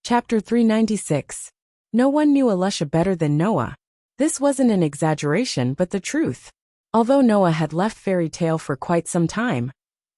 Chapter 396. No one knew Elisha better than Noah. This wasn't an exaggeration but the truth. Although Noah had left fairy tale for quite some time,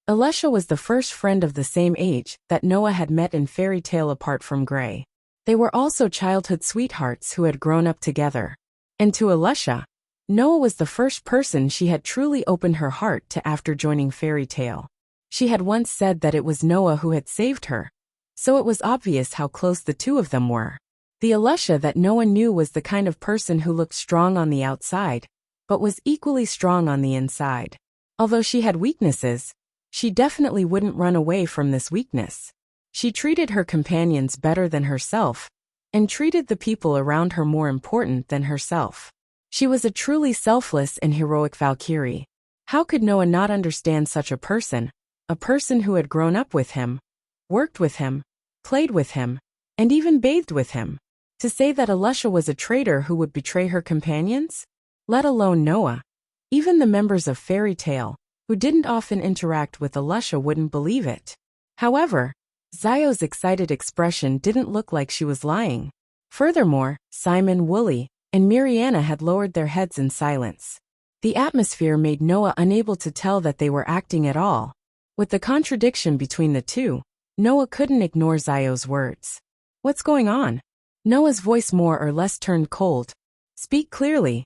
Elisha was the first friend of the same age that Noah had met in fairy tale apart from Gray. They were also childhood sweethearts who had grown up together. And to Elisha, Noah was the first person she had truly opened her heart to after joining fairy tale. She had once said that it was Noah who had saved her, so it was obvious how close the two of them were. The Elisha that Noah knew was the kind of person who looked strong on the outside, but was equally strong on the inside. Although she had weaknesses, she definitely wouldn't run away from this weakness. She treated her companions better than herself, and treated the people around her more important than herself. She was a truly selfless and heroic Valkyrie. How could Noah not understand such a person who had grown up with him, worked with him, played with him, and even bathed with him? To say that Elisha was a traitor who would betray her companions? Let alone Noah. Even the members of fairy tale, who didn't often interact with Elisha, wouldn't believe it. However, Zio's excited expression didn't look like she was lying. Furthermore, Simon, Wooly, and Mariana had lowered their heads in silence. The atmosphere made Noah unable to tell that they were acting at all. With the contradiction between the two, Noah couldn't ignore Zio's words. "What's going on?" Noah's voice more or less turned cold. "Speak clearly.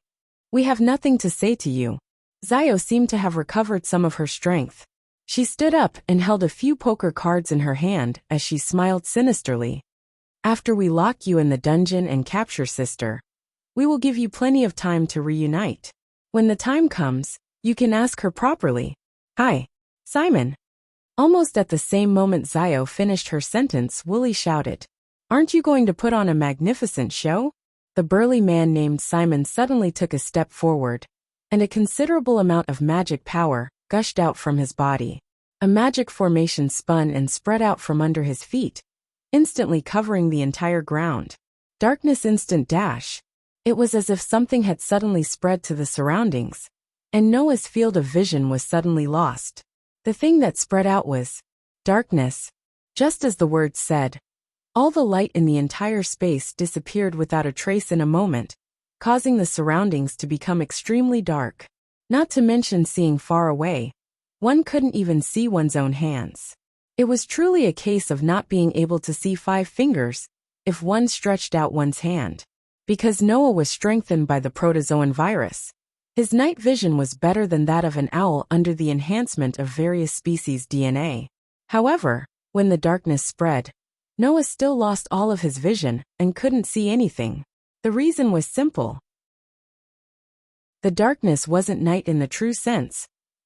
We have nothing to say to you." Zio seemed to have recovered some of her strength. She stood up and held a few poker cards in her hand as she smiled sinisterly. "After we lock you in the dungeon and capture Sister, we will give you plenty of time to reunite. When the time comes, you can ask her properly." "Hi, Simon." Almost at the same moment Zio finished her sentence, Wooly shouted, "Aren't you going to put on a magnificent show?" The burly man named Simon suddenly took a step forward, and a considerable amount of magic power gushed out from his body. A magic formation spun and spread out from under his feet, instantly covering the entire ground. Darkness instant dash. It was as if something had suddenly spread to the surroundings, and Noah's field of vision was suddenly lost. The thing that spread out was darkness. Just as the words said, all the light in the entire space disappeared without a trace in a moment, causing the surroundings to become extremely dark. Not to mention seeing far away. One couldn't even see one's own hands. It was truly a case of not being able to see 5 fingers if one stretched out one's hand. Because Noah was strengthened by the protozoan virus, his night vision was better than that of an owl under the enhancement of various species' DNA. However, when the darkness spread, Noah still lost all of his vision and couldn't see anything. The reason was simple. The darkness wasn't night in the true sense,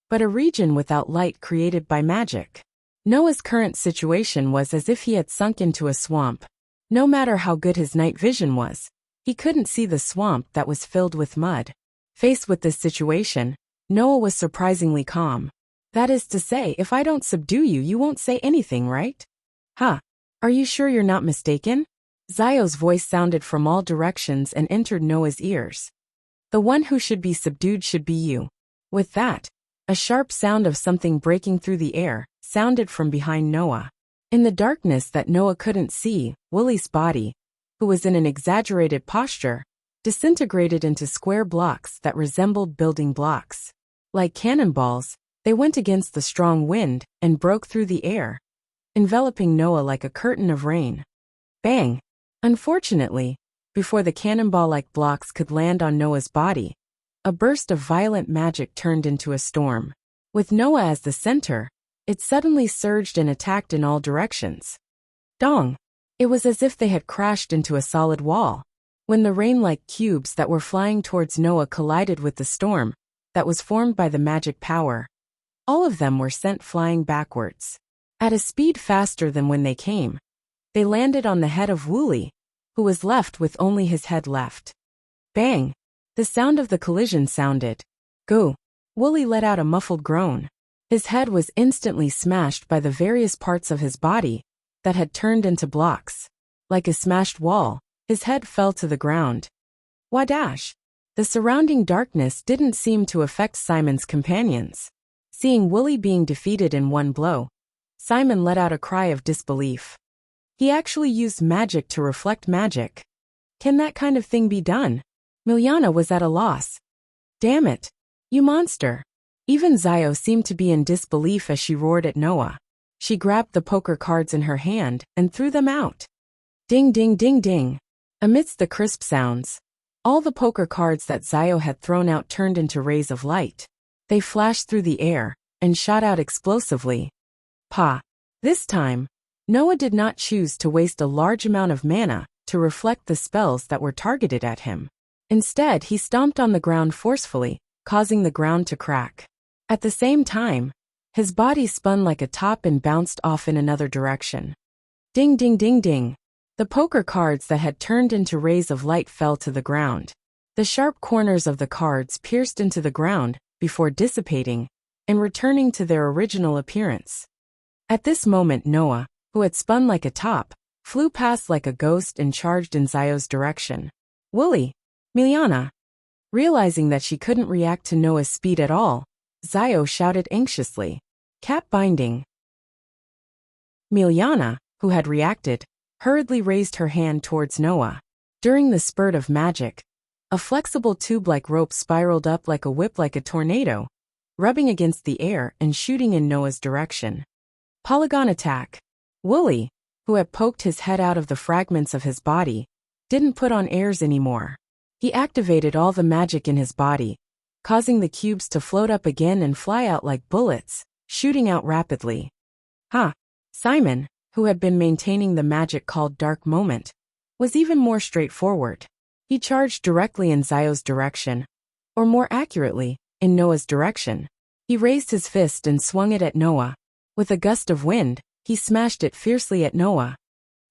but a region without light created by magic. Noah's current situation was as if he had sunk into a swamp. No matter how good his night vision was, he couldn't see the swamp that was filled with mud. Faced with this situation, Noah was surprisingly calm. "That is to say, if I don't subdue you, you won't say anything, right?" "Huh. Are you sure you're not mistaken?" Zio's voice sounded from all directions and entered Noah's ears. "The one who should be subdued should be you." With that, a sharp sound of something breaking through the air sounded from behind Noah. In the darkness that Noah couldn't see, Wooly's body, who was in an exaggerated posture, disintegrated into square blocks that resembled building blocks. Like cannonballs, they went against the strong wind and broke through the air, enveloping Noah like a curtain of rain. Bang! Unfortunately, before the cannonball-like blocks could land on Noah's body, a burst of violent magic turned into a storm. With Noah as the center, it suddenly surged and attacked in all directions. Dong! It was as if they had crashed into a solid wall. When the rain-like cubes that were flying towards Noah collided with the storm that was formed by the magic power, all of them were sent flying backwards. At a speed faster than when they came, they landed on the head of Wooly, who was left with only his head left. Bang! The sound of the collision sounded. Go! Wooly let out a muffled groan. His head was instantly smashed by the various parts of his body that had turned into blocks. Like a smashed wall, his head fell to the ground. Wadash! The surrounding darkness didn't seem to affect Simon's companions. Seeing Wooly being defeated in one blow, Simon let out a cry of disbelief. He actually used magic to reflect magic. Can that kind of thing be done? Milyana was at a loss. Damn it. You monster. Even Zio seemed to be in disbelief as she roared at Noah. She grabbed the poker cards in her hand and threw them out. Ding ding ding ding. Amidst the crisp sounds, all the poker cards that Zio had thrown out turned into rays of light. They flashed through the air and shot out explosively. Pa. This time, Noah did not choose to waste a large amount of mana to reflect the spells that were targeted at him. Instead, he stomped on the ground forcefully, causing the ground to crack. At the same time, his body spun like a top and bounced off in another direction. Ding ding ding ding. The poker cards that had turned into rays of light fell to the ground. The sharp corners of the cards pierced into the ground before dissipating and returning to their original appearance. At this moment, Noah, who had spun like a top, flew past like a ghost and charged in Zio's direction. Wooly. Milyana. Realizing that she couldn't react to Noah's speed at all, Zio shouted anxiously. Cap binding. Milyana, who had reacted, hurriedly raised her hand towards Noah. During the spurt of magic, a flexible tube-like rope spiraled up like a whip like a tornado, rubbing against the air and shooting in Noah's direction. Polygon attack. Wooly, who had poked his head out of the fragments of his body, didn't put on airs anymore. He activated all the magic in his body, causing the cubes to float up again and fly out like bullets, shooting out rapidly. Simon, who had been maintaining the magic called Dark Moment, was even more straightforward. He charged directly in Zio's direction, or more accurately, in Noah's direction. He raised his fist and swung it at Noah. With a gust of wind, he smashed it fiercely at Noah.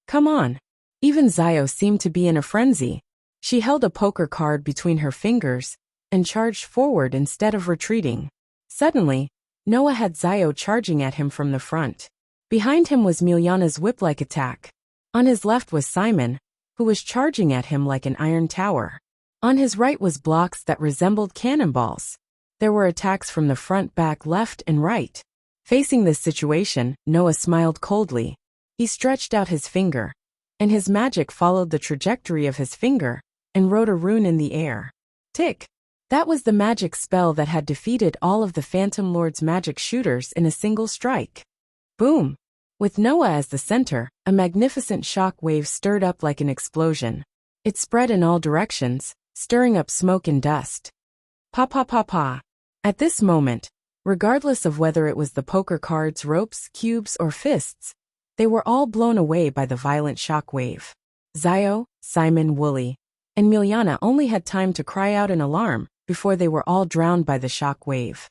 Come on. Even Zio seemed to be in a frenzy. She held a poker card between her fingers and charged forward instead of retreating. Suddenly, Noah had Zio charging at him from the front. Behind him was Milyana's whip-like attack. On his left was Simon, who was charging at him like an iron tower. On his right was blocks that resembled cannonballs. There were attacks from the front, back, left, and right. Facing this situation, Noah smiled coldly. He stretched out his finger, and his magic followed the trajectory of his finger and wrote a rune in the air. Tick! That was the magic spell that had defeated all of the Phantom Lord's magic shooters in a single strike. Boom! With Noah as the center, a magnificent shock wave stirred up like an explosion. It spread in all directions, stirring up smoke and dust. Pa pa pa pa. At this moment, regardless of whether it was the poker cards, ropes, cubes, or fists, they were all blown away by the violent shock wave. Zio, Simon, Wooly, and Milyana only had time to cry out in alarm before they were all drowned by the shock wave.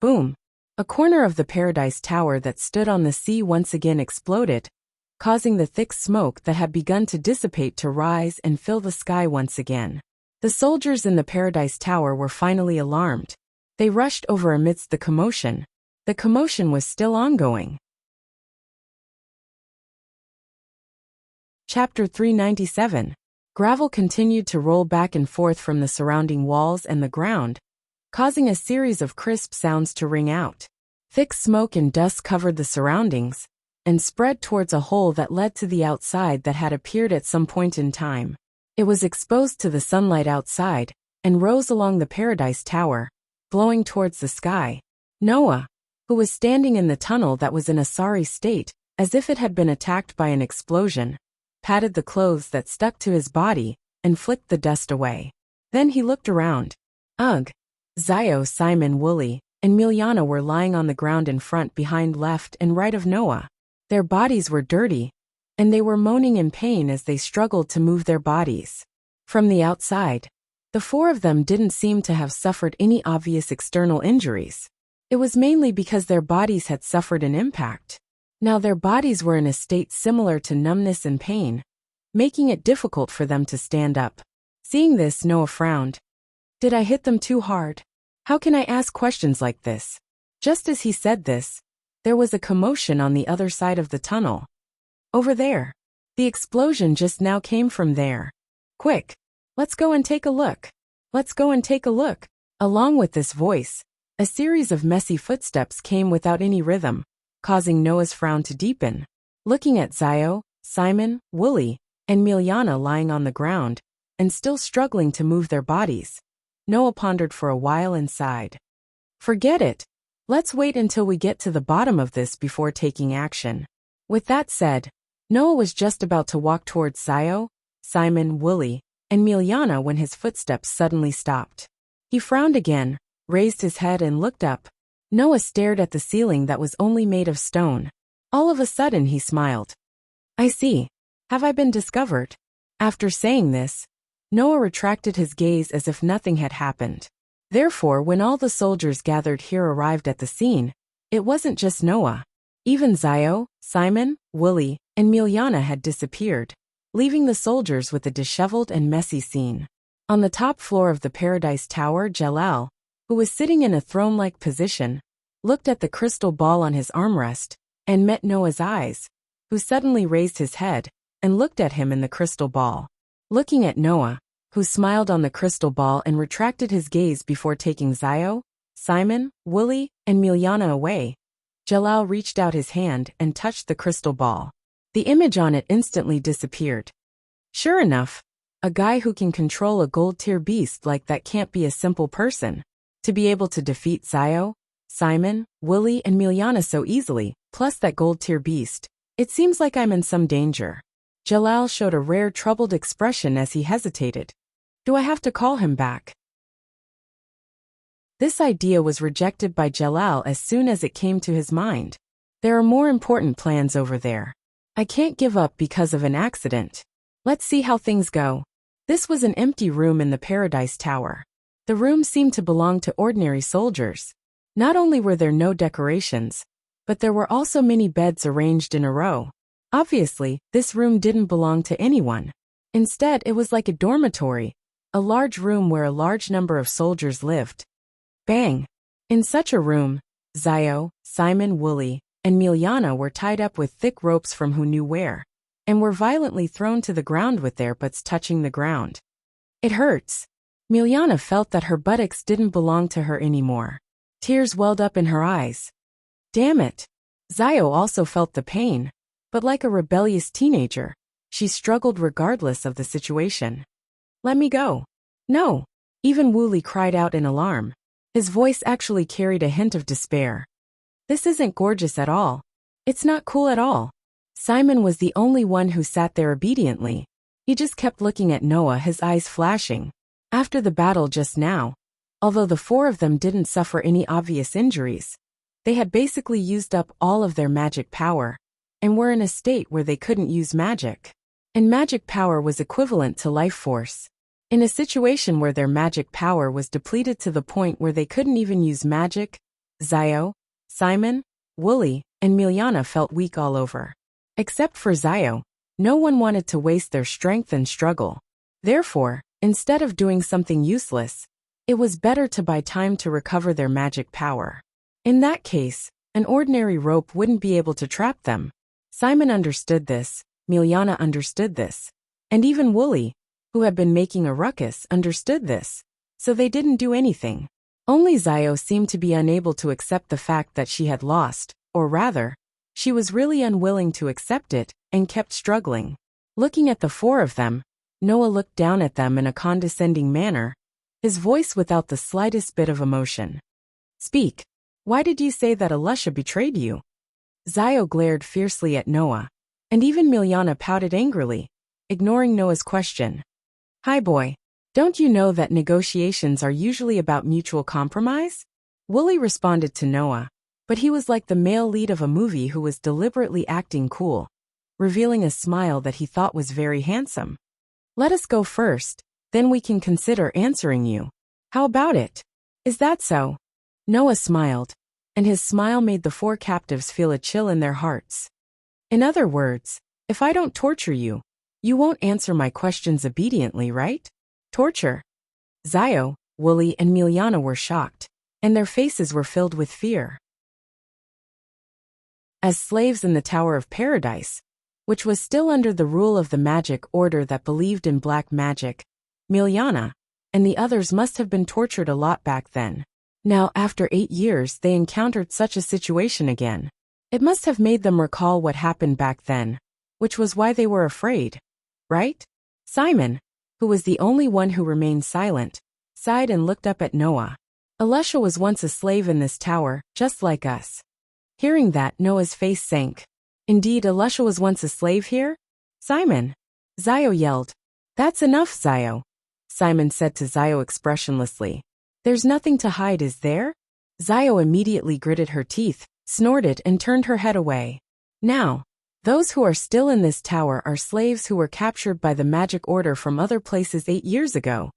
Boom! A corner of the Paradise Tower that stood on the sea once again exploded, causing the thick smoke that had begun to dissipate to rise and fill the sky once again. The soldiers in the Paradise Tower were finally alarmed. They rushed over amidst the commotion. The commotion was still ongoing. Chapter 397. Gravel continued to roll back and forth from the surrounding walls and the ground, causing a series of crisp sounds to ring out. Thick smoke and dust covered the surroundings and spread towards a hole that led to the outside that had appeared at some point in time. It was exposed to the sunlight outside and rose along the Paradise Tower, blowing towards the sky. Noah, who was standing in the tunnel that was in a sorry state, as if it had been attacked by an explosion, patted the clothes that stuck to his body and flicked the dust away. Then he looked around. Ugh! Zio, Simon, Wooly, and Milyana were lying on the ground in front, behind, left, and right of Noah. Their bodies were dirty, and they were moaning in pain as they struggled to move their bodies. From the outside, the four of them didn't seem to have suffered any obvious external injuries. It was mainly because their bodies had suffered an impact. Now their bodies were in a state similar to numbness and pain, making it difficult for them to stand up. Seeing this, Noah frowned. Did I hit them too hard? How can I ask questions like this? Just as he said this, there was a commotion on the other side of the tunnel. Over there. The explosion just now came from there. Quick! Let's go and take a look. Let's go and take a look. Along with this voice, a series of messy footsteps came without any rhythm, causing Noah's frown to deepen. Looking at Zio, Simon, Wooly, and Miliana lying on the ground, and still struggling to move their bodies. Noah pondered for a while and sighed. Forget it. Let's wait until we get to the bottom of this before taking action. With that said, Noah was just about to walk towards Zio, Simon, Wooly, and Miliana when his footsteps suddenly stopped. He frowned again, raised his head and looked up. Noah stared at the ceiling that was only made of stone. All of a sudden he smiled. I see. Have I been discovered? After saying this, Noah retracted his gaze as if nothing had happened. Therefore, when all the soldiers gathered here arrived at the scene, it wasn't just Noah. Even Zio, Simon, Wooly, and Miliana had disappeared, leaving the soldiers with a disheveled and messy scene. On the top floor of the Paradise Tower, Jalal, who was sitting in a throne-like position, looked at the crystal ball on his armrest, and met Noah's eyes, who suddenly raised his head and looked at him in the crystal ball. Looking at Noah, who smiled on the crystal ball and retracted his gaze before taking Zio, Simon, Wooly, and Miliana away, Jalal reached out his hand and touched the crystal ball. The image on it instantly disappeared. Sure enough, a guy who can control a gold-tier beast like that can't be a simple person. To be able to defeat Zio, Simon, Wooly, and Miliana so easily, plus that gold-tier beast, it seems like I'm in some danger. Jalal showed a rare troubled expression as he hesitated. Do I have to call him back? This idea was rejected by Jalal as soon as it came to his mind. There are more important plans over there. I can't give up because of an accident. Let's see how things go. This was an empty room in the Paradise Tower. The room seemed to belong to ordinary soldiers. Not only were there no decorations, but there were also many beds arranged in a row. Obviously, this room didn't belong to anyone. Instead, it was like a dormitory, a large room where a large number of soldiers lived. Bang! In such a room, Zio, Simon, Wooly, and Miliana were tied up with thick ropes from who knew where, and were violently thrown to the ground with their butts touching the ground. It hurts. Miliana felt that her buttocks didn't belong to her anymore. Tears welled up in her eyes. Damn it! Zio also felt the pain, but like a rebellious teenager, she struggled regardless of the situation. Let me go. No! Even Wooly cried out in alarm. His voice actually carried a hint of despair. This isn't gorgeous at all. It's not cool at all. Simon was the only one who sat there obediently. He just kept looking at Noah, his eyes flashing. After the battle just now, although the four of them didn't suffer any obvious injuries, they had basically used up all of their magic power, and were in a state where they couldn't use magic. And magic power was equivalent to life force. In a situation where their magic power was depleted to the point where they couldn't even use magic, Zio, Simon, Wooly, and Miliana felt weak all over. Except for Zio, no one wanted to waste their strength and struggle. Therefore, instead of doing something useless, it was better to buy time to recover their magic power. In that case, an ordinary rope wouldn't be able to trap them. Simon understood this, Miliana understood this, and even Wooly, who had been making a ruckus, understood this, so they didn't do anything. Only Zio seemed to be unable to accept the fact that she had lost, or rather, she was really unwilling to accept it, and kept struggling. Looking at the four of them, Noah looked down at them in a condescending manner, his voice without the slightest bit of emotion. Speak. Why did you say that Alusha betrayed you? Zio glared fiercely at Noah, and even Miliana pouted angrily, ignoring Noah's question. Hi boy, don't you know that negotiations are usually about mutual compromise? Wooly responded to Noah, but he was like the male lead of a movie who was deliberately acting cool, revealing a smile that he thought was very handsome. Let us go first, then we can consider answering you. How about it? Is that so? Noah smiled, and his smile made the four captives feel a chill in their hearts. In other words, if I don't torture you, you won't answer my questions obediently, right? Torture? Zio, Wooly, and Miliana were shocked, and their faces were filled with fear. As slaves in the Tower of Paradise, which was still under the rule of the magic order that believed in black magic, Miliana and the others must have been tortured a lot back then. Now, after 8 years, they encountered such a situation again. It must have made them recall what happened back then, which was why they were afraid. Right? Simon, who was the only one who remained silent, sighed and looked up at Noah. Elisha was once a slave in this tower, just like us. Hearing that, Noah's face sank. Indeed, Elisha was once a slave here? Simon! Zio yelled. That's enough, Zio. Simon said to Zio expressionlessly. There's nothing to hide, is there? Zio immediately gritted her teeth, snorted and turned her head away. Now, those who are still in this tower are slaves who were captured by the magic order from other places 8 years ago,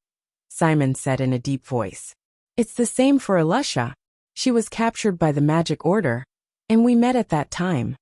Simon said in a deep voice. It's the same for Elisha. She was captured by the magic order, and we met at that time.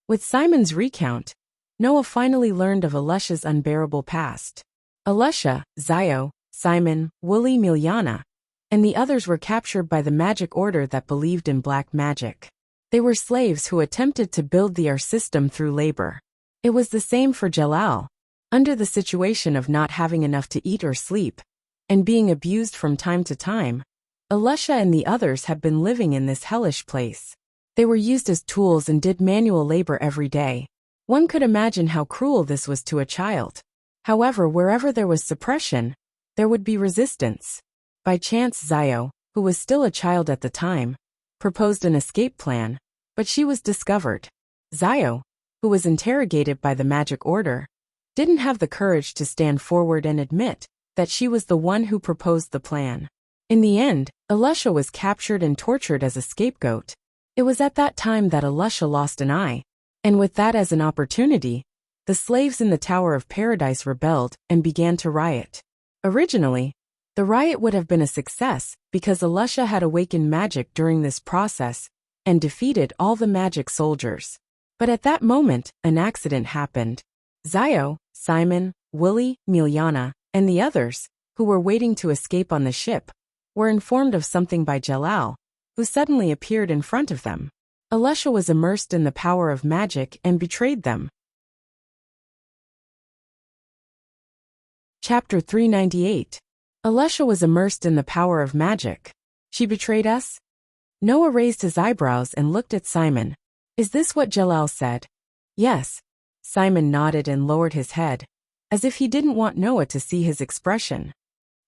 With Simon's recount, Noah finally learned of Elisha's unbearable past. Elisha, Zio, Simon, Wooly, Miljana, and the others were captured by the magic order that believed in black magic. They were slaves who attempted to build the system through labor. It was the same for Jalal. Under the situation of not having enough to eat or sleep, and being abused from time to time, Elisha and the others had been living in this hellish place. They were used as tools and did manual labor every day. One could imagine how cruel this was to a child. However, wherever there was suppression, there would be resistance. By chance, Zio, who was still a child at the time, proposed an escape plan, but she was discovered. Zio, who was interrogated by the magic order, didn't have the courage to stand forward and admit that she was the one who proposed the plan. In the end, Elisha was captured and tortured as a scapegoat. It was at that time that Elisha lost an eye, and with that as an opportunity, the slaves in the Tower of Paradise rebelled and began to riot. Originally, the riot would have been a success because Elisha had awakened magic during this process and defeated all the magic soldiers. But at that moment, an accident happened. Zio, Simon, Willie, Miljana, and the others, who were waiting to escape on the ship, were informed of something by Jalal, who suddenly appeared in front of them. Elisha was immersed in the power of magic and betrayed them. Chapter 398. Elisha was immersed in the power of magic. She betrayed us? Noah raised his eyebrows and looked at Simon. Is this what Jalal said? Yes. Simon nodded and lowered his head, as if he didn't want Noah to see his expression.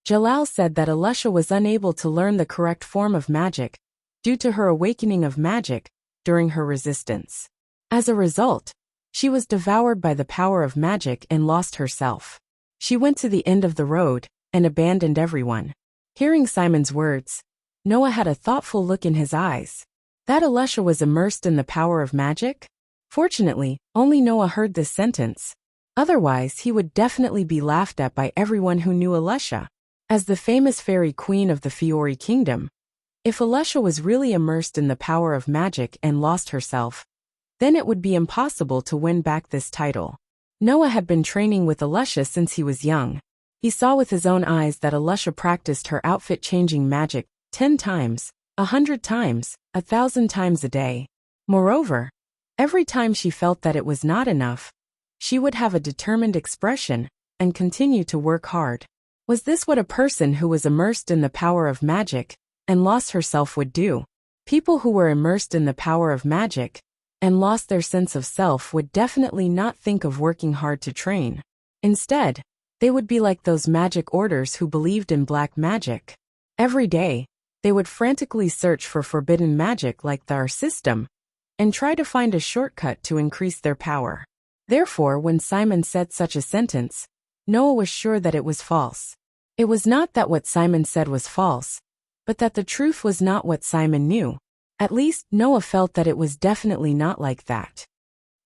Jalal said that Elisha was unable to learn the correct form of magic due to her awakening of magic during her resistance. As a result, she was devoured by the power of magic and lost herself. She went to the end of the road and abandoned everyone. Hearing Simon's words, Noah had a thoughtful look in his eyes. That Elisha was immersed in the power of magic? Fortunately, only Noah heard this sentence. Otherwise, he would definitely be laughed at by everyone who knew Elisha as the famous fairy queen of the Fiori kingdom. If Elisha was really immersed in the power of magic and lost herself, then it would be impossible to win back this title. Noah had been training with Elisha since he was young. He saw with his own eyes that Elisha practiced her outfit-changing magic 10 times, 100 times, 1,000 times a day. Moreover, every time she felt that it was not enough, she would have a determined expression and continue to work hard. Was this what a person who was immersed in the power of magic and lost herself would do? People who were immersed in the power of magic and lost their sense of self would definitely not think of working hard to train. Instead, they would be like those magic orders who believed in black magic. Every day, they would frantically search for forbidden magic like the system and try to find a shortcut to increase their power. Therefore, when Simon said such a sentence, Noah was sure that it was false. It was not that what Simon said was false, but that the truth was not what Simon knew. At least, Noah felt that it was definitely not like that.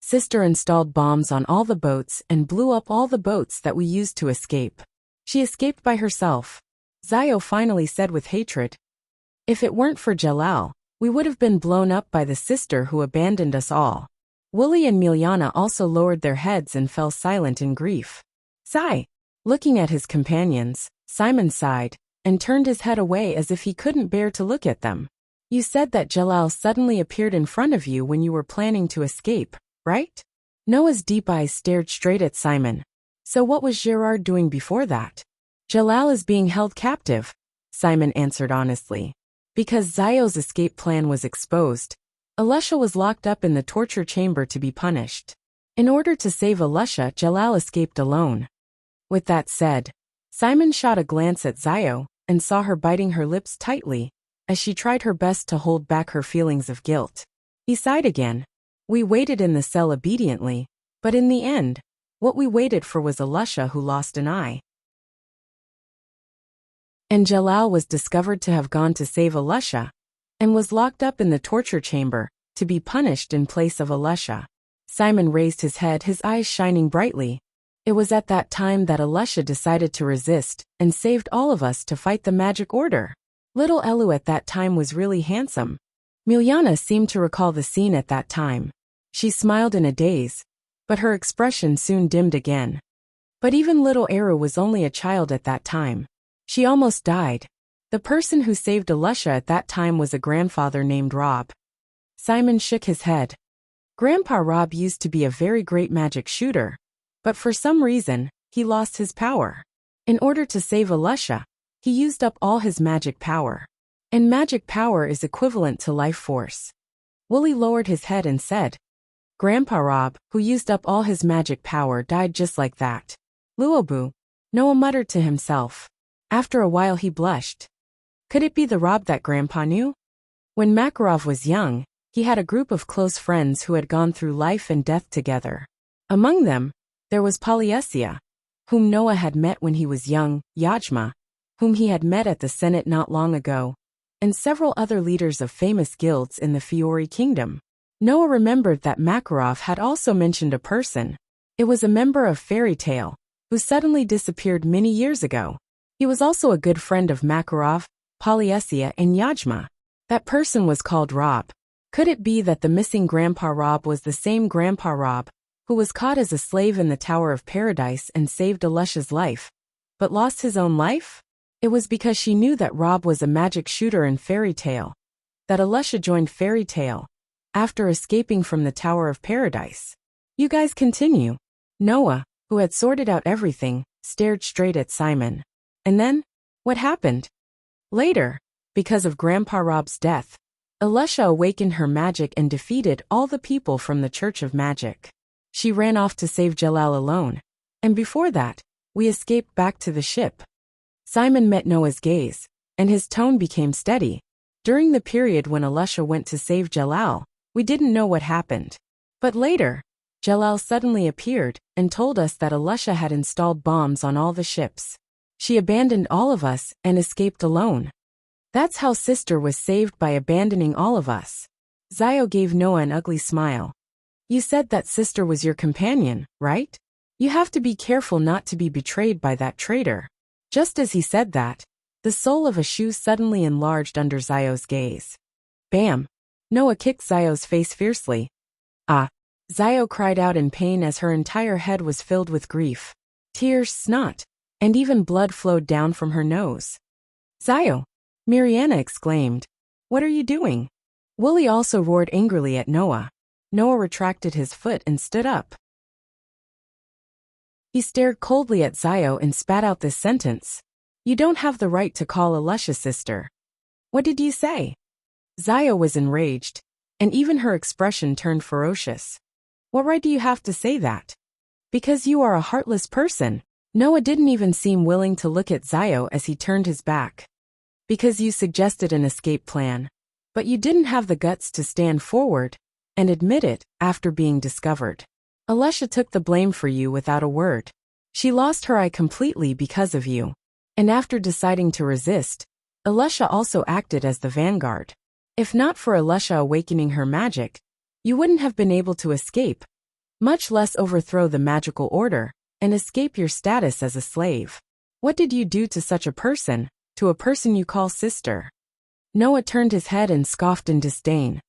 Sister installed bombs on all the boats and blew up all the boats that we used to escape. She escaped by herself. Zio finally said with hatred. If it weren't for Jalal, we would have been blown up by the sister who abandoned us all. Wooly and Miljana also lowered their heads and fell silent in grief. Sigh. Looking at his companions, Simon sighed and turned his head away as if he couldn't bear to look at them. You said that Jalal suddenly appeared in front of you when you were planning to escape, right? Noah's deep eyes stared straight at Simon. So what was Gerard doing before that? Jalal is being held captive, Simon answered honestly. Because Zio's escape plan was exposed, Elisha was locked up in the torture chamber to be punished. In order to save Elisha, Jalal escaped alone. With that said, Simon shot a glance at Zio and saw her biting her lips tightly as she tried her best to hold back her feelings of guilt. He sighed again. We waited in the cell obediently, but in the end, what we waited for was Elisha who lost an eye. And Jalal was discovered to have gone to save Elisha and was locked up in the torture chamber to be punished in place of Elisha. Simon raised his head, his eyes shining brightly. It was at that time that Elisha decided to resist and saved all of us to fight the magic order. Little Elu at that time was really handsome. Miljana seemed to recall the scene at that time. She smiled in a daze, but her expression soon dimmed again. But even little Eru was only a child at that time. She almost died. The person who saved Elisha at that time was a grandfather named Rob. Simon shook his head. Grandpa Rob used to be a very great magic shooter, but for some reason, he lost his power. In order to save Elisha, he used up all his magic power. And magic power is equivalent to life force. Wooly lowered his head and said, Grandpa Rob, who used up all his magic power, died just like that. Luobu, Noah muttered to himself. After a while he blushed. Could it be the Rob that Grandpa knew? When Makarov was young, he had a group of close friends who had gone through life and death together. Among them, there was Polyesia, whom Noah had met when he was young, Yajma, whom he had met at the Senate not long ago, and several other leaders of famous guilds in the Fiori kingdom. Noah remembered that Makarov had also mentioned a person. It was a member of Fairy Tale, who suddenly disappeared many years ago. He was also a good friend of Makarov, Polyesia, and Yajma. That person was called Rob. Could it be that the missing Grandpa Rob was the same Grandpa Rob who was caught as a slave in the Tower of Paradise and saved Elisha's life, but lost his own life? It was because she knew that Rob was a magic shooter in Fairy Tale that Elisha joined Fairy Tale after escaping from the Tower of Paradise. You guys continue. Noah, who had sorted out everything, stared straight at Simon. And then, what happened? Later, because of Grandpa Rob's death, Elisha awakened her magic and defeated all the people from the Church of Magic. She ran off to save Jalal alone. And before that, we escaped back to the ship. Simon met Noah's gaze, and his tone became steady. During the period when Elisha went to save Jalal, we didn't know what happened. But later, Jalal suddenly appeared and told us that Elisha had installed bombs on all the ships. She abandoned all of us and escaped alone. That's how Sister was saved, by abandoning all of us. Zio gave Noah an ugly smile. You said that Sister was your companion, right? You have to be careful not to be betrayed by that traitor. Just as he said that, the sole of a shoe suddenly enlarged under Zio's gaze. Bam! Noah kicked Zio's face fiercely. Ah! Zio cried out in pain as her entire head was filled with grief. Tears, snot, and even blood flowed down from her nose. Zio! Mariana exclaimed. What are you doing? Wooly also roared angrily at Noah. Noah retracted his foot and stood up. He stared coldly at Zio and spat out this sentence. You don't have the right to call Elisha sister. What did you say? Zio was enraged, and even her expression turned ferocious. What right do you have to say that? Because you are a heartless person. Noah didn't even seem willing to look at Zio as he turned his back. Because you suggested an escape plan, but you didn't have the guts to stand forward and admit it after being discovered. Elisha took the blame for you without a word. She lost her eye completely because of you. And after deciding to resist, Elisha also acted as the vanguard. If not for Elisha awakening her magic, you wouldn't have been able to escape, much less overthrow the magical order and escape your status as a slave. What did you do to such a person, to a person you call sister? Noah turned his head and scoffed in disdain.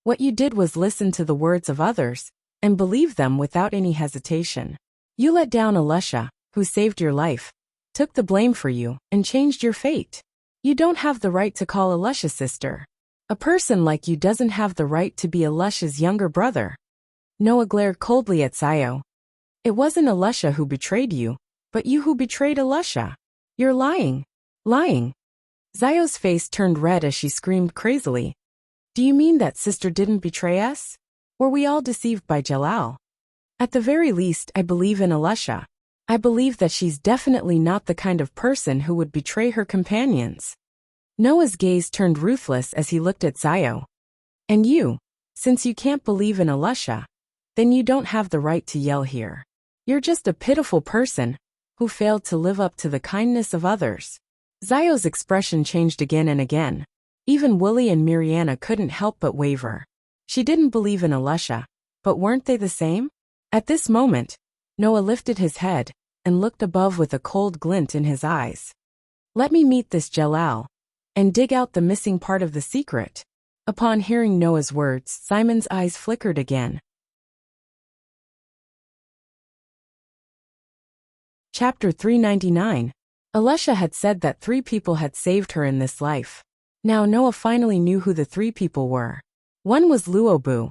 What you did was listen to the words of others and believe them without any hesitation. You let down Elisha, who saved your life, took the blame for you, and changed your fate. You don't have the right to call Elisha sister. A person like you doesn't have the right to be Elisha's younger brother. Noah glared coldly at Zio. It wasn't Elisha who betrayed you, but you who betrayed Elisha. You're lying. Lying. Zio's face turned red as she screamed crazily. Do you mean that sister didn't betray us? Were we all deceived by Jalal? At the very least, I believe in Alusha. I believe that she's definitely not the kind of person who would betray her companions. Noah's gaze turned ruthless as he looked at Zio. And you, since you can't believe in Alusha, then you don't have the right to yell here. You're just a pitiful person who failed to live up to the kindness of others. Zio's expression changed again and again. Even Willie and Mariana couldn't help but waver. She didn't believe in Alusha, but weren't they the same? At this moment, Noah lifted his head and looked above with a cold glint in his eyes. Let me meet this Jalal and dig out the missing part of the secret. Upon hearing Noah's words, Simon's eyes flickered again. Chapter 399. Alusha had said that 3 people had saved her in this life. Now Noah finally knew who the 3 people were. One was Luobu,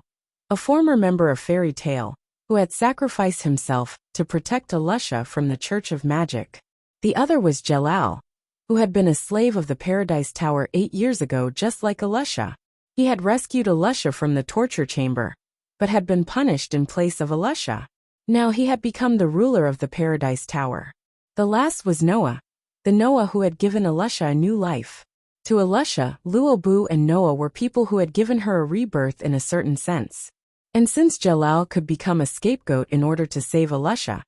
a former member of Fairy Tale, who had sacrificed himself to protect Alusha from the Church of Magic. The other was Jalal, who had been a slave of the Paradise Tower 8 years ago just like Alusha. He had rescued Alusha from the torture chamber, but had been punished in place of Alusha. Now he had become the ruler of the Paradise Tower. The last was Noah, the Noah who had given Alusha a new life. To Alusha, Luobu and Noah were people who had given her a rebirth in a certain sense. And since Jalal could become a scapegoat in order to save Alusha,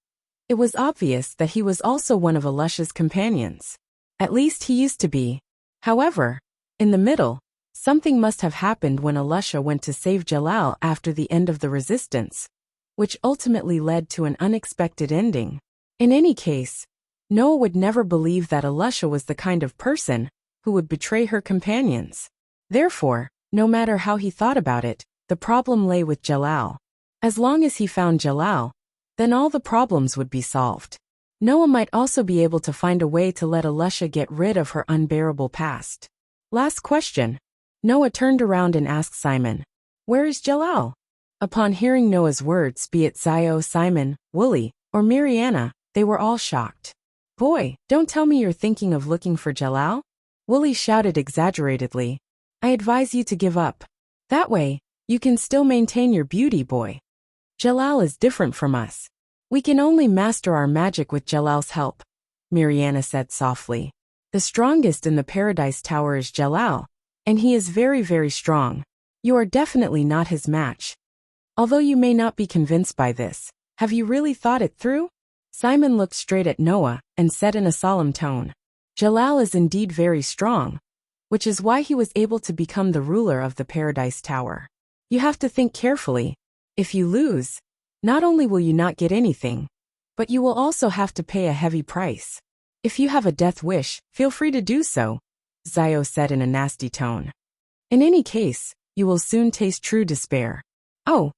it was obvious that he was also one of Alusha's companions. At least he used to be. However, in the middle, something must have happened when Alusha went to save Jalal after the end of the resistance, which ultimately led to an unexpected ending. In any case, Noah would never believe that Alusha was the kind of person who would betray her companions. Therefore, no matter how he thought about it, the problem lay with Jalal. As long as he found Jalal, then all the problems would be solved. Noah might also be able to find a way to let Alusha get rid of her unbearable past. Last question. Noah turned around and asked Simon, "Where is Jalal?" Upon hearing Noah's words, be it Zio, Simon, Wooly, or Mariana, they were all shocked. "Boy, don't tell me you're thinking of looking for Jalal?" Wooly shouted exaggeratedly. "I advise you to give up. That way, you can still maintain your beauty, boy. Jalal is different from us. We can only master our magic with Jalal's help," Mariana said softly. "The strongest in the Paradise Tower is Jalal, and he is very, very strong. You are definitely not his match. Although you may not be convinced by this, have you really thought it through?" Simon looked straight at Noah and said in a solemn tone, "Jalal is indeed very strong, which is why he was able to become the ruler of the Paradise Tower. You have to think carefully. If you lose, not only will you not get anything, but you will also have to pay a heavy price. If you have a death wish, feel free to do so," Zio said in a nasty tone. "In any case, you will soon taste true despair." "Oh."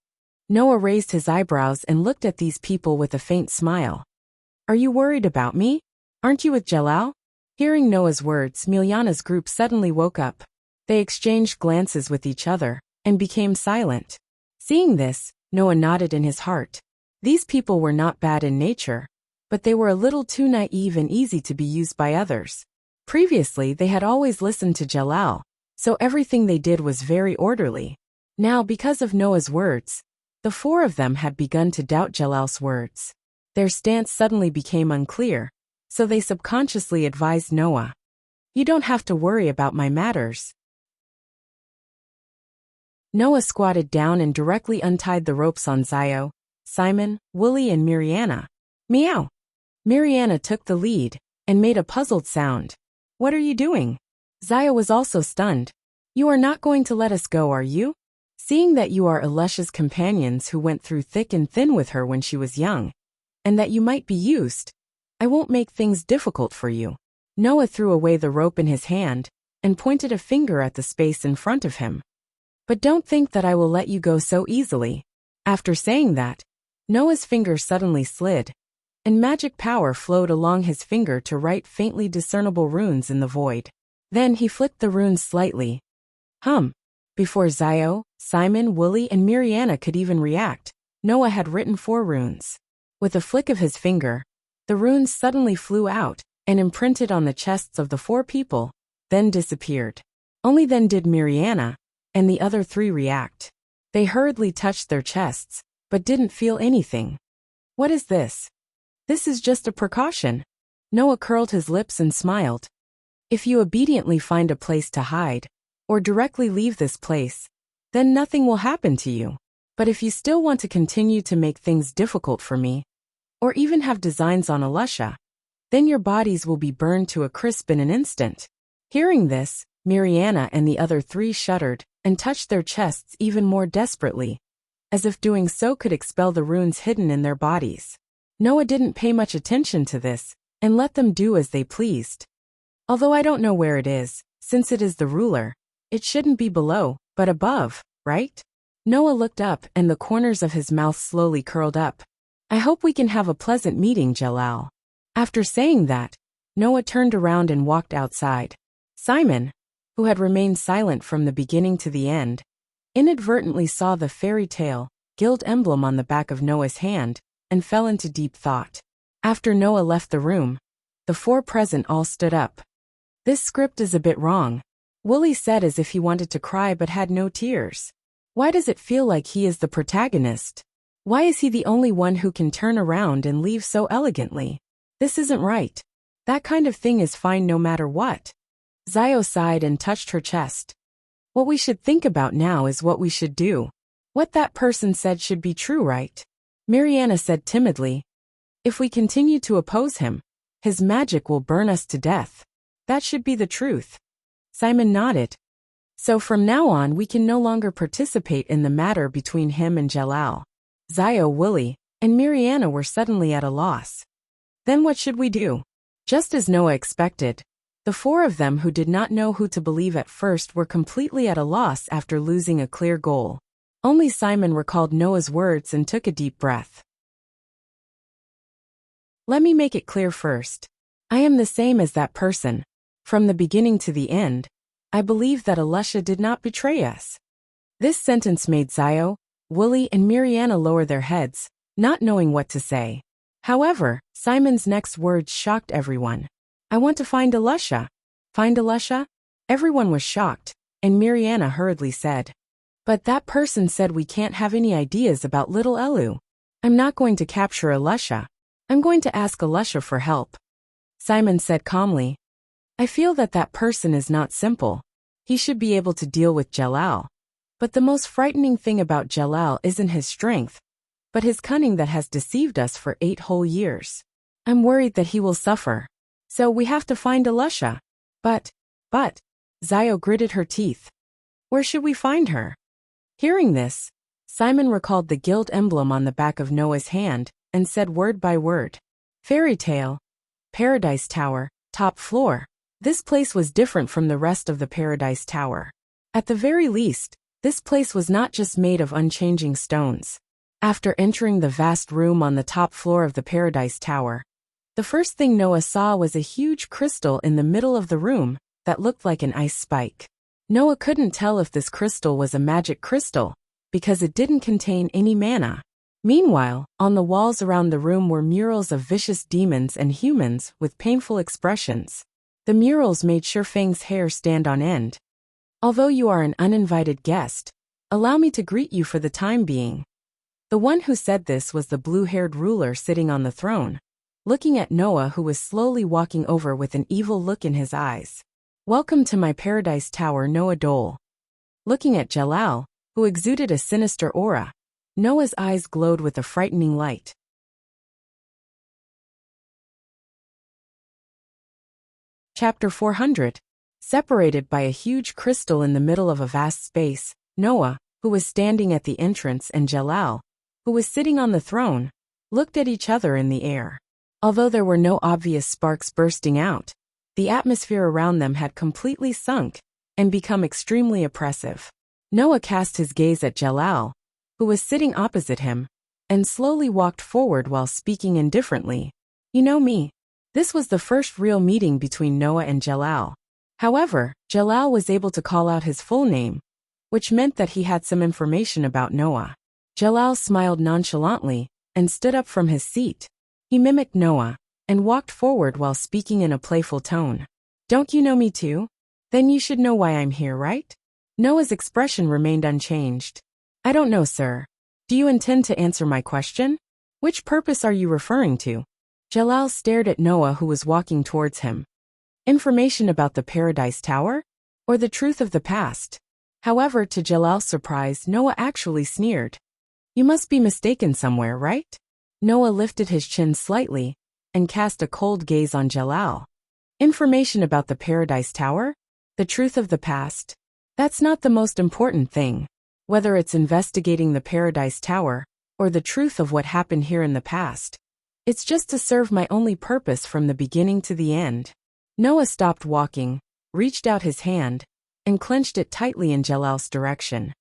Noah raised his eyebrows and looked at these people with a faint smile. "Are you worried about me? Aren't you with Jalal?" Hearing Noah's words, Milyana's group suddenly woke up. They exchanged glances with each other and became silent. Seeing this, Noah nodded in his heart. These people were not bad in nature, but they were a little too naive and easy to be used by others. Previously, they had always listened to Jalal, so everything they did was very orderly. Now, because of Noah's words, the 4 of them had begun to doubt Jalal's words. Their stance suddenly became unclear, so they subconsciously advised Noah, "You don't have to worry about my matters." Noah squatted down and directly untied the ropes on Zio, Simon, Wooly, and Mariana. "Meow." Mariana took the lead and made a puzzled sound. "What are you doing?" Zio was also stunned. "You are not going to let us go, are you? Seeing that you are Alusha's companions who went through thick and thin with her when she was young, and that you might be used, I won't make things difficult for you." Noah threw away the rope in his hand and pointed a finger at the space in front of him. "But don't think that I will let you go so easily." After saying that, Noah's finger suddenly slid, and magic power flowed along his finger to write faintly discernible runes in the void. Then he flicked the runes slightly. Before Zio, Simon, Wooly, and Mariana could even react, Noah had written 4 runes. With a flick of his finger, the runes suddenly flew out and imprinted on the chests of the 4 people, then disappeared. Only then did Mariana and the other 3 react. They hurriedly touched their chests, but didn't feel anything. What is this? This is just a precaution. Noah curled his lips and smiled. If you obediently find a place to hide, or directly leave this place, then nothing will happen to you. But if you still want to continue to make things difficult for me, or even have designs on Alusha, then your bodies will be burned to a crisp in an instant. Hearing this, Mariana and the other three shuddered and touched their chests even more desperately, as if doing so could expel the runes hidden in their bodies. Noah didn't pay much attention to this and let them do as they pleased. Although I don't know where it is, since it is the ruler, it shouldn't be below, but above, right? Noah looked up and the corners of his mouth slowly curled up. I hope we can have a pleasant meeting, Jalal. After saying that, Noah turned around and walked outside. Simon, who had remained silent from the beginning to the end, inadvertently saw the fairy tale guild emblem on the back of Noah's hand and fell into deep thought. After Noah left the room, the four present all stood up. This script is a bit wrong, Wooly said as if he wanted to cry but had no tears. Why does it feel like he is the protagonist? Why is he the only one who can turn around and leave so elegantly? This isn't right. That kind of thing is fine no matter what. Zio sighed and touched her chest. What we should think about now is what we should do. What that person said should be true, right? Mariana said timidly. If we continue to oppose him, his magic will burn us to death. That should be the truth. Simon nodded. So from now on we can no longer participate in the matter between him and Jalal. Zio, Wooly, and Mariana were suddenly at a loss. Then what should we do? Just as Noah expected, the four of them who did not know who to believe at first were completely at a loss after losing a clear goal. Only Simon recalled Noah's words and took a deep breath. Let me make it clear first. I am the same as that person. From the beginning to the end, I believe that Alusha did not betray us. This sentence made Zio, Wooly, and Mariana lower their heads, not knowing what to say. However, Simon's next words shocked everyone. I want to find Alusha. Find Alusha? Everyone was shocked, and Mariana hurriedly said. But that person said we can't have any ideas about little Elu. I'm not going to capture Alusha. I'm going to ask Alusha for help. Simon said calmly. I feel that that person is not simple. He should be able to deal with Jalal. But the most frightening thing about Jalal isn't his strength, but his cunning that has deceived us for 8 whole years. I'm worried that he will suffer. So we have to find Alusha. But, Zio gritted her teeth. Where should we find her? Hearing this, Simon recalled the guild emblem on the back of Noah's hand and said word by word. Fairy tale. Paradise Tower, top floor. This place was different from the rest of the Paradise Tower. At the very least, this place was not just made of unchanging stones. After entering the vast room on the top floor of the Paradise Tower, the first thing Noah saw was a huge crystal in the middle of the room that looked like an ice spike. Noah couldn't tell if this crystal was a magic crystal, because it didn't contain any mana. Meanwhile, on the walls around the room were murals of vicious demons and humans with painful expressions. The murals made Shurfang's hair stand on end. Although you are an uninvited guest, allow me to greet you for the time being. The one who said this was the blue-haired ruler sitting on the throne, looking at Noah, who was slowly walking over with an evil look in his eyes. Welcome to my Paradise Tower, Noah Dole. Looking at Jalal, who exuded a sinister aura, Noah's eyes glowed with a frightening light. Chapter 400. Separated by a huge crystal in the middle of a vast space, Noah, who was standing at the entrance, and Jalal, who was sitting on the throne, looked at each other in the air. Although there were no obvious sparks bursting out, the atmosphere around them had completely sunk and become extremely oppressive. Noah cast his gaze at Jalal, who was sitting opposite him, and slowly walked forward while speaking indifferently. You know me. This was the first real meeting between Noah and Jalal. However, Jalal was able to call out his full name, which meant that he had some information about Noah. Jalal smiled nonchalantly and stood up from his seat. He mimicked Noah and walked forward while speaking in a playful tone. Don't you know me too? Then you should know why I'm here, right? Noah's expression remained unchanged. I don't know, sir. Do you intend to answer my question? Which purpose are you referring to? Jalal stared at Noah, who was walking towards him. Information about the Paradise Tower? Or the truth of the past? However, to Jalal's surprise, Noah actually sneered. You must be mistaken somewhere, right? Noah lifted his chin slightly and cast a cold gaze on Jalal. Information about the Paradise Tower? The truth of the past? That's not the most important thing. Whether it's investigating the Paradise Tower or the truth of what happened here in the past. It's just to serve my only purpose from the beginning to the end. Noah stopped walking, reached out his hand, and clenched it tightly in Jalal's direction.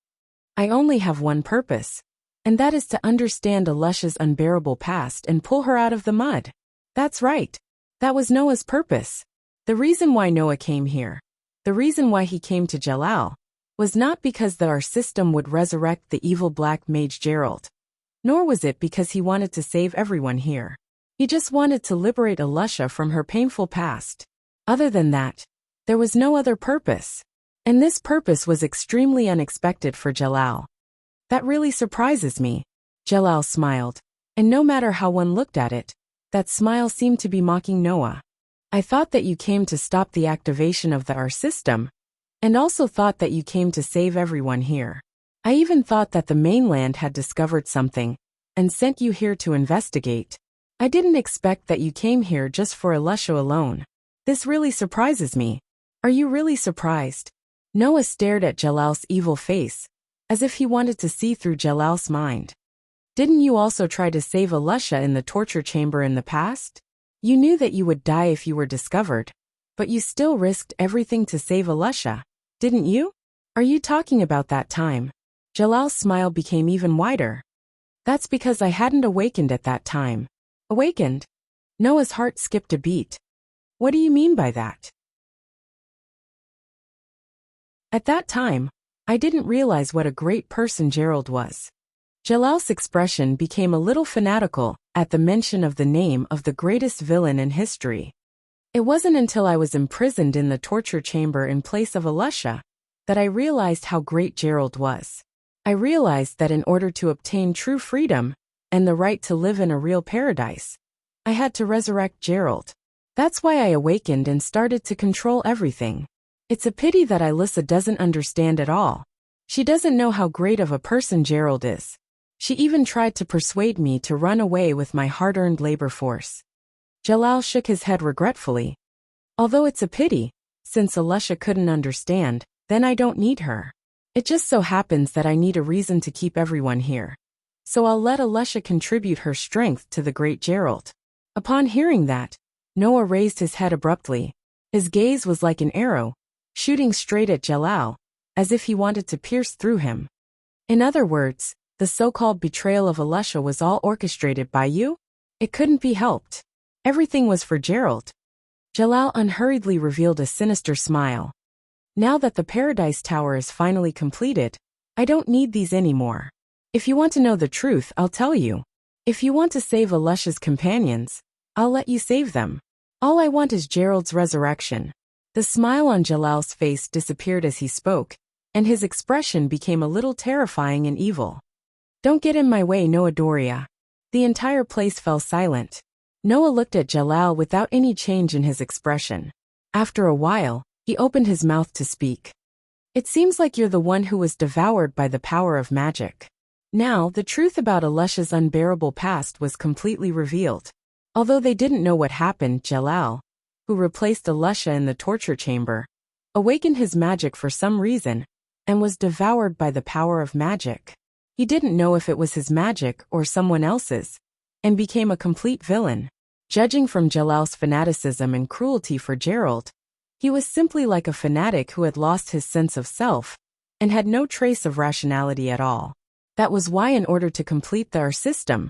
I only have one purpose, and that is to understand Alusha's unbearable past and pull her out of the mud. That's right. That was Noah's purpose. The reason why Noah came here, the reason why he came to Jalal, was not because our system would resurrect the evil black mage Gerald. Nor was it because he wanted to save everyone here. He just wanted to liberate Alusha from her painful past. Other than that, there was no other purpose. And this purpose was extremely unexpected for Jalal. That really surprises me. Jalal smiled, and no matter how one looked at it, that smile seemed to be mocking Noah. I thought that you came to stop the activation of our system, and also thought that you came to save everyone here. I even thought that the mainland had discovered something and sent you here to investigate. I didn't expect that you came here just for Alusha alone. This really surprises me. Are you really surprised? Noah stared at Jalal's evil face, as if he wanted to see through Jalal's mind. Didn't you also try to save Alusha in the torture chamber in the past? You knew that you would die if you were discovered, but you still risked everything to save Alusha, didn't you? Are you talking about that time? Jalal's smile became even wider. That's because I hadn't awakened at that time. Awakened? Noah's heart skipped a beat. What do you mean by that? At that time, I didn't realize what a great person Gerald was. Jalal's expression became a little fanatical at the mention of the name of the greatest villain in history. It wasn't until I was imprisoned in the torture chamber in place of Alusha that I realized how great Gerald was. I realized that in order to obtain true freedom and the right to live in a real paradise, I had to resurrect Gerald. That's why I awakened and started to control everything. It's a pity that Alyssa doesn't understand at all. She doesn't know how great of a person Gerald is. She even tried to persuade me to run away with my hard-earned labor force. Jalal shook his head regretfully. Although it's a pity, since Alusha couldn't understand, then I don't need her. It just so happens that I need a reason to keep everyone here. So I'll let Alusha contribute her strength to the great Gerald. Upon hearing that, Noah raised his head abruptly. His gaze was like an arrow, shooting straight at Jalal, as if he wanted to pierce through him. In other words, the so-called betrayal of Alusha was all orchestrated by you? It couldn't be helped. Everything was for Gerald. Jalal unhurriedly revealed a sinister smile. Now that the Paradise Tower is finally completed, I don't need these anymore. If you want to know the truth, I'll tell you. If you want to save Alusha's companions, I'll let you save them. All I want is Gerald's resurrection. The smile on Jalal's face disappeared as he spoke, and his expression became a little terrifying and evil. Don't get in my way, Noah Doria. The entire place fell silent. Noah looked at Jalal without any change in his expression. After a while, he opened his mouth to speak. It seems like you're the one who was devoured by the power of magic. Now, the truth about Alusha's unbearable past was completely revealed. Although they didn't know what happened, Jalal, who replaced Alusha in the torture chamber, awakened his magic for some reason, and was devoured by the power of magic. He didn't know if it was his magic or someone else's, and became a complete villain. Judging from Jalal's fanaticism and cruelty for Gerald, he was simply like a fanatic who had lost his sense of self, and had no trace of rationality at all. That was why, in order to complete their system,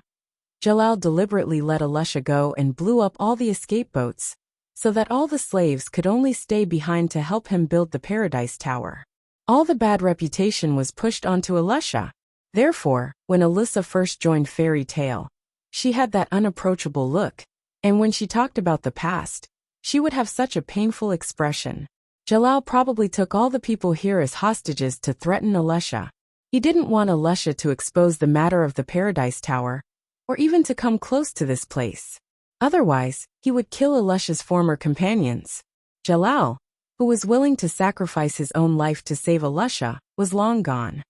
Jalal deliberately let Alusha go and blew up all the escape boats, so that all the slaves could only stay behind to help him build the Paradise Tower. All the bad reputation was pushed onto Alusha. Therefore, when Alyssa first joined Fairy Tale, she had that unapproachable look, and when she talked about the past, she would have such a painful expression. Jalal probably took all the people here as hostages to threaten Alusha. He didn't want Elisha to expose the matter of the Paradise Tower, or even to come close to this place. Otherwise, he would kill Elisha's former companions. Jalal, who was willing to sacrifice his own life to save Elisha, was long gone.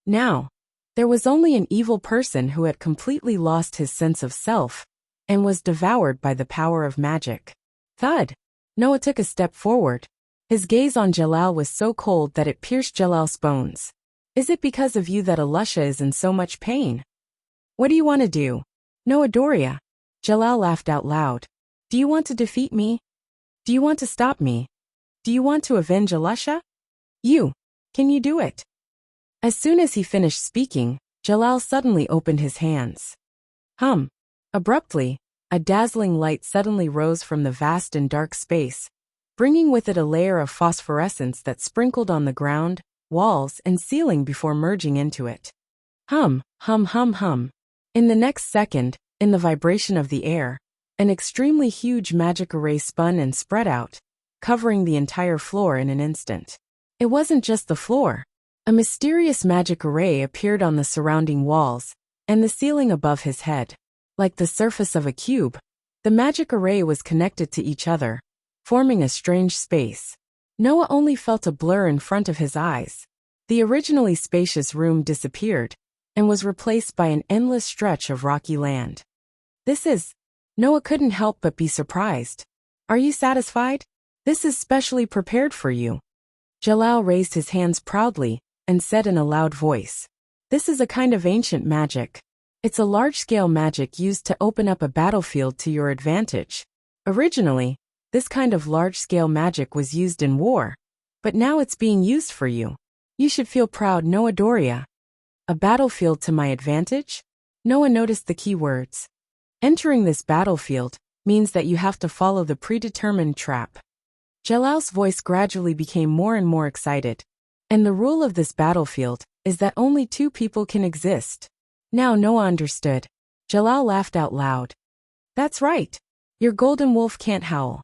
Now, there was only an evil person who had completely lost his sense of self and was devoured by the power of magic. Thud! Noah took a step forward. His gaze on Jalal was so cold that it pierced Jalal's bones. Is it because of you that Elisha is in so much pain? What do you want to do? Noah Doria. Jalal laughed out loud. Do you want to defeat me? Do you want to stop me? Do you want to avenge Elisha? Can you do it? As soon as he finished speaking, Jalal suddenly opened his hands. Abruptly, a dazzling light suddenly rose from the vast and dark space, bringing with it a layer of phosphorescence that sprinkled on the ground, walls, and ceiling before merging into it. In the next second, in the vibration of the air, an extremely huge magic array spun and spread out, covering the entire floor in an instant. It wasn't just the floor. A mysterious magic array appeared on the surrounding walls and the ceiling above his head. Like the surface of a cube, the magic array was connected to each other, forming a strange space. Noah only felt a blur in front of his eyes. The originally spacious room disappeared and was replaced by an endless stretch of rocky land. Noah couldn't help but be surprised. Are you satisfied? This is specially prepared for you. Jalal raised his hands proudly and said in a loud voice, "This is a kind of ancient magic. It's a large-scale magic used to open up a battlefield to your advantage. Originally, this kind of large-scale magic was used in war, but now it's being used for you. You should feel proud, Noah Doria." A battlefield to my advantage? Noah noticed the key words. Entering this battlefield means that you have to follow the predetermined trap. Jalal's voice gradually became more and more excited. And the rule of this battlefield is that only two people can exist. Now Noah understood. Jalal laughed out loud. That's right. Your golden wolf can't howl.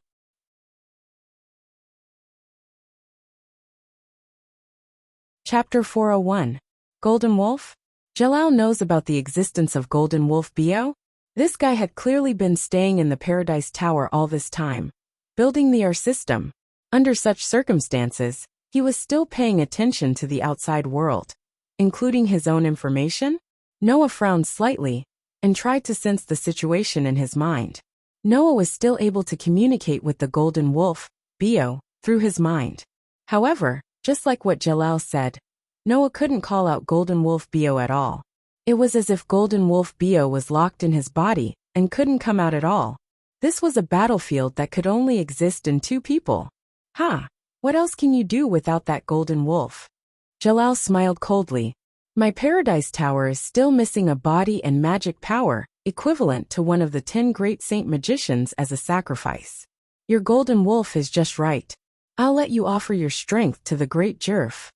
Chapter 401. Golden Wolf? Jalal knows about the existence of Golden Wolf Bio? This guy had clearly been staying in the Paradise Tower all this time, building the air system. Under such circumstances, he was still paying attention to the outside world, including his own information. Noah frowned slightly and tried to sense the situation in his mind. Noah was still able to communicate with the Golden Wolf, Bio, through his mind. However, just like what Jalal said, Noah couldn't call out Golden Wolf Bio at all. It was as if Golden Wolf Bio was locked in his body and couldn't come out at all. This was a battlefield that could only exist in two people. What else can you do without that Golden Wolf? Jalal smiled coldly. My Paradise Tower is still missing a body and magic power, equivalent to one of the 10 great saint magicians as a sacrifice. Your Golden Wolf is just right. I'll let you offer your strength to the great Jerf.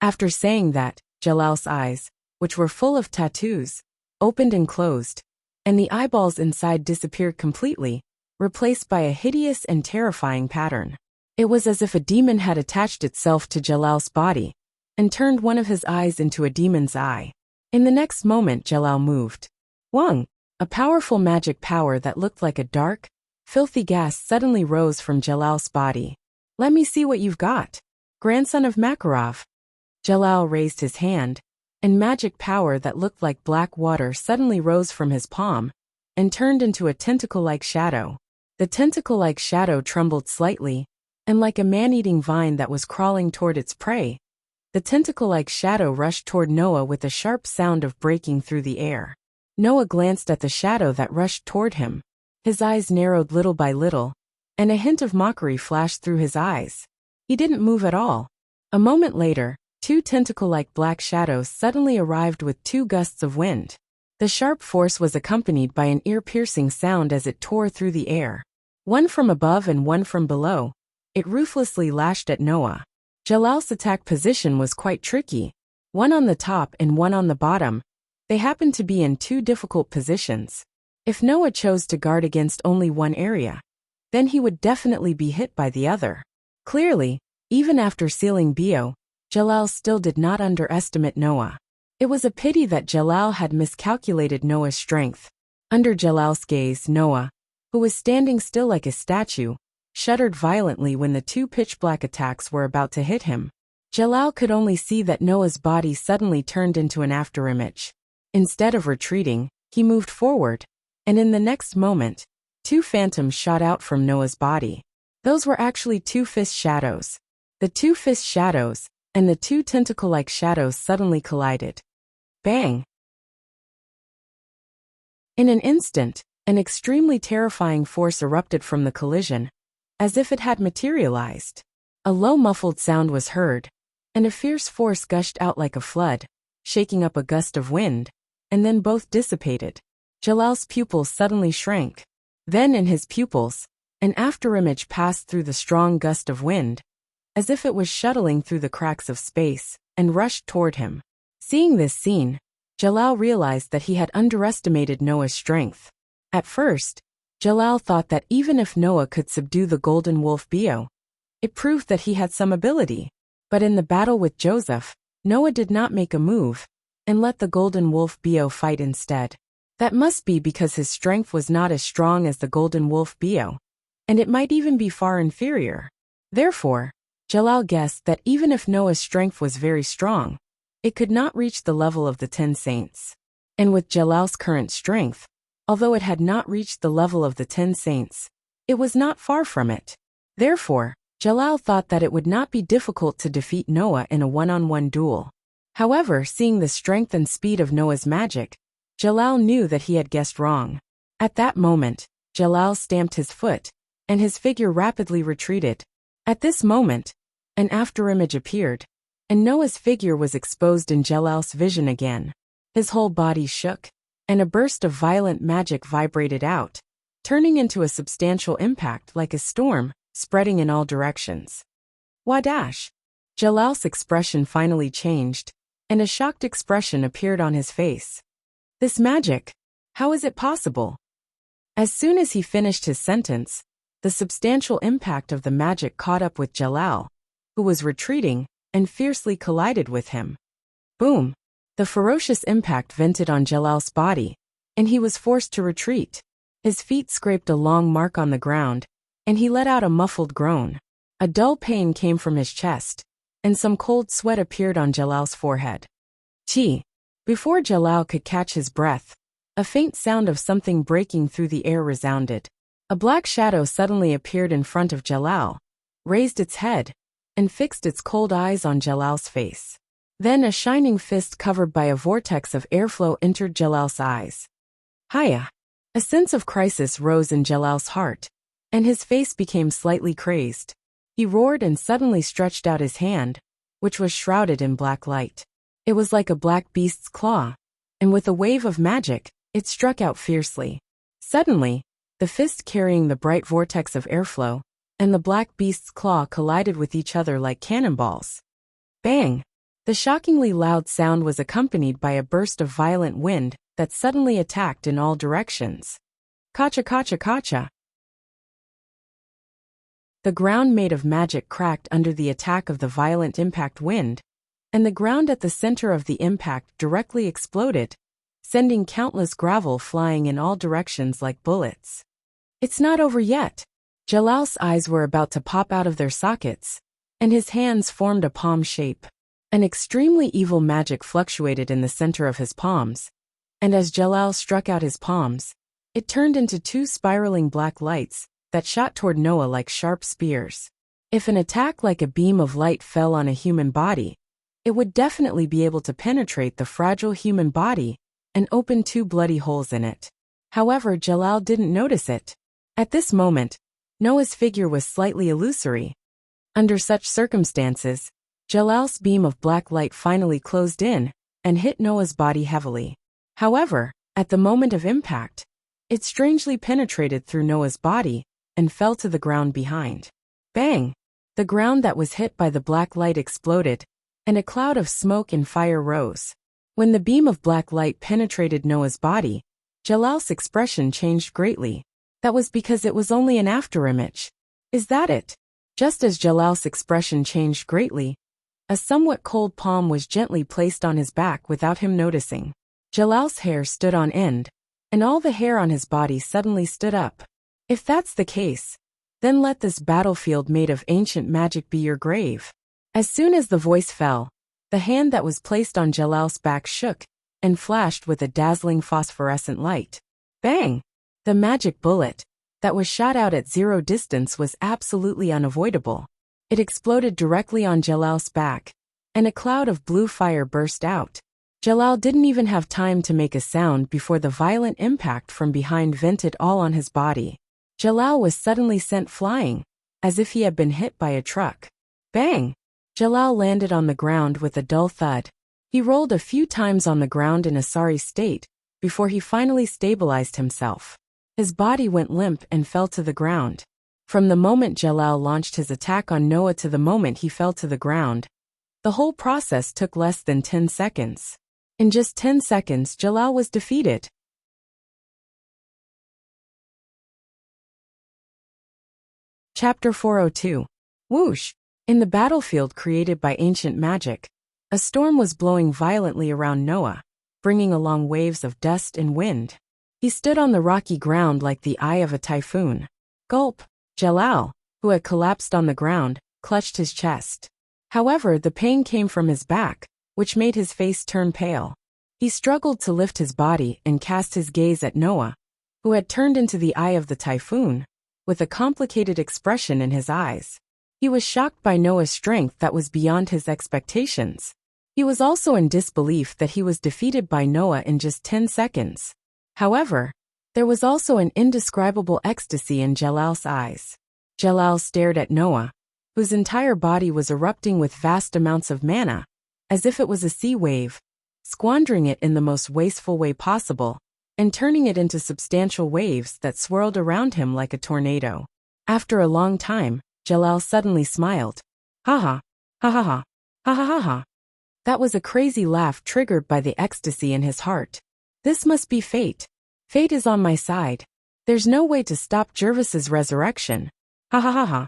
After saying that, Jalal's eyes, which were full of tattoos, opened and closed, and the eyeballs inside disappeared completely, replaced by a hideous and terrifying pattern. It was as if a demon had attached itself to Jalal's body and turned one of his eyes into a demon's eye. In the next moment, Jalal moved. Wang! A powerful magic power that looked like a dark, filthy gas suddenly rose from Jalal's body. Let me see what you've got. Grandson of Makarov. Jalal raised his hand, and magic power that looked like black water suddenly rose from his palm and turned into a tentacle-like shadow. The tentacle-like shadow trembled slightly, and like a man-eating vine that was crawling toward its prey, the tentacle-like shadow rushed toward Noah with a sharp sound of breaking through the air. Noah glanced at the shadow that rushed toward him. His eyes narrowed little by little, and a hint of mockery flashed through his eyes. He didn't move at all. A moment later, two tentacle-like black shadows suddenly arrived with 2 gusts of wind. The sharp force was accompanied by an ear-piercing sound as it tore through the air. One from above and one from below, it ruthlessly lashed at Noah. Jalal's attack position was quite tricky. One on the top and one on the bottom. They happened to be in 2 difficult positions. If Noah chose to guard against only one area, then he would definitely be hit by the other. Clearly, even after sealing Bio, Jalal still did not underestimate Noah. It was a pity that Jalal had miscalculated Noah's strength. Under Jalal's gaze, Noah, who was standing still like a statue, shuddered violently when the two pitch-black attacks were about to hit him. Jalal could only see that Noah's body suddenly turned into an afterimage. Instead of retreating, he moved forward, and in the next moment, two phantoms shot out from Noah's body. Those were actually two fist shadows. The two fist shadows and the two tentacle-like shadows suddenly collided. Bang! In an instant, an extremely terrifying force erupted from the collision, as if it had materialized. A low muffled sound was heard, and a fierce force gushed out like a flood, shaking up a gust of wind, and then both dissipated. Jalal's pupils suddenly shrank. Then in his pupils, an afterimage passed through the strong gust of wind, as if it was shuttling through the cracks of space, and rushed toward him. Seeing this scene, Jalal realized that he had underestimated Noah's strength. At first, Jalal thought that even if Noah could subdue the golden wolf Bio, it proved that he had some ability. But in the battle with Joseph, Noah did not make a move, and let the golden wolf Bio fight instead. That must be because his strength was not as strong as the golden wolf Bio, and it might even be far inferior. Therefore, Jalal guessed that even if Noah's strength was very strong, it could not reach the level of the 10 saints. And with Jalal's current strength, although it had not reached the level of the 10 saints, it was not far from it. Therefore, Jalal thought that it would not be difficult to defeat Noah in a one-on-one duel. However, seeing the strength and speed of Noah's magic, Jalal knew that he had guessed wrong. At that moment, Jalal stamped his foot, and his figure rapidly retreated. At this moment, an afterimage appeared, and Noah's figure was exposed in Jalal's vision again. His whole body shook, and a burst of violent magic vibrated out, turning into a substantial impact like a storm, spreading in all directions. Wadash! Jalal's expression finally changed, and a shocked expression appeared on his face. This magic, how is it possible? As soon as he finished his sentence, the substantial impact of the magic caught up with Jalal, who was retreating, and fiercely collided with him. Boom! The ferocious impact vented on Jalal's body, and he was forced to retreat. His feet scraped a long mark on the ground, and he let out a muffled groan. A dull pain came from his chest, and some cold sweat appeared on Jalal's forehead. Gee! Before Jalal could catch his breath, a faint sound of something breaking through the air resounded. A black shadow suddenly appeared in front of Jalal, raised its head, and fixed its cold eyes on Jalal's face. Then a shining fist covered by a vortex of airflow entered Jalal's eyes. Hiya! A sense of crisis rose in Jalal's heart, and his face became slightly crazed. He roared and suddenly stretched out his hand, which was shrouded in black light. It was like a black beast's claw, and with a wave of magic, it struck out fiercely. Suddenly, the fist carrying the bright vortex of airflow and the black beast's claw collided with each other like cannonballs. Bang! The shockingly loud sound was accompanied by a burst of violent wind that suddenly attacked in all directions. Kacha kacha kacha! The ground made of magic cracked under the attack of the violent impact wind, and the ground at the center of the impact directly exploded, sending countless gravel flying in all directions like bullets. It's not over yet. Jalal's eyes were about to pop out of their sockets, and his hands formed a palm shape. An extremely evil magic fluctuated in the center of his palms, and as Jalal struck out his palms, it turned into two spiraling black lights that shot toward Noah like sharp spears. If an attack like a beam of light fell on a human body, it would definitely be able to penetrate the fragile human body and open two bloody holes in it. However, Jalal didn't notice it. At this moment, Noah's figure was slightly illusory. Under such circumstances, Jalal's beam of black light finally closed in and hit Noah's body heavily. However, at the moment of impact, it strangely penetrated through Noah's body and fell to the ground behind. Bang! The ground that was hit by the black light exploded, and a cloud of smoke and fire rose. When the beam of black light penetrated Noah's body, Jalal's expression changed greatly. That was because it was only an afterimage. Is that it? Just as Jalal's expression changed greatly, A somewhat cold palm was gently placed on his back without him noticing. Jalal's hair stood on end, and all the hair on his body suddenly stood up. If that's the case, then let this battlefield made of ancient magic be your grave. As soon as the voice fell, the hand that was placed on Jalal's back shook and flashed with a dazzling phosphorescent light. Bang! The magic bullet that was shot out at zero distance was absolutely unavoidable. It exploded directly on Jalal's back, and a cloud of blue fire burst out. Jalal didn't even have time to make a sound before the violent impact from behind vented all on his body. Jalal was suddenly sent flying, as if he had been hit by a truck. Bang! Jalal landed on the ground with a dull thud. He rolled a few times on the ground in a sorry state, before he finally stabilized himself. His body went limp and fell to the ground. From the moment Jalal launched his attack on Noah to the moment he fell to the ground, the whole process took less than 10 seconds. In just 10 seconds, Jalal was defeated. Chapter 402. Whoosh! In the battlefield created by ancient magic, a storm was blowing violently around Noah, bringing along waves of dust and wind. He stood on the rocky ground like the eye of a typhoon. Gulp! Jalal, who had collapsed on the ground, clutched his chest. However, the pain came from his back, which made his face turn pale. He struggled to lift his body and cast his gaze at Noah, who had turned into the eye of the typhoon, with a complicated expression in his eyes. He was shocked by Noah's strength that was beyond his expectations. He was also in disbelief that he was defeated by Noah in just 10 seconds. However, there was also an indescribable ecstasy in Jalal's eyes. Jalal stared at Noah, whose entire body was erupting with vast amounts of mana, as if it was a sea wave, squandering it in the most wasteful way possible, and turning it into substantial waves that swirled around him like a tornado. After a long time, Jalal suddenly smiled. Ha ha, ha ha ha, ha ha ha ha. That was a crazy laugh triggered by the ecstasy in his heart. This must be fate. Fate is on my side. There's no way to stop Jervis's resurrection. Ha ha ha ha.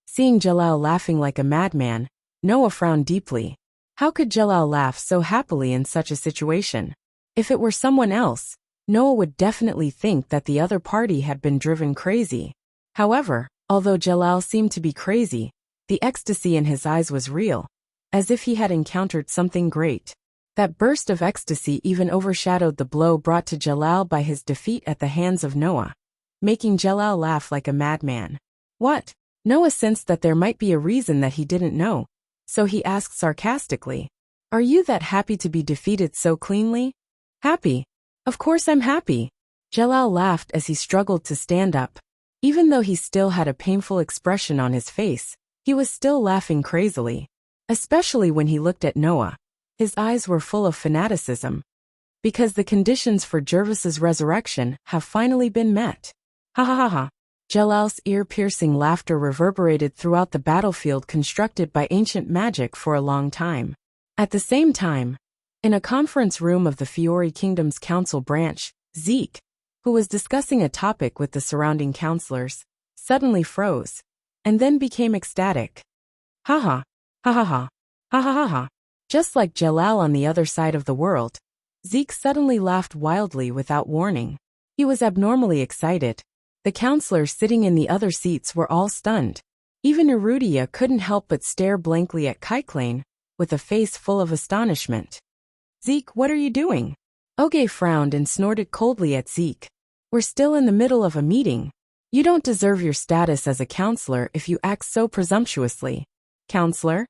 Seeing Jalal laughing like a madman, Noah frowned deeply. How could Jalal laugh so happily in such a situation? If it were someone else, Noah would definitely think that the other party had been driven crazy. However, although Jalal seemed to be crazy, the ecstasy in his eyes was real, as if he had encountered something great. That burst of ecstasy even overshadowed the blow brought to Jalal by his defeat at the hands of Noah, making Jalal laugh like a madman. What? Noah sensed that there might be a reason that he didn't know, so he asked sarcastically, "Are you that happy to be defeated so cleanly?" "Happy? Of course I'm happy." Jalal laughed as he struggled to stand up. Even though he still had a painful expression on his face, he was still laughing crazily. Especially when he looked at Noah. His eyes were full of fanaticism. Because the conditions for Jervis's resurrection have finally been met. Ha ha ha ha. Jalal's ear-piercing laughter reverberated throughout the battlefield constructed by ancient magic for a long time. At the same time, in a conference room of the Fiori Kingdom's council branch, Zeke, who was discussing a topic with the surrounding counselors, suddenly froze, and then became ecstatic. Ha ha, ha ha ha, ha ha ha ha. Just like Jalal on the other side of the world, Zeke suddenly laughed wildly without warning. He was abnormally excited. The counselors sitting in the other seats were all stunned. Even Erudia couldn't help but stare blankly at Kyklane, with a face full of astonishment. "Zeke, what are you doing?" Oge frowned and snorted coldly at Zeke. "We're still in the middle of a meeting. You don't deserve your status as a counselor if you act so presumptuously." "Counselor?"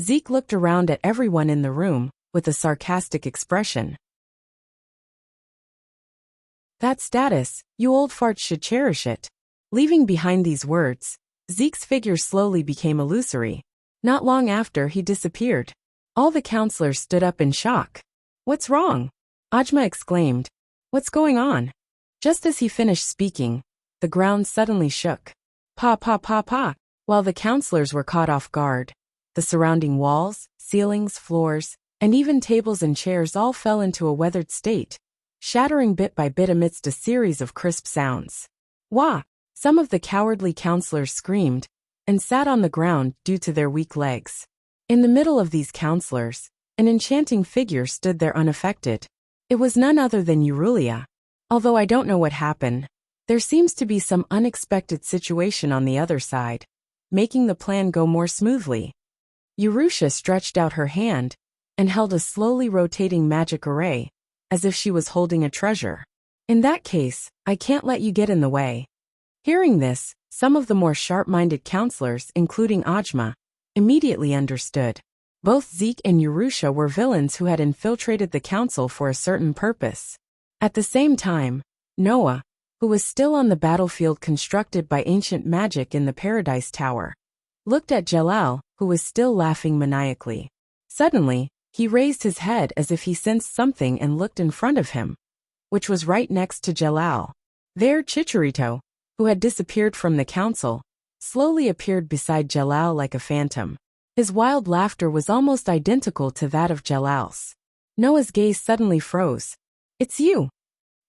Zeke looked around at everyone in the room, with a sarcastic expression. "That status, you old farts should cherish it." Leaving behind these words, Zeke's figure slowly became illusory. Not long after, he disappeared. All the counselors stood up in shock. "What's wrong?" Ajma exclaimed. "What's going on?" Just as he finished speaking, the ground suddenly shook. Pa pa pa pa. While the counselors were caught off guard, the surrounding walls, ceilings, floors, and even tables and chairs all fell into a weathered state, shattering bit by bit amidst a series of crisp sounds. Wah! Some of the cowardly counselors screamed and sat on the ground due to their weak legs. In the middle of these counselors, an enchanting figure stood there unaffected. It was none other than Eurulia. Although I don't know what happened, there seems to be some unexpected situation on the other side, making the plan go more smoothly. Eurulia stretched out her hand and held a slowly rotating magic array, as if she was holding a treasure. In that case, I can't let you get in the way. Hearing this, some of the more sharp-minded counselors, including Ajma, immediately understood. Both Zeke and Eurulia were villains who had infiltrated the council for a certain purpose. At the same time, Noah, who was still on the battlefield constructed by ancient magic in the Paradise Tower, looked at Jalal, who was still laughing maniacally. Suddenly, he raised his head as if he sensed something and looked in front of him, which was right next to Jalal. There Chicharito, who had disappeared from the council, slowly appeared beside Jalal like a phantom. His wild laughter was almost identical to that of Jalal's. Noah's gaze suddenly froze. "It's you.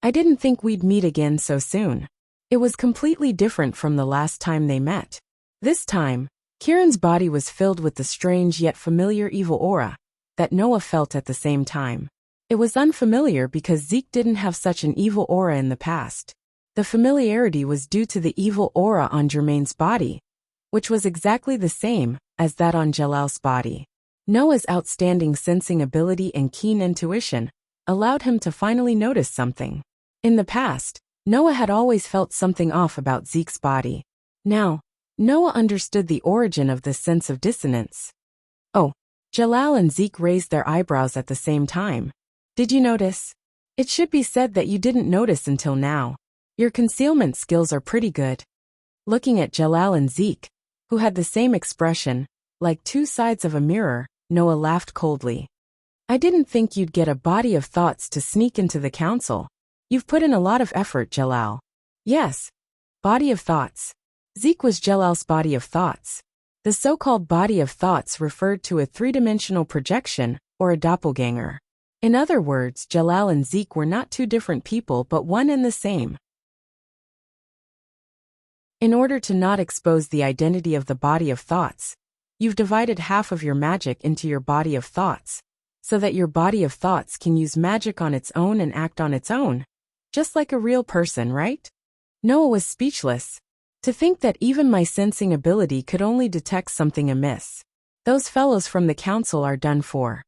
I didn't think we'd meet again so soon." It was completely different from the last time they met. This time, Kieran's body was filled with the strange yet familiar evil aura that Noah felt at the same time. It was unfamiliar because Zeke didn't have such an evil aura in the past. The familiarity was due to the evil aura on Jermaine's body, which was exactly the same as that on Jalal's body. Noah's outstanding sensing ability and keen intuition allowed him to finally notice something. In the past, Noah had always felt something off about Zeke's body. Now, Noah understood the origin of this sense of dissonance. "Oh." Jalal and Zeke raised their eyebrows at the same time. "Did you notice? It should be said that you didn't notice until now. Your concealment skills are pretty good." Looking at Jalal and Zeke, who had the same expression, like two sides of a mirror, Noah laughed coldly. "I didn't think you'd get a body of thoughts to sneak into the council. You've put in a lot of effort, Jalal." "Yes. Body of thoughts." Zeke was Jalal's body of thoughts. The so-called body of thoughts referred to a three-dimensional projection, or a doppelganger. In other words, Jalal and Zeke were not two different people but one and the same. In order to not expose the identity of the body of thoughts, you've divided half of your magic into your body of thoughts, so that your body of thoughts can use magic on its own and act on its own, just like a real person, right? Noah was speechless. To think that even my sensing ability could only detect something amiss. Those fellows from the council are done for.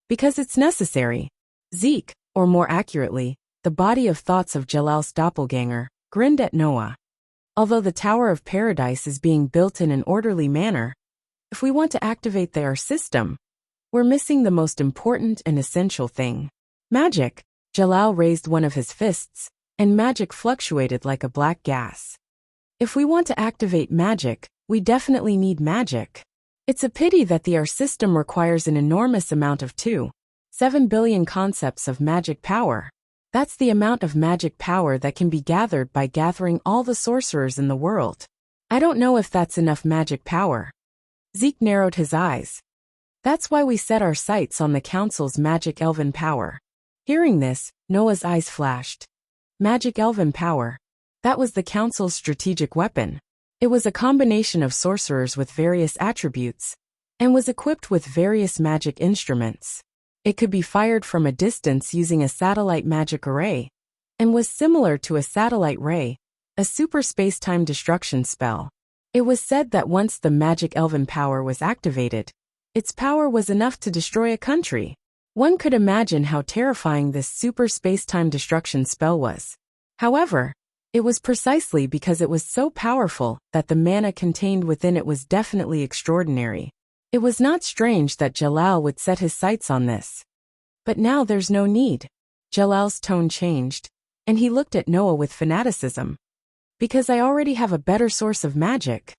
Because it's necessary. Zeke, or more accurately, the body of thoughts of Jalal's doppelganger, grinned at Noah. Although the Tower of Paradise is being built in an orderly manner, if we want to activate their system, we're missing the most important and essential thing. Magic. Jalal raised one of his fists, and magic fluctuated like a black gas. If we want to activate magic, we definitely need magic. It's a pity that our system requires an enormous amount of 7 billion concepts of magic power. That's the amount of magic power that can be gathered by gathering all the sorcerers in the world. I don't know if that's enough magic power. Zeke narrowed his eyes. That's why we set our sights on the council's magic elven power. Hearing this, Noah's eyes flashed. Magic elven power. That was the council's strategic weapon. It was a combination of sorcerers with various attributes, and was equipped with various magic instruments. It could be fired from a distance using a satellite magic array, and was similar to a satellite ray, a super space-time destruction spell. It was said that once the magic elven power was activated, its power was enough to destroy a country. One could imagine how terrifying this super space-time destruction spell was. However, it was precisely because it was so powerful that the mana contained within it was definitely extraordinary. It was not strange that Jalal would set his sights on this. But now there's no need. Jalal's tone changed, and he looked at Noah with fanaticism. Because I already have a better source of magic.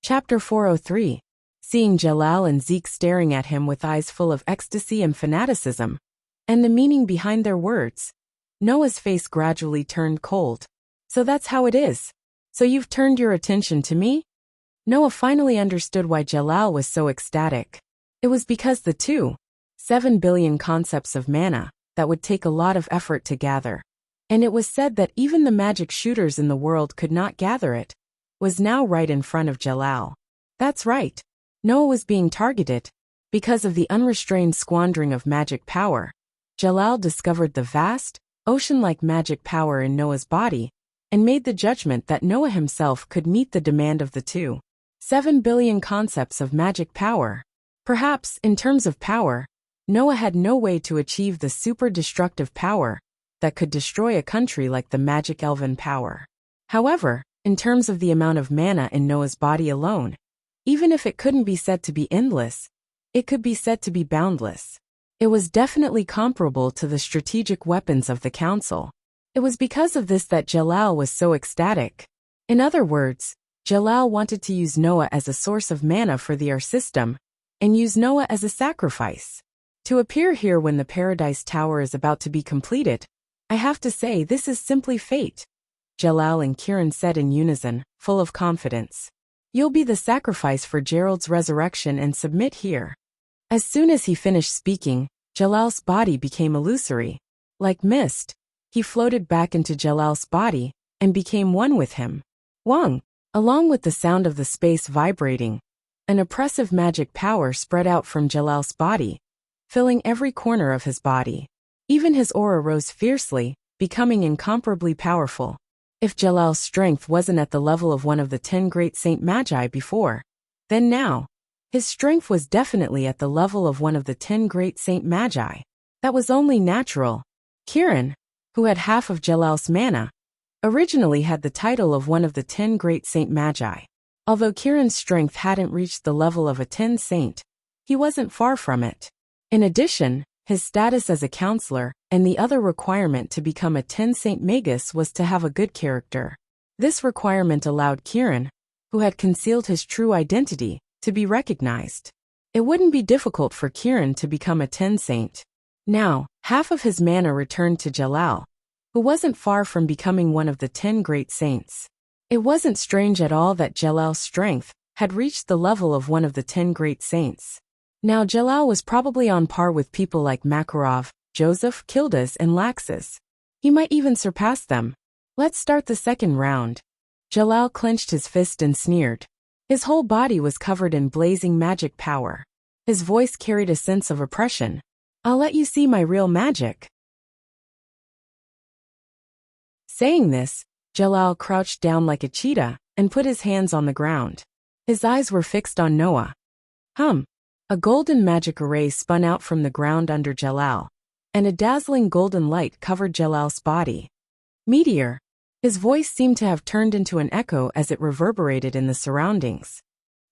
Chapter 403. Seeing Jalal and Zeke staring at him with eyes full of ecstasy and fanaticism, and the meaning behind their words, Noah's face gradually turned cold. So that's how it is. So you've turned your attention to me? Noah finally understood why Jalal was so ecstatic. It was because the 7 billion concepts of mana that would take a lot of effort to gather and it was said that even the magic shooters in the world could not gather it, was now right in front of Jalal. That's right. Noah was being targeted. Because of the unrestrained squandering of magic power, Jalal discovered the vast, ocean-like magic power in Noah's body, and made the judgment that Noah himself could meet the demand of the 7 billion concepts of magic power. Perhaps, in terms of power, Noah had no way to achieve the super-destructive power that could destroy a country like the magic elven power. However, in terms of the amount of mana in Noah's body alone, even if it couldn't be said to be endless, it could be said to be boundless. It was definitely comparable to the strategic weapons of the council. It was because of this that Jalal was so ecstatic. In other words, Jalal wanted to use Noah as a source of mana for the system, and use Noah as a sacrifice. To appear here when the Paradise Tower is about to be completed, I have to say this is simply fate, Jalal and Kiran said in unison, full of confidence. You'll be the sacrifice for Gerald's resurrection and submit here. As soon as he finished speaking, Jalal's body became illusory. Like mist, he floated back into Jalal's body and became one with him. Wang! Along with the sound of the space vibrating, an oppressive magic power spread out from Jalal's body, filling every corner of his body. Even his aura rose fiercely, becoming incomparably powerful. If Jalal's strength wasn't at the level of one of the 10 great Saint Magi before, then now, his strength was definitely at the level of one of the 10 great Saint Magi. That was only natural. Kiran, who had half of Jalal's mana, originally had the title of one of the 10 great Saint Magi. Although Kiran's strength hadn't reached the level of a 10 saint, he wasn't far from it. In addition, his status as a counselor and the other requirement to become a 10 Saint Magus was to have a good character. This requirement allowed Kiran, who had concealed his true identity, to be recognized. It wouldn't be difficult for Kiran to become a 10 Saint. Now, half of his mana returned to Jalal, who wasn't far from becoming one of the 10 great saints. It wasn't strange at all that Jalal's strength had reached the level of one of the 10 great saints. Now Jalal was probably on par with people like Makarov, Joseph, Kildas, and Laxus. He might even surpass them. Let's start the second round. Jalal clenched his fist and sneered. His whole body was covered in blazing magic power. His voice carried a sense of oppression. I'll let you see my real magic. Saying this, Jalal crouched down like a cheetah and put his hands on the ground. His eyes were fixed on Noah. A golden magic array spun out from the ground under Jalal, and a dazzling golden light covered Jalal's body. Meteor. His voice seemed to have turned into an echo as it reverberated in the surroundings.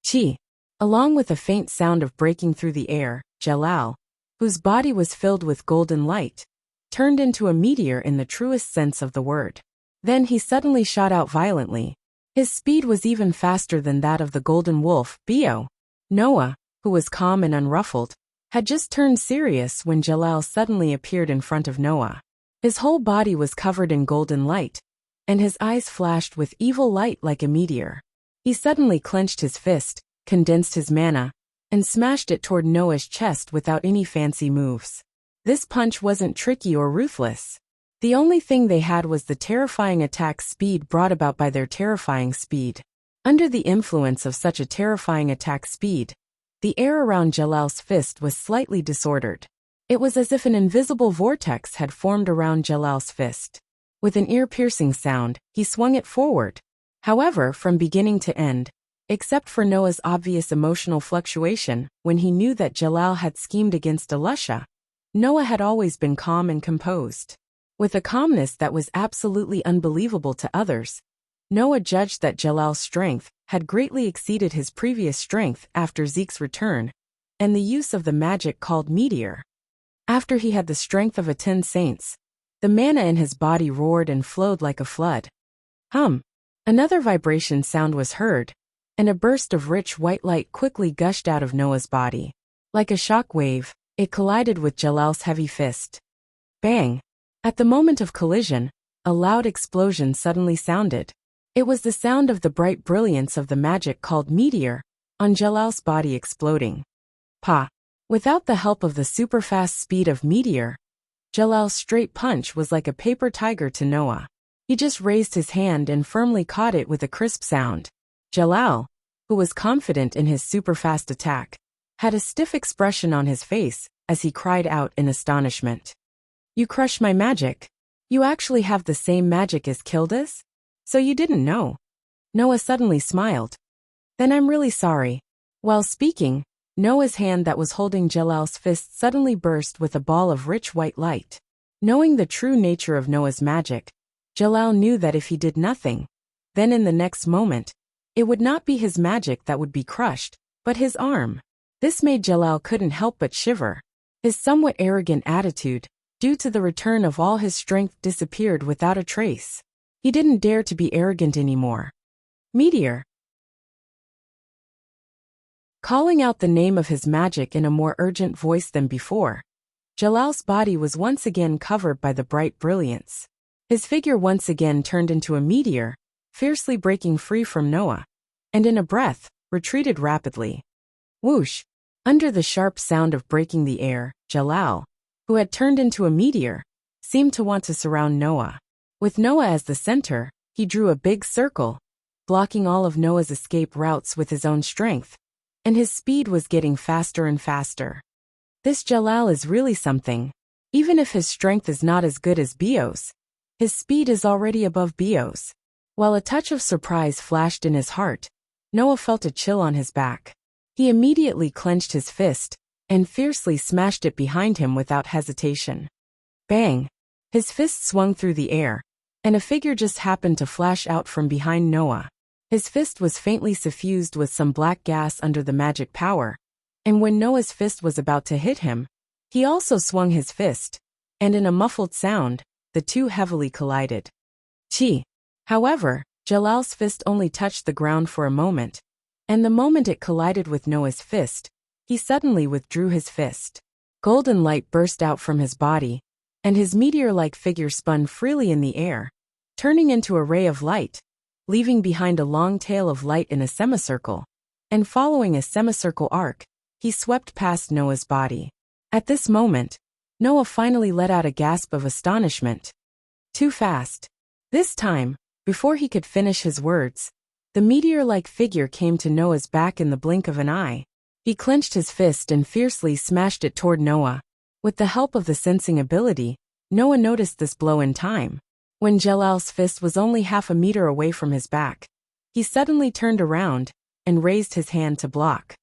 Chi. Along with a faint sound of breaking through the air, Jalal, whose body was filled with golden light, turned into a meteor in the truest sense of the word. Then he suddenly shot out violently. His speed was even faster than that of the golden wolf, Bio. Noah, who was calm and unruffled, had just turned serious when Jalal suddenly appeared in front of Noah. His whole body was covered in golden light, and his eyes flashed with evil light like a meteor. He suddenly clenched his fist, condensed his mana, and smashed it toward Noah's chest without any fancy moves. This punch wasn't tricky or ruthless. The only thing they had was the terrifying attack speed brought about by their terrifying speed. Under the influence of such a terrifying attack speed, the air around Jalal's fist was slightly disordered. It was as if an invisible vortex had formed around Jalal's fist. With an ear-piercing sound, he swung it forward. However, from beginning to end, except for Noah's obvious emotional fluctuation when he knew that Jalal had schemed against Elisha, Noah had always been calm and composed. With a calmness that was absolutely unbelievable to others, Noah judged that Jalal's strength had greatly exceeded his previous strength after Zeke's return, and the use of the magic called Meteor. After he had the strength of a 10 saints, the mana in his body roared and flowed like a flood. Another vibration sound was heard, and a burst of rich white light quickly gushed out of Noah's body. Like a shock wave, it collided with Jalal's heavy fist. Bang! At the moment of collision, a loud explosion suddenly sounded. It was the sound of the bright brilliance of the magic called Meteor on Jalal's body exploding. Without the help of the super-fast speed of Meteor, Jalal's straight punch was like a paper tiger to Noah. He just raised his hand and firmly caught it with a crisp sound. Jalal, who was confident in his super-fast attack, had a stiff expression on his face as he cried out in astonishment. "You crushed my magic. You actually have the same magic as Kilda's? So you didn't know?" Noah suddenly smiled. "Then I'm really sorry." While speaking, Noah's hand that was holding Jalal's fist suddenly burst with a ball of rich white light. Knowing the true nature of Noah's magic, Jalal knew that if he did nothing, then in the next moment, it would not be his magic that would be crushed, but his arm. This made Jalal couldn't help but shiver. His somewhat arrogant attitude, due to the return of all his strength, disappeared without a trace. He didn't dare to be arrogant anymore. Meteor. Calling out the name of his magic in a more urgent voice than before, Jalal's body was once again covered by the bright brilliance. His figure once again turned into a meteor, fiercely breaking free from Noah, and in a breath, retreated rapidly. Whoosh! Under the sharp sound of breaking the air, Jalal, who had turned into a meteor, seemed to want to surround Noah. With Noah as the center, he drew a big circle, blocking all of Noah's escape routes with his own strength, and his speed was getting faster and faster. This Jalal is really something. Even if his strength is not as good as Bio's, his speed is already above Bio's. While a touch of surprise flashed in his heart, Noah felt a chill on his back. He immediately clenched his fist and fiercely smashed it behind him without hesitation. Bang! His fist swung through the air, and a figure just happened to flash out from behind Noah. His fist was faintly suffused with some black gas under the magic power, and when Noah's fist was about to hit him, he also swung his fist, and in a muffled sound, the two heavily collided. Chi! However, Jalal's fist only touched the ground for a moment, and the moment it collided with Noah's fist, he suddenly withdrew his fist. Golden light burst out from his body, and his meteor-like figure spun freely in the air, turning into a ray of light, leaving behind a long tail of light in a semicircle, and following a semicircle arc, he swept past Noah's body. At this moment, Noah finally let out a gasp of astonishment. Too fast. This time, before he could finish his words, the meteor-like figure came to Noah's back in the blink of an eye. He clenched his fist and fiercely smashed it toward Noah. With the help of the sensing ability, Noah noticed this blow in time. When Jalal's fist was only half a meter away from his back, he suddenly turned around and raised his hand to block.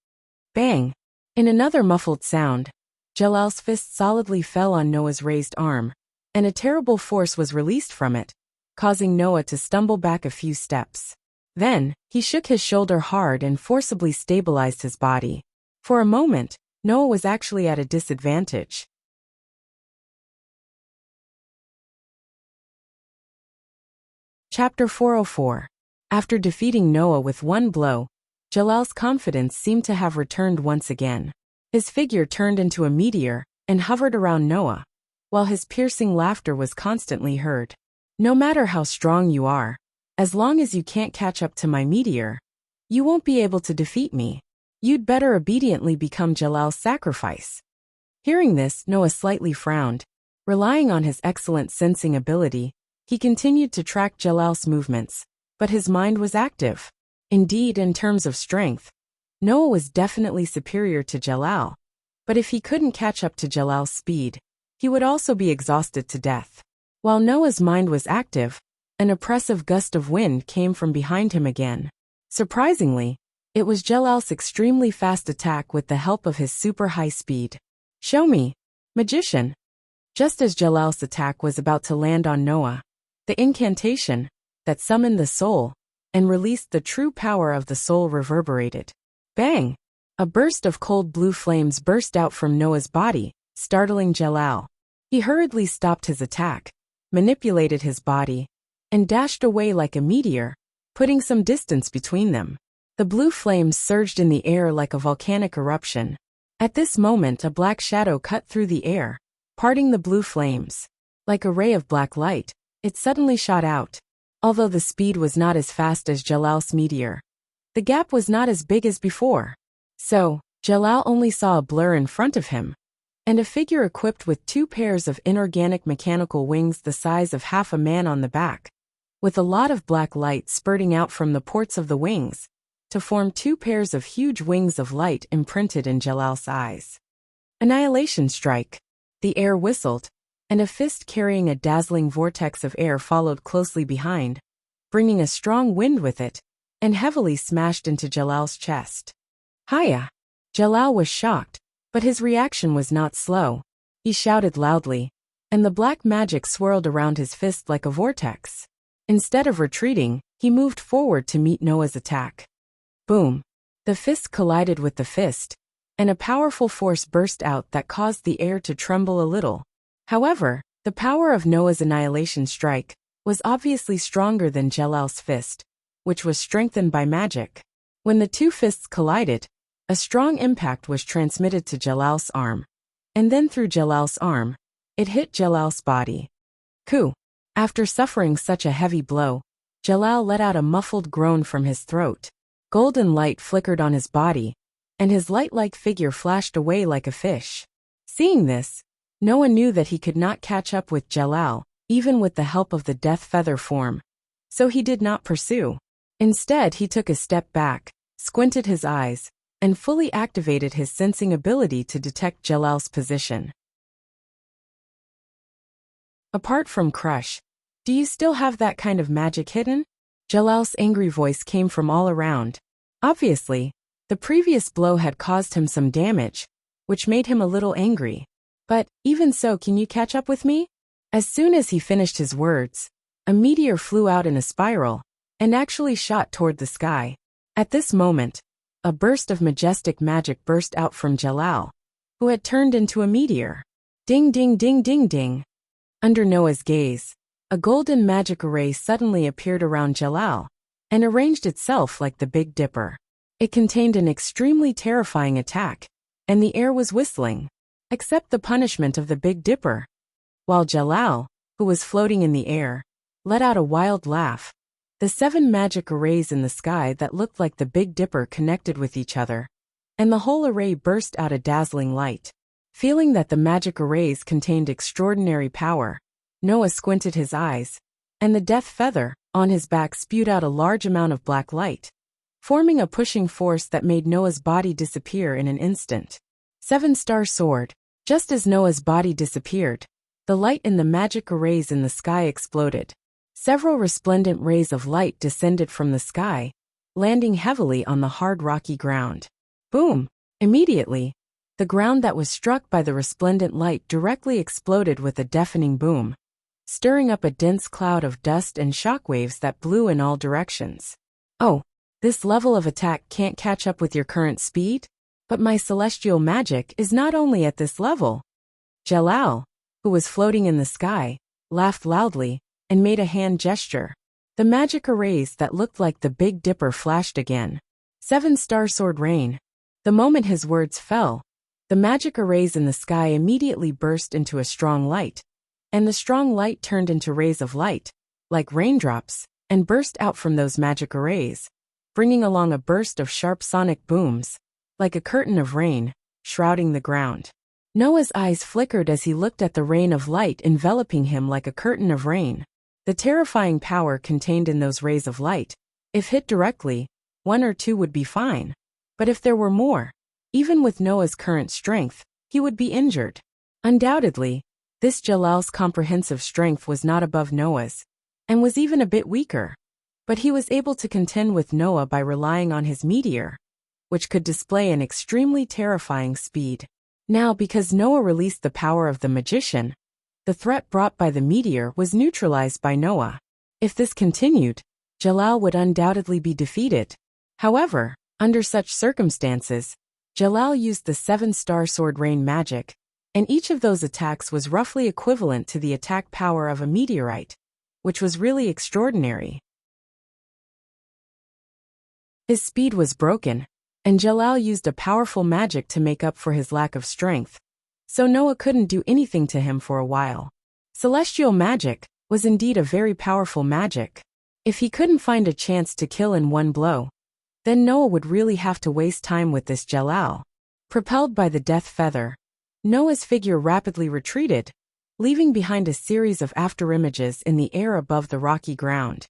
Bang! In another muffled sound, Jalal's fist solidly fell on Noah's raised arm, and a terrible force was released from it, causing Noah to stumble back a few steps. Then, he shook his shoulder hard and forcibly stabilized his body. For a moment, Noah was actually at a disadvantage. Chapter 404. After defeating Noah with one blow, Jalal's confidence seemed to have returned once again. His figure turned into a meteor and hovered around Noah, while his piercing laughter was constantly heard. No matter how strong you are, as long as you can't catch up to my meteor, you won't be able to defeat me. You'd better obediently become Jalal's sacrifice. Hearing this, Noah slightly frowned. Relying on his excellent sensing ability, he continued to track Jalal's movements, but his mind was active. Indeed, in terms of strength, Noah was definitely superior to Jalal, but if he couldn't catch up to Jalal's speed, he would also be exhausted to death. While Noah's mind was active, an oppressive gust of wind came from behind him again. Surprisingly, it was Jalal's extremely fast attack with the help of his super high speed. Show me, magician. Just as Jalal's attack was about to land on Noah, the incantation that summoned the soul and released the true power of the soul reverberated. Bang! A burst of cold blue flames burst out from Noah's body, startling Jalal. He hurriedly stopped his attack, manipulated his body, and dashed away like a meteor, putting some distance between them. The blue flames surged in the air like a volcanic eruption. At this moment, a black shadow cut through the air, parting the blue flames. Like a ray of black light, it suddenly shot out. Although the speed was not as fast as Jalal's meteor, the gap was not as big as before. So, Jalal only saw a blur in front of him. and a figure equipped with 2 pairs of inorganic mechanical wings the size of half a man on the back, with a lot of black light spurting out from the ports of the wings, to form 2 pairs of huge wings of light imprinted in Jalal's eyes. Annihilation strike. The air whistled, and a fist carrying a dazzling vortex of air followed closely behind, bringing a strong wind with it, and heavily smashed into Jalal's chest. Hiya! Jalal was shocked, but his reaction was not slow. He shouted loudly, and the black magic swirled around his fist like a vortex. Instead of retreating, he moved forward to meet Noah's attack. Boom! The fist collided with the fist, and a powerful force burst out that caused the air to tremble a little. However, the power of Noah's annihilation strike was obviously stronger than Jalal's fist, which was strengthened by magic. When the 2 fists collided, a strong impact was transmitted to Jalal's arm, and then through Jalal's arm, it hit Jalal's body. Ku! After suffering such a heavy blow, Jalal let out a muffled groan from his throat. Golden light flickered on his body, and his light-like figure flashed away like a fish. Seeing this, Noah knew that he could not catch up with Jalal, even with the help of the death feather form, so he did not pursue. Instead, he took a step back, squinted his eyes, and fully activated his sensing ability to detect Jalal's position. Apart from Crush, do you still have that kind of magic hidden? Jalal's angry voice came from all around. Obviously, the previous blow had caused him some damage, which made him a little angry. But, even so, can you catch up with me? As soon as he finished his words, a meteor flew out in a spiral, and actually shot toward the sky. At this moment, a burst of majestic magic burst out from Jalal, who had turned into a meteor. Ding ding ding ding ding. Under Noah's gaze, a golden magic array suddenly appeared around Jalal, and arranged itself like the Big Dipper. It contained an extremely terrifying attack, and the air was whistling. Accept the punishment of the Big Dipper. While Jalal, who was floating in the air, let out a wild laugh. The 7 magic arrays in the sky that looked like the Big Dipper connected with each other, and the whole array burst out a dazzling light. Feeling that the magic arrays contained extraordinary power, Noah squinted his eyes, and the death feather on his back spewed out a large amount of black light, forming a pushing force that made Noah's body disappear in an instant. 7-star sword. Just as Noah's body disappeared, the light in the magic arrays in the sky exploded. Several resplendent rays of light descended from the sky, landing heavily on the hard rocky ground. Boom! Immediately, the ground that was struck by the resplendent light directly exploded with a deafening boom, stirring up a dense cloud of dust and shockwaves that blew in all directions. Oh, this level of attack can't catch up with your current speed? But my celestial magic is not only at this level. Jalal, who was floating in the sky, laughed loudly, and made a hand gesture. The magic arrays that looked like the Big Dipper flashed again. 7-star sword rain. The moment his words fell, the magic arrays in the sky immediately burst into a strong light, and the strong light turned into rays of light, like raindrops, and burst out from those magic arrays, bringing along a burst of sharp sonic booms, like a curtain of rain, shrouding the ground. Noah's eyes flickered as he looked at the rain of light enveloping him like a curtain of rain. The terrifying power contained in those rays of light. If hit directly, 1 or 2 would be fine. But if there were more, even with Noah's current strength, he would be injured. Undoubtedly, this Jalal's comprehensive strength was not above Noah's, and was even a bit weaker. But he was able to contend with Noah by relying on his meteor, which could display an extremely terrifying speed. Now, because Noah released the power of the magician, the threat brought by the meteor was neutralized by Noah. If this continued, Jalal would undoubtedly be defeated. However, under such circumstances, Jalal used the 7-star sword rain magic, and each of those attacks was roughly equivalent to the attack power of a meteorite, which was really extraordinary. His speed was broken, and Jalal used a powerful magic to make up for his lack of strength, so Noah couldn't do anything to him for a while. Celestial magic was indeed a very powerful magic. If he couldn't find a chance to kill in one blow, then Noah would really have to waste time with this Jalal. Propelled by the death feather, Noah's figure rapidly retreated, leaving behind a series of afterimages in the air above the rocky ground.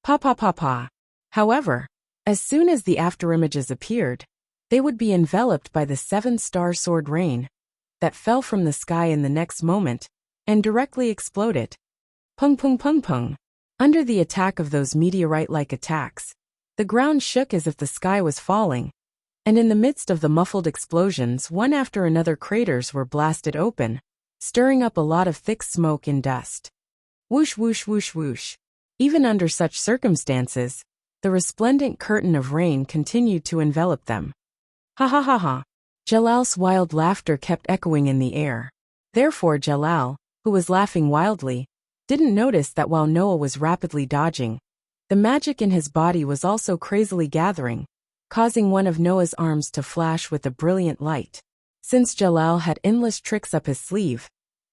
Pa pa pa pa. However, as soon as the afterimages appeared, they would be enveloped by the 7-star sword rain that fell from the sky in the next moment and directly exploded. Pung pung pung pung. Under the attack of those meteorite-like attacks, the ground shook as if the sky was falling, and in the midst of the muffled explosions, one after another craters were blasted open, stirring up a lot of thick smoke and dust. Whoosh whoosh whoosh whoosh. Even under such circumstances, the resplendent curtain of rain continued to envelop them. Ha ha ha ha. Jalal's wild laughter kept echoing in the air. Therefore Jalal, who was laughing wildly, didn't notice that while Noah was rapidly dodging, the magic in his body was also crazily gathering, causing one of Noah's arms to flash with a brilliant light. Since Jalal had endless tricks up his sleeve,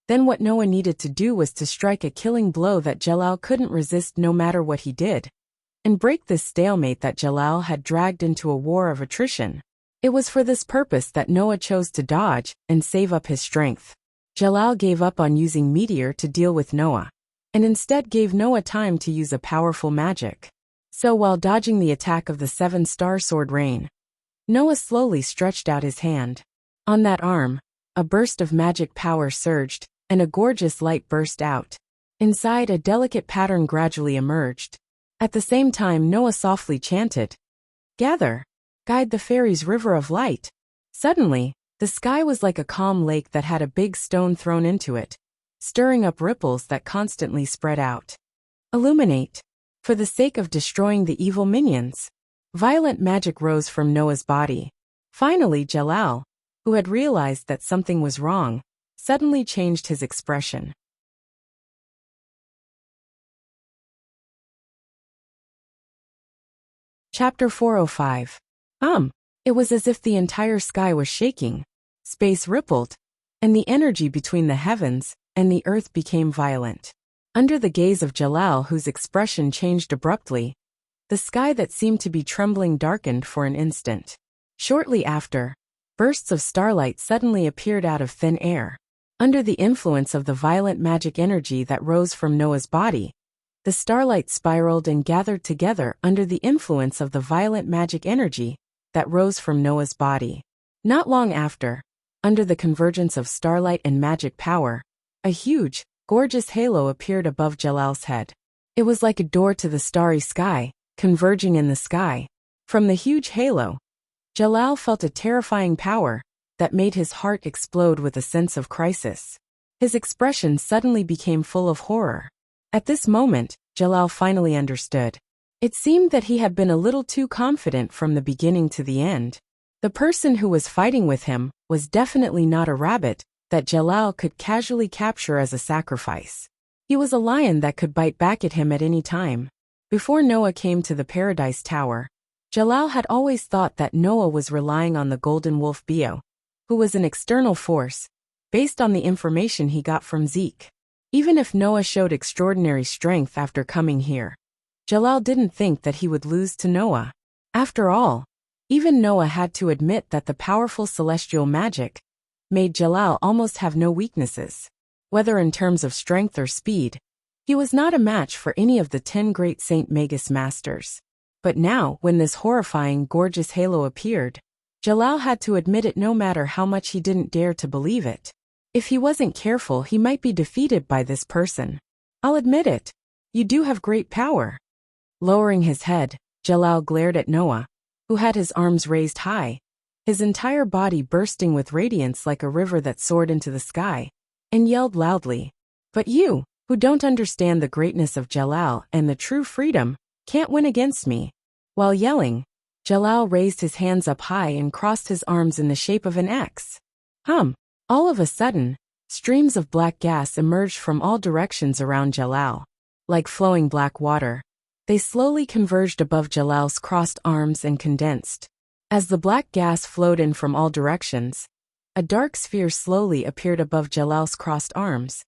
then what Noah needed to do was to strike a killing blow that Jalal couldn't resist no matter what he did, and break this stalemate that Jalal had dragged into a war of attrition. It was for this purpose that Noah chose to dodge and save up his strength. Jalal gave up on using meteor to deal with Noah, and instead gave Noah time to use a powerful magic. So while dodging the attack of the 7-star sword rain, Noah slowly stretched out his hand. On that arm, a burst of magic power surged, and a gorgeous light burst out. Inside, a delicate pattern gradually emerged. At the same time, Noah softly chanted, "Gather, guide the fairies' river of light." Suddenly, the sky was like a calm lake that had a big stone thrown into it, stirring up ripples that constantly spread out. Illuminate. For the sake of destroying the evil minions. Violent magic rose from Noah's body. Finally, Jalal, who had realized that something was wrong, suddenly changed his expression. Chapter 405. It was as if the entire sky was shaking, space rippled, and the energy between the heavens and the earth became violent. Under the gaze of Jalal, whose expression changed abruptly, the sky that seemed to be trembling darkened for an instant. Shortly after, bursts of starlight suddenly appeared out of thin air. Under the influence of the violent magic energy that rose from Noah's body, the starlight spiraled and gathered together under the influence of the violent magic energy that rose from Noah's body. Not long after, under the convergence of starlight and magic power, a huge, gorgeous halo appeared above Jalal's head. It was like a door to the starry sky, converging in the sky. From the huge halo, Jalal felt a terrifying power that made his heart explode with a sense of crisis. His expression suddenly became full of horror. At this moment, Jalal finally understood. It seemed that he had been a little too confident from the beginning to the end. The person who was fighting with him was definitely not a rabbit that Jalal could casually capture as a sacrifice. He was a lion that could bite back at him at any time. Before Noah came to the Paradise Tower, Jalal had always thought that Noah was relying on the Golden Wolf Bio, who was an external force, based on the information he got from Zeke. Even if Noah showed extraordinary strength after coming here, Jalal didn't think that he would lose to Noah. After all, even Noah had to admit that the powerful celestial magic made Jalal almost have no weaknesses. Whether in terms of strength or speed, he was not a match for any of the 10 great Saint Magus masters. But now, when this horrifying, gorgeous halo appeared, Jalal had to admit it no matter how much he didn't dare to believe it. If he wasn't careful, he might be defeated by this person. I'll admit it. You do have great power. Lowering his head, Jalal glared at Noah, who had his arms raised high, his entire body bursting with radiance like a river that soared into the sky, and yelled loudly, "But you, who don't understand the greatness of Jalal and the true freedom, can't win against me." While yelling, Jalal raised his hands up high and crossed his arms in the shape of an X. All of a sudden, streams of black gas emerged from all directions around Jalal. Like flowing black water, they slowly converged above Jalal's crossed arms and condensed. As the black gas flowed in from all directions, a dark sphere slowly appeared above Jalal's crossed arms,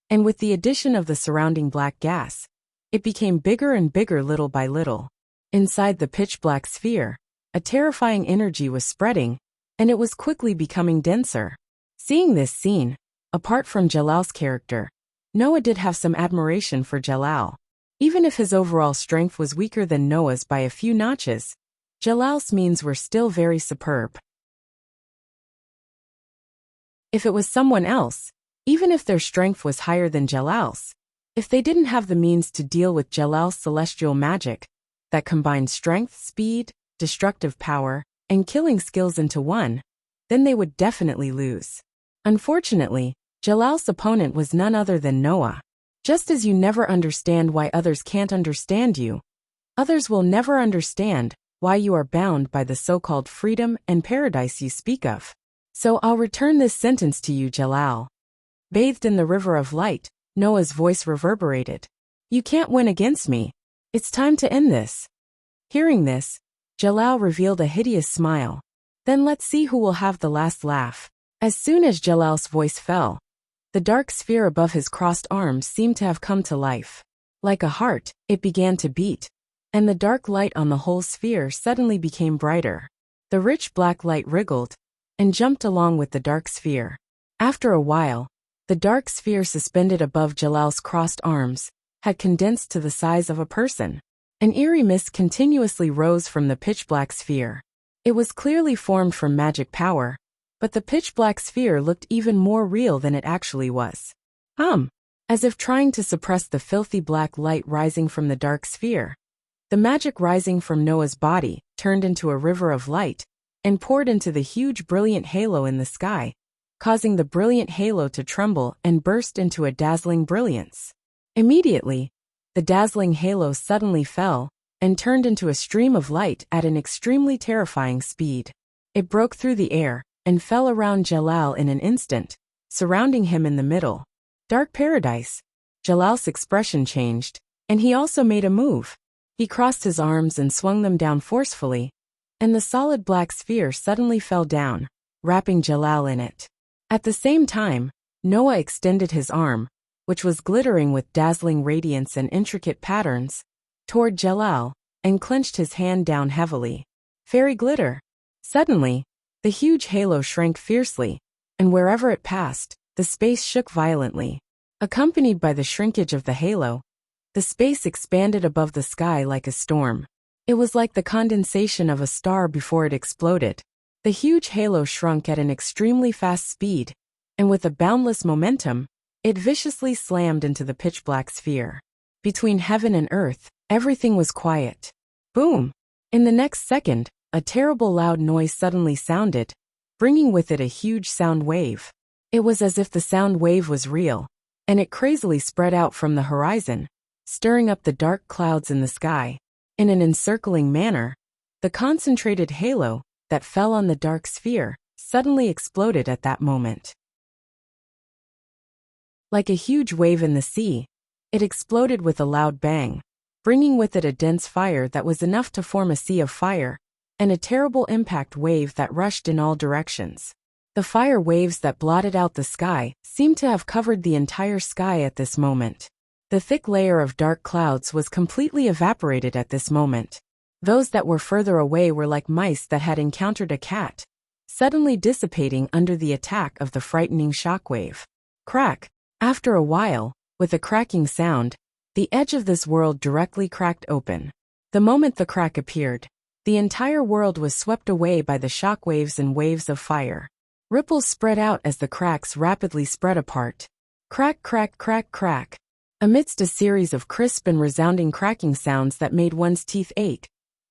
and with the addition of the surrounding black gas, it became bigger and bigger little by little. Inside the pitch-black sphere, a terrifying energy was spreading, and it was quickly becoming denser. Seeing this scene, apart from Jalal's character, Noah did have some admiration for Jalal. Even if his overall strength was weaker than Noah's by a few notches, Jalal's means were still very superb. If it was someone else, even if their strength was higher than Jalal's, if they didn't have the means to deal with Jalal's celestial magic that combined strength, speed, destructive power, and killing skills into one, then they would definitely lose. Unfortunately, Jalal's opponent was none other than Noah. Just as you never understand why others can't understand you, others will never understand why you are bound by the so-called freedom and paradise you speak of. So I'll return this sentence to you, Jalal. Bathed in the river of light, Noah's voice reverberated. You can't win against me. It's time to end this. Hearing this, Jalal revealed a hideous smile. Then let's see who will have the last laugh. As soon as Jalal's voice fell, the dark sphere above his crossed arms seemed to have come to life. Like a heart, it began to beat, and the dark light on the whole sphere suddenly became brighter. The rich black light wriggled and jumped along with the dark sphere. After a while, the dark sphere suspended above Jalal's crossed arms had condensed to the size of a person. An eerie mist continuously rose from the pitch-black sphere. It was clearly formed from magic power, but the pitch-black sphere looked even more real than it actually was. As if trying to suppress the filthy black light rising from the dark sphere, the magic rising from Noah's body turned into a river of light and poured into the huge brilliant halo in the sky, causing the brilliant halo to tremble and burst into a dazzling brilliance. Immediately, the dazzling halo suddenly fell and turned into a stream of light at an extremely terrifying speed. It broke through the air and fell around Jalal in an instant, surrounding him in the middle. Dark paradise. Jalal's expression changed, and he also made a move. He crossed his arms and swung them down forcefully, and the solid black sphere suddenly fell down, wrapping Jalal in it. At the same time, Noah extended his arm, which was glittering with dazzling radiance and intricate patterns, toward Jalal, and clenched his hand down heavily. Fairy glitter. Suddenly, the huge halo shrank fiercely, and wherever it passed, the space shook violently. Accompanied by the shrinkage of the halo, the space expanded above the sky like a storm. It was like the condensation of a star before it exploded. The huge halo shrunk at an extremely fast speed, and with a boundless momentum, it viciously slammed into the pitch-black sphere. Between heaven and earth, everything was quiet. Boom! In the next second, a terrible loud noise suddenly sounded, bringing with it a huge sound wave. It was as if the sound wave was real, and it crazily spread out from the horizon, stirring up the dark clouds in the sky. In an encircling manner, the concentrated halo that fell on the dark sphere suddenly exploded at that moment. Like a huge wave in the sea, it exploded with a loud bang, bringing with it a dense fire that was enough to form a sea of fire, and a terrible impact wave that rushed in all directions. The fire waves that blotted out the sky seemed to have covered the entire sky at this moment. The thick layer of dark clouds was completely evaporated at this moment. Those that were further away were like mice that had encountered a cat, suddenly dissipating under the attack of the frightening shockwave. Crack! After a while, with a cracking sound, the edge of this world directly cracked open. The moment the crack appeared, the entire world was swept away by the shockwaves and waves of fire. Ripples spread out as the cracks rapidly spread apart. Crack, crack, crack, crack. Amidst a series of crisp and resounding cracking sounds that made one's teeth ache,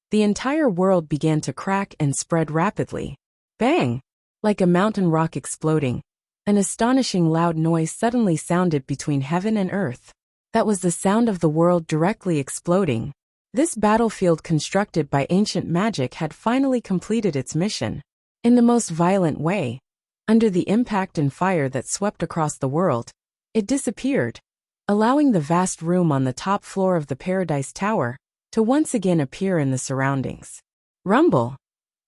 the entire world began to crack and spread rapidly. Bang! Like a mountain rock exploding, an astonishing loud noise suddenly sounded between heaven and earth. That was the sound of the world directly exploding. This battlefield constructed by ancient magic had finally completed its mission. In the most violent way, under the impact and fire that swept across the world, it disappeared, allowing the vast room on the top floor of the Paradise Tower to once again appear in the surroundings. Rumble!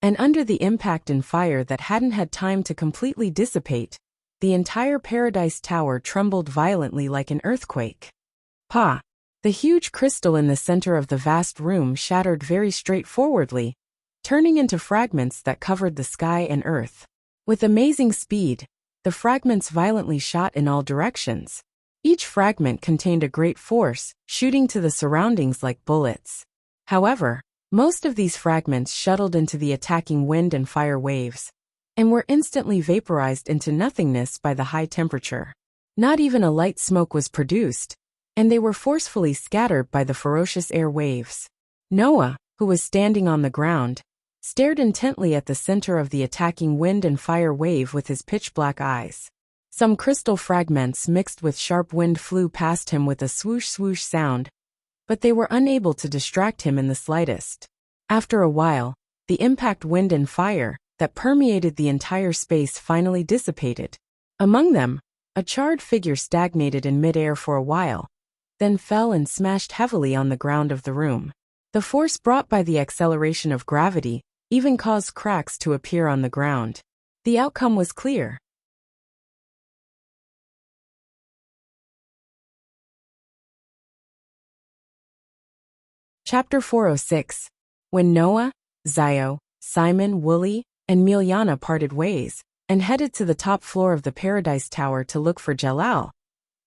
And under the impact and fire that hadn't had time to completely dissipate, the entire Paradise Tower trembled violently like an earthquake. Pa! The huge crystal in the center of the vast room shattered very straightforwardly, turning into fragments that covered the sky and earth. With amazing speed, the fragments violently shot in all directions. Each fragment contained a great force, shooting to the surroundings like bullets. However, most of these fragments shuttled into the attacking wind and fire waves, and were instantly vaporized into nothingness by the high temperature. Not even a light smoke was produced, and they were forcefully scattered by the ferocious air waves. Noah, who was standing on the ground, stared intently at the center of the attacking wind and fire wave with his pitch-black eyes. Some crystal fragments mixed with sharp wind flew past him with a swoosh-swoosh sound, but they were unable to distract him in the slightest. After a while, the impact wind and fire that permeated the entire space finally dissipated. Among them, a charred figure stagnated in midair for a while, then fell and smashed heavily on the ground of the room. The force brought by the acceleration of gravity even caused cracks to appear on the ground. The outcome was clear. Chapter 406. When Noah, Zio, Simon, Wooly, and Miliana parted ways and headed to the top floor of the Paradise Tower to look for Jalal,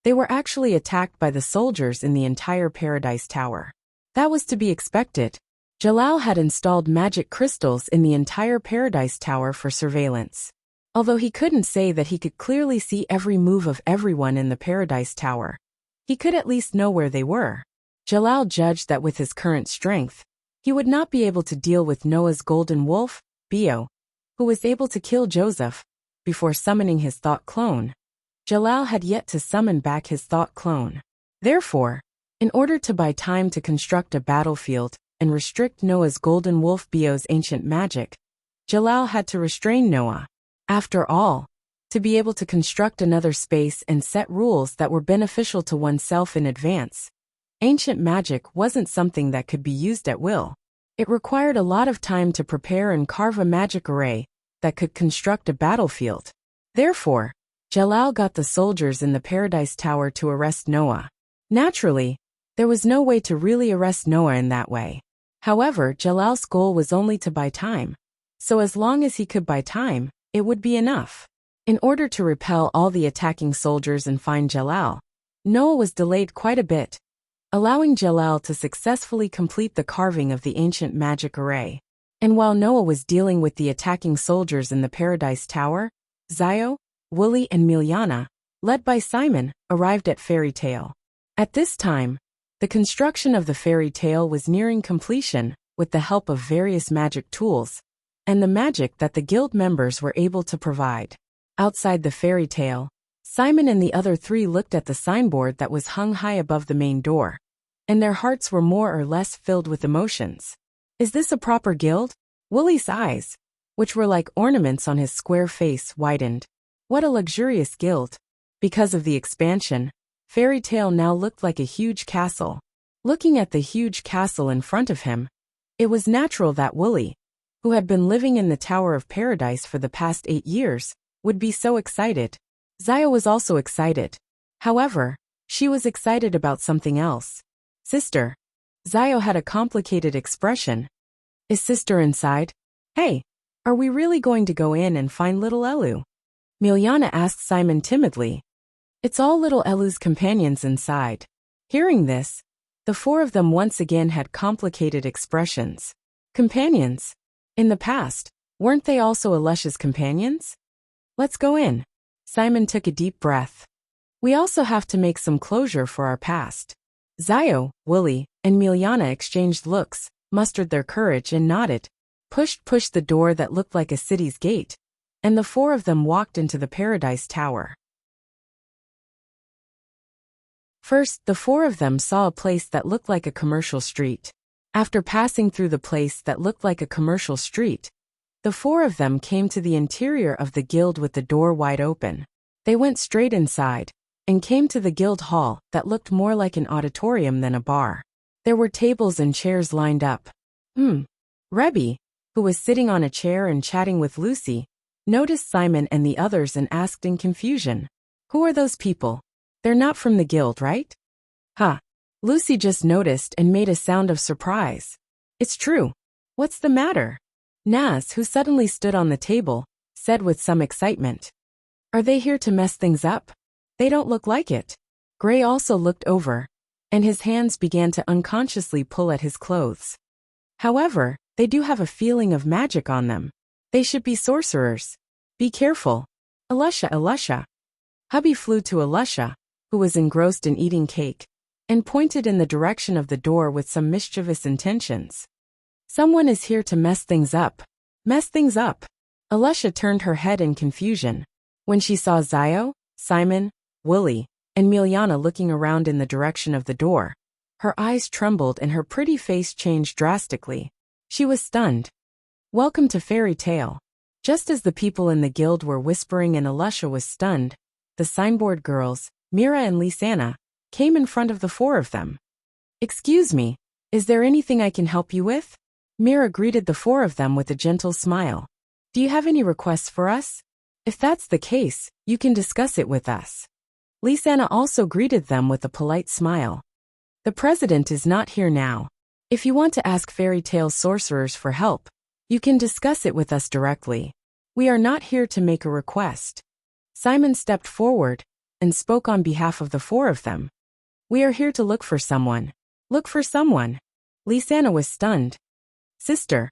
they were actually attacked by the soldiers in the entire Paradise Tower. That was to be expected. Jalal had installed magic crystals in the entire Paradise Tower for surveillance. Although he couldn't say that he could clearly see every move of everyone in the Paradise Tower, he could at least know where they were. Jalal judged that with his current strength, he would not be able to deal with Noah's golden wolf, Bio, who was able to kill Joseph before summoning his thought clone. Jalal had yet to summon back his thought clone. Therefore, in order to buy time to construct a battlefield and restrict Noah's golden wolf Bio's ancient magic, Jalal had to restrain Noah. After all, to be able to construct another space and set rules that were beneficial to oneself in advance, ancient magic wasn't something that could be used at will. It required a lot of time to prepare and carve a magic array that could construct a battlefield. Therefore, Jalal got the soldiers in the Paradise Tower to arrest Noah. Naturally, there was no way to really arrest Noah in that way. However, Jalal's goal was only to buy time. So as long as he could buy time, it would be enough. In order to repel all the attacking soldiers and find Jalal, Noah was delayed quite a bit, allowing Jalal to successfully complete the carving of the ancient magic array. And while Noah was dealing with the attacking soldiers in the Paradise Tower, Zio, Wooly, and Miliana, led by Simon, arrived at Fairy Tale. At this time, the construction of the fairy tale was nearing completion with the help of various magic tools and the magic that the guild members were able to provide. Outside the fairy tale, Simon and the other three looked at the signboard that was hung high above the main door, and their hearts were more or less filled with emotions. Is this a proper guild? Wooly's eyes, which were like ornaments on his square face, widened. What a luxurious guild. Because of the expansion, Fairy Tale now looked like a huge castle. Looking at the huge castle in front of him, it was natural that Wooly, who had been living in the Tower of Paradise for the past 8 years, would be so excited. Zio was also excited. However, she was excited about something else. Sister. Zio had a complicated expression. Is Sister inside? Hey, are we really going to go in and find little Elu? Miliana asked Simon timidly. It's all little Elu's companions inside. Hearing this, the four of them once again had complicated expressions. Companions? In the past, weren't they also Alesha's companions? Let's go in. Simon took a deep breath. We also have to make some closure for our past. Zio, Wooly, and Miliana exchanged looks, mustered their courage and nodded, pushed the door that looked like a city's gate, and the four of them walked into the Paradise Tower. First, the four of them saw a place that looked like a commercial street. After passing through the place that looked like a commercial street, the four of them came to the interior of the guild with the door wide open. They went straight inside and came to the guild hall that looked more like an auditorium than a bar. There were tables and chairs lined up. Rebbe, who was sitting on a chair and chatting with Lucy, noticed Simon and the others and asked in confusion, "Who are those people? They're not from the guild, right?" "Huh." Lucy just noticed and made a sound of surprise. "It's true. What's the matter?" Naz, who suddenly stood on the table, said with some excitement. Are they here to mess things up? They don't look like it. Gray also looked over, and his hands began to unconsciously pull at his clothes. However, they do have a feeling of magic on them. They should be sorcerers. Be careful. Alusha. Hubby flew to Alusha, who was engrossed in eating cake, and pointed in the direction of the door with some mischievous intentions. Someone is here to mess things up. Mess things up. Alusha turned her head in confusion when she saw Zio, Simon, Willie, and Miliana looking around in the direction of the door. Her eyes trembled and her pretty face changed drastically. She was stunned. Welcome to Fairy Tale. Just as the people in the guild were whispering and Alusha was stunned, the signboard girls, Mira and Lisanna, came in front of the four of them. Excuse me, is there anything I can help you with? Mira greeted the four of them with a gentle smile. Do you have any requests for us? If that's the case, you can discuss it with us. Lisanna also greeted them with a polite smile. The president is not here now. If you want to ask Fairy Tale sorcerers for help, you can discuss it with us directly. We are not here to make a request. Simon stepped forward and spoke on behalf of the four of them. We are here to look for someone. Look for someone. Lisanna was stunned. Sister.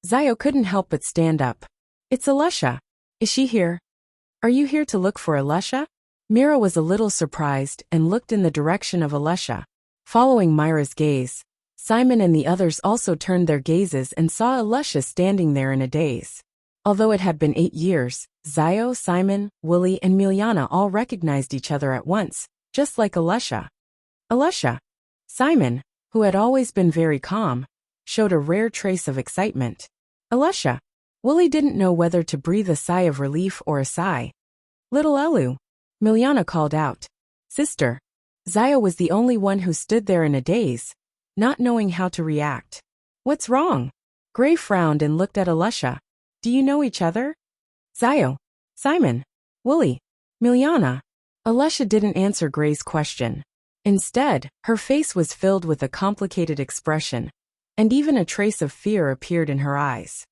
Zio couldn't help but stand up. It's Alusha. Is she here? Are you here to look for Alusha? Mira was a little surprised and looked in the direction of Alusha. Following Myra's gaze, Simon and the others also turned their gazes and saw Alusha standing there in a daze. Although it had been 8 years, Zio, Simon, Willie, and Miliana all recognized each other at once, just like Alusha. Alusha. Simon, who had always been very calm, showed a rare trace of excitement. Alusha. Willie didn't know whether to breathe a sigh of relief or a sigh. Little Elu. Miliana called out. Sister. Zio was the only one who stood there in a daze, not knowing how to react. What's wrong? Gray frowned and looked at Alusha. Do you know each other? Zio. Simon. Willie. Miliana. Alusha didn't answer Gray's question. Instead, her face was filled with a complicated expression, and even a trace of fear appeared in her eyes.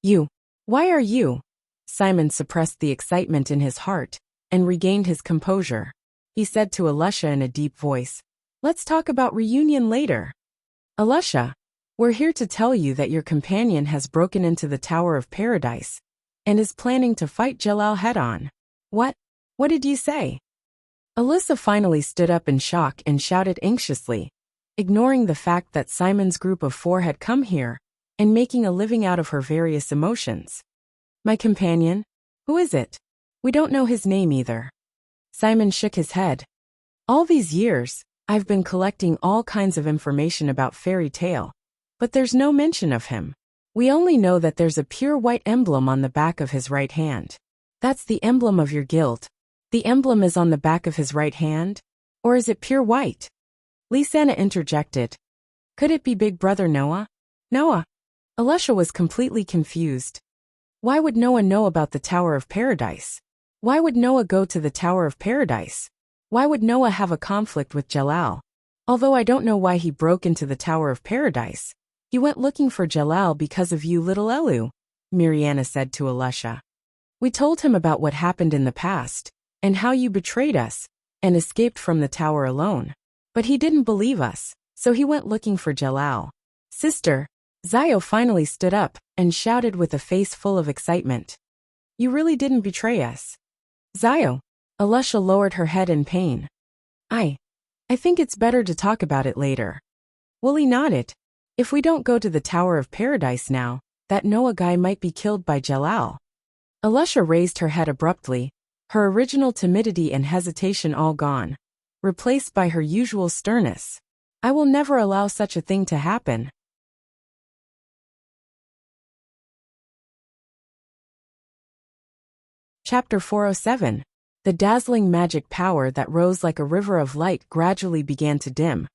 You. Why are you? Simon suppressed the excitement in his heart and regained his composure. He said to Alusha in a deep voice, Let's talk about reunion later. Alusha, we're here to tell you that your companion has broken into the Tower of Paradise and is planning to fight Jalal head-on. What? What did you say? Alyssa finally stood up in shock and shouted anxiously, ignoring the fact that Simon's group of 4 had come here and making a living out of her various emotions. My companion? Who is it? We don't know his name either. Simon shook his head. All these years, I've been collecting all kinds of information about Fairy Tale, but there's no mention of him. We only know that there's a pure white emblem on the back of his right hand. That's the emblem of your guild. The emblem is on the back of his right hand? Or is it pure white? Lisanna interjected. Could it be Big Brother Noah? Noah? Alusha was completely confused. Why would Noah know about the Tower of Paradise? Why would Noah go to the Tower of Paradise? Why would Noah have a conflict with Jalal? Although I don't know why he broke into the Tower of Paradise, he went looking for Jalal because of you, little Elu, Miriana said to Alusha. We told him about what happened in the past, and how you betrayed us, and escaped from the tower alone. But he didn't believe us, so he went looking for Jalal. Sister. Zio finally stood up and shouted with a face full of excitement. You really didn't betray us. Zio. Alusha lowered her head in pain. I think it's better to talk about it later. Willie nodded. If we don't go to the Tower of Paradise now, that Noah guy might be killed by Jalal. Alusha raised her head abruptly, her original timidity and hesitation all gone, replaced by her usual sternness. I will never allow such a thing to happen. Chapter 407. The dazzling magic power that rose like a river of light gradually began to dim,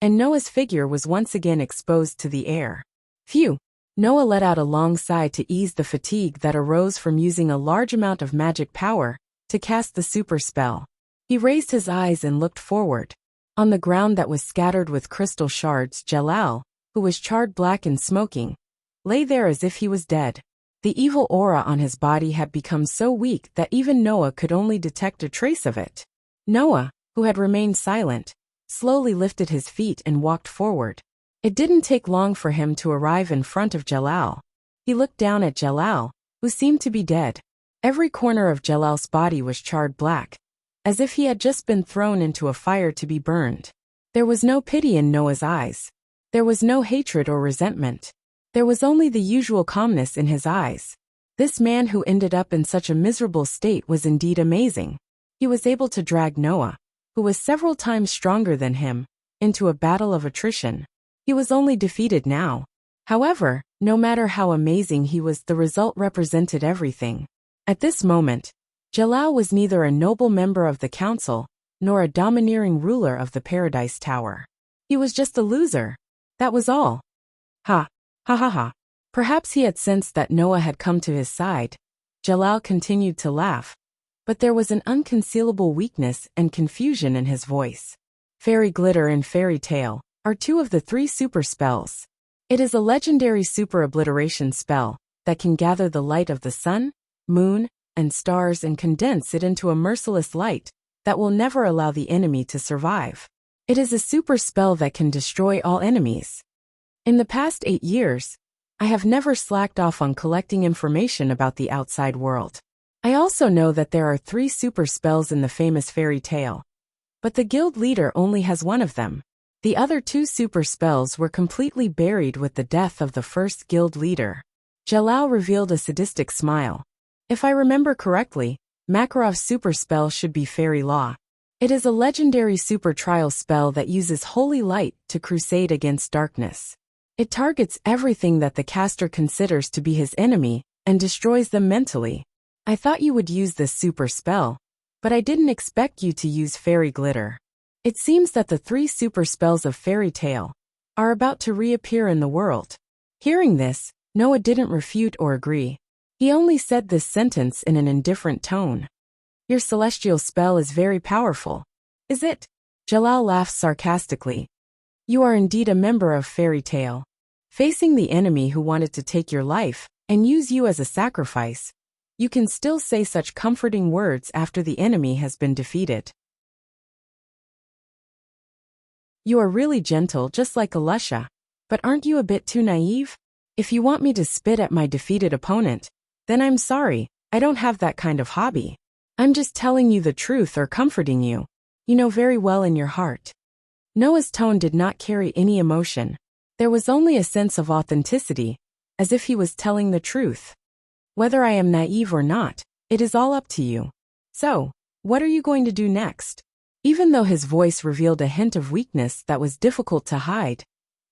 and Noah's figure was once again exposed to the air. Phew! Noah let out a long sigh to ease the fatigue that arose from using a large amount of magic power to cast the super spell. He raised his eyes and looked forward. On the ground that was scattered with crystal shards, Jalal, who was charred black and smoking, lay there as if he was dead. The evil aura on his body had become so weak that even Noah could only detect a trace of it. Noah, who had remained silent, slowly lifted his feet and walked forward. It didn't take long for him to arrive in front of Jalal. He looked down at Jalal, who seemed to be dead. Every corner of Jalal's body was charred black, as if he had just been thrown into a fire to be burned. There was no pity in Noah's eyes. There was no hatred or resentment. There was only the usual calmness in his eyes. This man who ended up in such a miserable state was indeed amazing. He was able to drag Noah, who was several times stronger than him, into a battle of attrition. He was only defeated now. However, no matter how amazing he was, the result represented everything. At this moment, Jalal was neither a noble member of the council, nor a domineering ruler of the Paradise Tower. He was just a loser. That was all. Ha, ha ha ha. Perhaps he had sensed that Noah had come to his side. Jalal continued to laugh, but there was an unconcealable weakness and confusion in his voice. Fairy glitter and fairy tale are two of the 3 super spells. It is a legendary super obliteration spell that can gather the light of the sun, moon, and stars and condense it into a merciless light that will never allow the enemy to survive. It is a super spell that can destroy all enemies. In the past 8 years, I have never slacked off on collecting information about the outside world. I also know that there are 3 super spells in the famous fairy tale, but the guild leader only has one of them. The other 2 super spells were completely buried with the death of the first guild leader. Jalal revealed a sadistic smile. If I remember correctly, Makarov's super spell should be Fairy Law. It is a legendary super trial spell that uses holy light to crusade against darkness. It targets everything that the caster considers to be his enemy and destroys them mentally. I thought you would use this super spell, but I didn't expect you to use Fairy Glitter. It seems that the 3 super spells of Fairy Tale are about to reappear in the world. Hearing this, Noah didn't refute or agree. He only said this sentence in an indifferent tone. Your celestial spell is very powerful, is it? Jalal laughed sarcastically. You are indeed a member of Fairy Tale. Facing the enemy who wanted to take your life and use you as a sacrifice, you can still say such comforting words after the enemy has been defeated. You are really gentle, just like Alusha, but aren't you a bit too naive? If you want me to spit at my defeated opponent, then I'm sorry, I don't have that kind of hobby. I'm just telling you the truth or comforting you. You know very well in your heart. Noah's tone did not carry any emotion. There was only a sense of authenticity, as if he was telling the truth. Whether I am naive or not, it is all up to you. So, what are you going to do next? Even though his voice revealed a hint of weakness that was difficult to hide,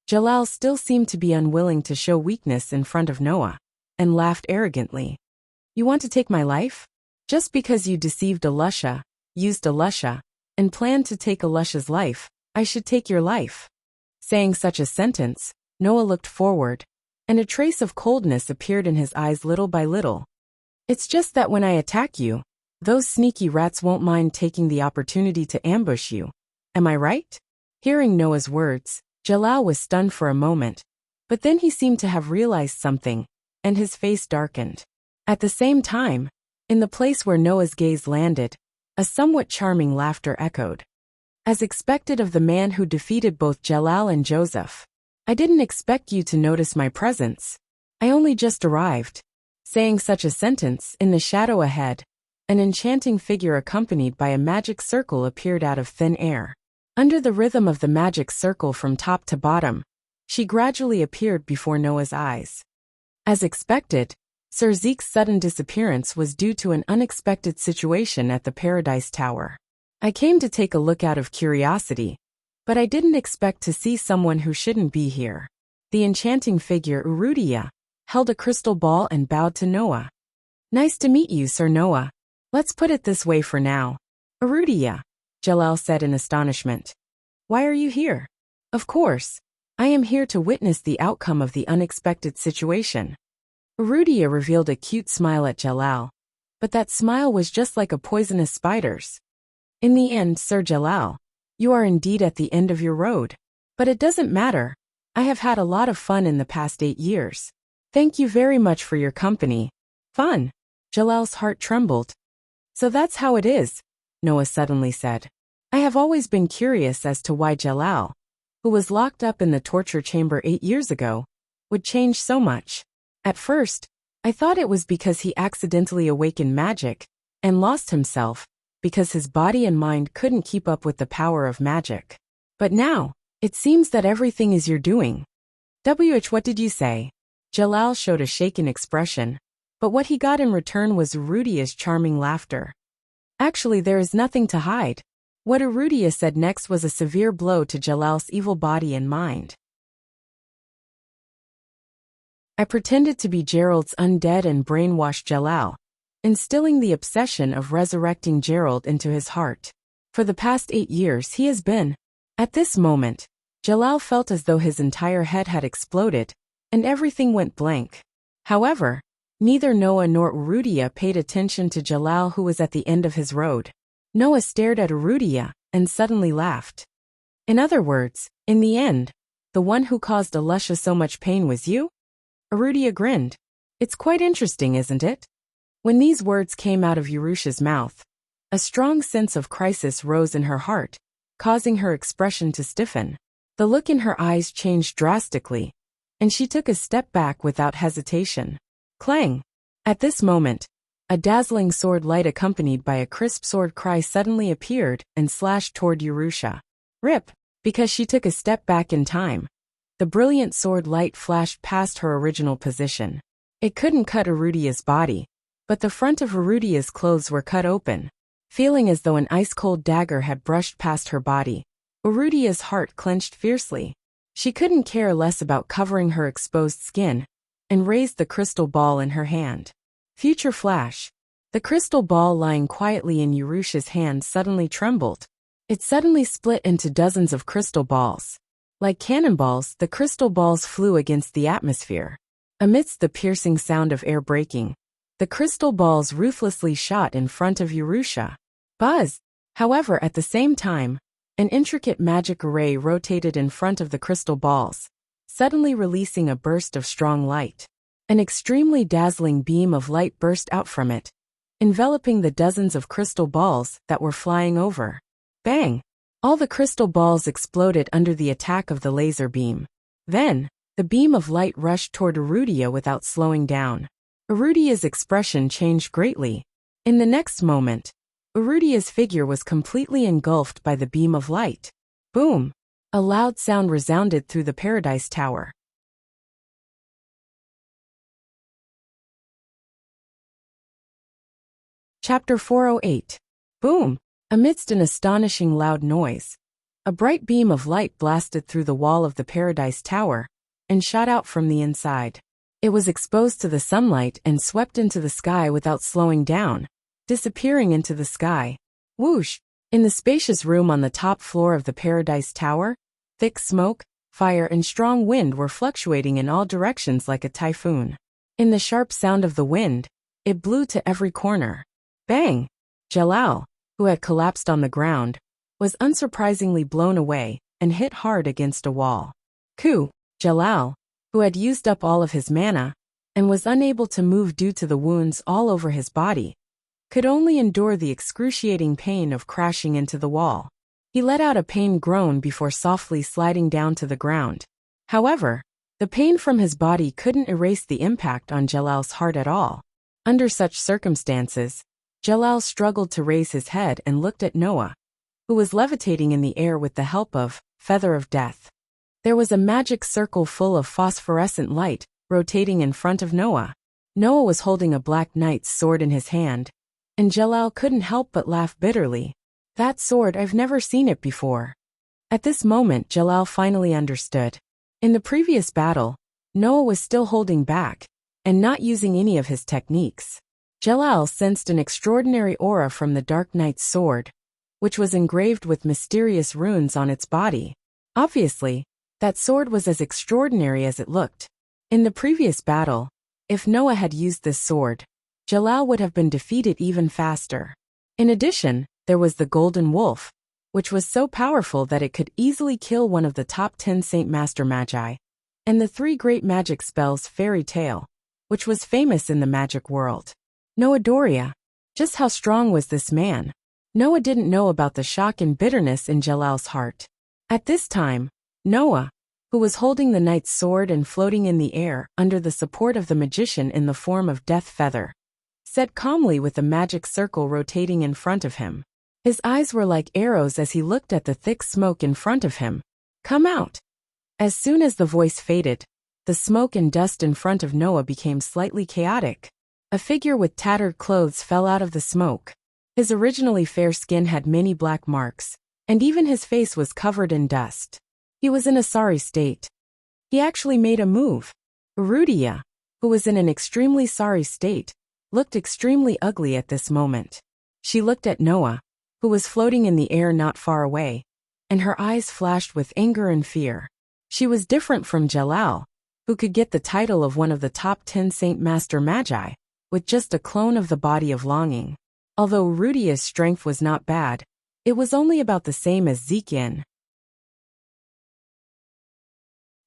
Jalal still seemed to be unwilling to show weakness in front of Noah, and laughed arrogantly. You want to take my life? Just because you deceived Alusha, used Alusha, and planned to take Alusha's life, I should take your life. Saying such a sentence, Noah looked forward, and a trace of coldness appeared in his eyes little by little. It's just that when I attack you, those sneaky rats won't mind taking the opportunity to ambush you. Am I right? Hearing Noah's words, Jalal was stunned for a moment, but then he seemed to have realized something, and his face darkened. At the same time, in the place where Noah's gaze landed, a somewhat charming laughter echoed. As expected of the man who defeated both Jalal and Joseph, I didn't expect you to notice my presence. I only just arrived. Saying such a sentence, in the shadow ahead, an enchanting figure accompanied by a magic circle appeared out of thin air. Under the rhythm of the magic circle from top to bottom, she gradually appeared before Noah's eyes. As expected, Sir Zeke's sudden disappearance was due to an unexpected situation at the Paradise Tower. I came to take a look out of curiosity, but I didn't expect to see someone who shouldn't be here. The enchanting figure Urudia held a crystal ball and bowed to Noah. Nice to meet you, Sir Noah. Let's put it this way for now. Urudia, Jalal said in astonishment. Why are you here? Of course, I am here to witness the outcome of the unexpected situation. Urudia revealed a cute smile at Jalal, but that smile was just like a poisonous spider's. In the end, Sir Jalal, you are indeed at the end of your road. But it doesn't matter. I have had a lot of fun in the past 8 years. Thank you very much for your company. Fun. Jalal's heart trembled. So that's how it is, Noah suddenly said. I have always been curious as to why Jalal, who was locked up in the torture chamber 8 years ago, would change so much. At first, I thought it was because he accidentally awakened magic and lost himself, because his body and mind couldn't keep up with the power of magic. But now, it seems that everything is your doing. What did you say? Jalal showed a shaken expression, but what he got in return was Rudia's charming laughter. Actually, there is nothing to hide. What Rudia said next was a severe blow to Jalal's evil body and mind. I pretended to be Gerald's undead and brainwashed Jalal, instilling the obsession of resurrecting Gerald into his heart. For the past 8 years he has been. At this moment, Jalal felt as though his entire head had exploded, and everything went blank. However, neither Noah nor Rudia paid attention to Jalal, who was at the end of his road. Noah stared at Rudia and suddenly laughed. In other words, in the end, the one who caused Alusha so much pain was you? Rudia grinned. It's quite interesting, isn't it? When these words came out of Urusha's mouth, a strong sense of crisis rose in her heart, causing her expression to stiffen. The look in her eyes changed drastically, and she took a step back without hesitation. Clang! At this moment, a dazzling sword light accompanied by a crisp sword cry suddenly appeared and slashed toward Urusha. Rip! Because she took a step back in time. The brilliant sword light flashed past her original position. It couldn't cut Rudia's body, but the front of Rudia's clothes were cut open. Feeling as though an ice-cold dagger had brushed past her body, Rudia's heart clenched fiercely. She couldn't care less about covering her exposed skin, and raised the crystal ball in her hand. Future flash. The crystal ball lying quietly in Urusha's hand suddenly trembled. It suddenly split into dozens of crystal balls. Like cannonballs, the crystal balls flew against the atmosphere. Amidst the piercing sound of air breaking, the crystal balls ruthlessly shot in front of Urusha. Buzz! However, at the same time, an intricate magic array rotated in front of the crystal balls, suddenly releasing a burst of strong light. An extremely dazzling beam of light burst out from it, enveloping the dozens of crystal balls that were flying over. Bang! All the crystal balls exploded under the attack of the laser beam. Then, the beam of light rushed toward Rudia without slowing down. Rudia's expression changed greatly. In the next moment, Rudia's figure was completely engulfed by the beam of light. Boom! A loud sound resounded through the Paradise Tower. Chapter 408. Boom! Amidst an astonishing loud noise, a bright beam of light blasted through the wall of the Paradise Tower and shot out from the inside. It was exposed to the sunlight and swept into the sky without slowing down, disappearing into the sky. Whoosh! In the spacious room on the top floor of the Paradise Tower, thick smoke, fire and strong wind were fluctuating in all directions like a typhoon. In the sharp sound of the wind, it blew to every corner. Bang! Jalal, who had collapsed on the ground, was unsurprisingly blown away and hit hard against a wall. Jalal, who had used up all of his mana and was unable to move due to the wounds all over his body, could only endure the excruciating pain of crashing into the wall. He let out a pained groan before softly sliding down to the ground. However, the pain from his body couldn't erase the impact on Jalal's heart at all. Under such circumstances, Jalal struggled to raise his head and looked at Noah, who was levitating in the air with the help of Feather of Death. There was a magic circle full of phosphorescent light rotating in front of Noah. Noah was holding a Black Knight's sword in his hand, and Jalal couldn't help but laugh bitterly. That sword, I've never seen it before. At this moment, Jalal finally understood. In the previous battle, Noah was still holding back and not using any of his techniques. Jalal sensed an extraordinary aura from the Dark Knight's sword, which was engraved with mysterious runes on its body. Obviously, that sword was as extraordinary as it looked. In the previous battle, if Noah had used this sword, Jalal would have been defeated even faster. In addition, there was the Golden Wolf, which was so powerful that it could easily kill one of the top 10 Saint Master Magi. and the three great magic spells fairy tale, which was famous in the magic world. Noah Doria. Just how strong was this man? Noah didn't know about the shock and bitterness in Jalal's heart. At this time, Noah, who was holding the knight's sword and floating in the air under the support of the magician in the form of Death Feather, said calmly with the magic circle rotating in front of him. His eyes were like arrows as he looked at the thick smoke in front of him. Come out! As soon as the voice faded, the smoke and dust in front of Noah became slightly chaotic. A figure with tattered clothes fell out of the smoke. His originally fair skin had many black marks, and even his face was covered in dust. He was in a sorry state. He actually made a move. Rudia, who was in an extremely sorry state, looked extremely ugly at this moment. She looked at Noah, who was floating in the air not far away, and her eyes flashed with anger and fear. She was different from Jalal, who could get the title of one of the top 10 Saint Master Magi, with just a clone of the body of longing. Although Rudia's strength was not bad, it was only about the same as Zekin.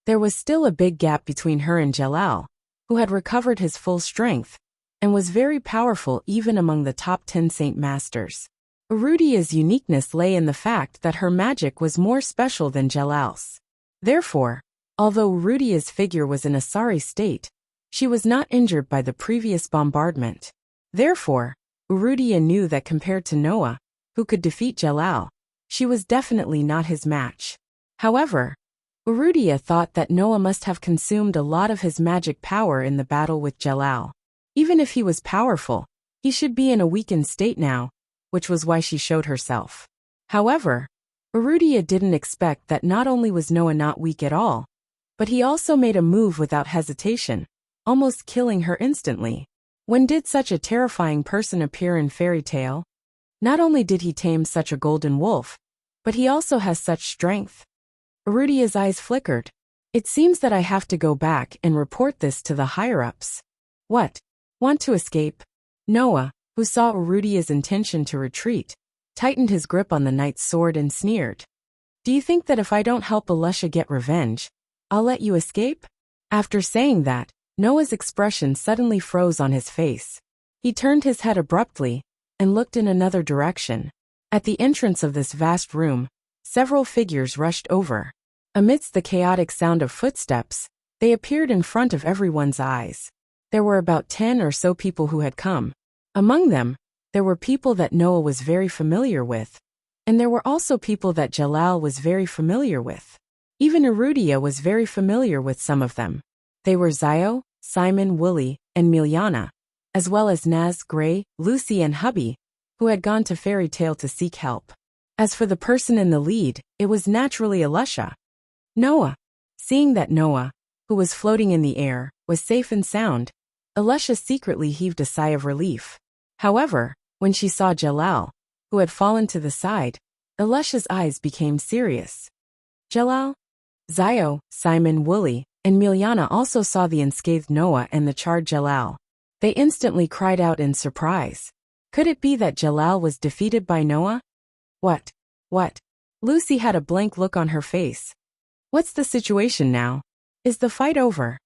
There was still a big gap between her and Jalal, who had recovered his full strength, and was very powerful even among the top 10 Saint Masters. Rudia's uniqueness lay in the fact that her magic was more special than Jalal's. Therefore, although Rudia's figure was in a sorry state, she was not injured by the previous bombardment. Therefore, Rudia knew that compared to Noah, who could defeat Jalal, she was definitely not his match. However, Rudia thought that Noah must have consumed a lot of his magic power in the battle with Jalal. Even if he was powerful, he should be in a weakened state now, which was why she showed herself. However, Rudia didn't expect that not only was Noah not weak at all, but he also made a move without hesitation, almost killing her instantly. When did such a terrifying person appear in fairy tale? Not only did he tame such a golden wolf, but he also has such strength. Rudia's eyes flickered. It seems that I have to go back and report this to the higher-ups. What? Want to escape? Noah, who saw Rudia's intention to retreat, tightened his grip on the knight's sword and sneered. Do you think that if I don't help Elisha get revenge, I'll let you escape? After saying that, Noah's expression suddenly froze on his face. He turned his head abruptly and looked in another direction. At the entrance of this vast room, several figures rushed over. Amidst the chaotic sound of footsteps, they appeared in front of everyone's eyes. There were about 10 or so people who had come. Among them, there were people that Noah was very familiar with, and there were also people that Jalal was very familiar with. Even Rudia was very familiar with some of them. They were Zio, Simon, Willie, and Miliana, as well as Naz, Gray, Lucy, and Hubby, who had gone to Fairy Tale to seek help. As for the person in the lead, it was naturally Elisha. Noah. Seeing that Noah, who was floating in the air, was safe and sound, Elisha secretly heaved a sigh of relief. However, when she saw Jalal, who had fallen to the side, Elisha's eyes became serious. Jalal? Zio, Simon, Willie, and Miliana also saw the unscathed Noah and the charred Jalal. They instantly cried out in surprise. Could it be that Jalal was defeated by Noah? What? Lucy had a blank look on her face. What's the situation now? Is the fight over?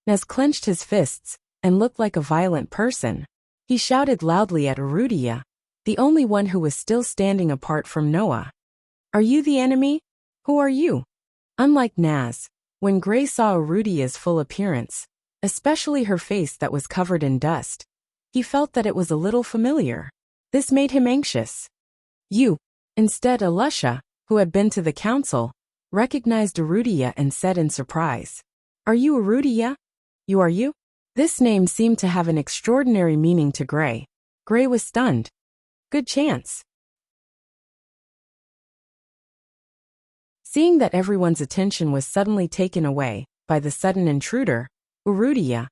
Naz clenched his fists and looked like a violent person. He shouted loudly at Rudia, the only one who was still standing apart from Noah. Are you the enemy? Who are you? Unlike Naz, when Gray saw Rudia's full appearance, especially her face that was covered in dust, he felt that it was a little familiar. This made him anxious. You. Instead, Elisha, who had been to the council, recognized Rudia and said in surprise, Are you Rudia? You are you? This name seemed to have an extraordinary meaning to Gray. Gray was stunned. Good chance. Seeing that everyone's attention was suddenly taken away by the sudden intruder, Rudia,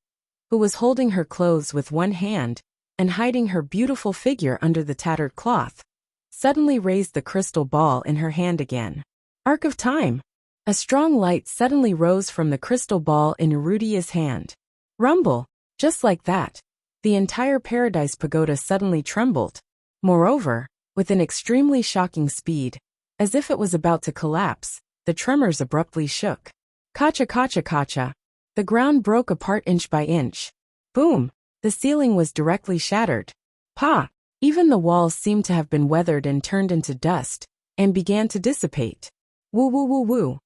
who was holding her clothes with one hand and hiding her beautiful figure under the tattered cloth, suddenly raised the crystal ball in her hand again. Arc of time. A strong light suddenly rose from the crystal ball in Rudia's hand. Rumble. Just like that, the entire Paradise Pagoda suddenly trembled. Moreover, with an extremely shocking speed, as if it was about to collapse, the tremors abruptly shook. Kacha kacha kacha. The ground broke apart inch by inch. Boom! The ceiling was directly shattered. Pa! Even the walls seemed to have been weathered and turned into dust, and began to dissipate. Woo woo woo woo.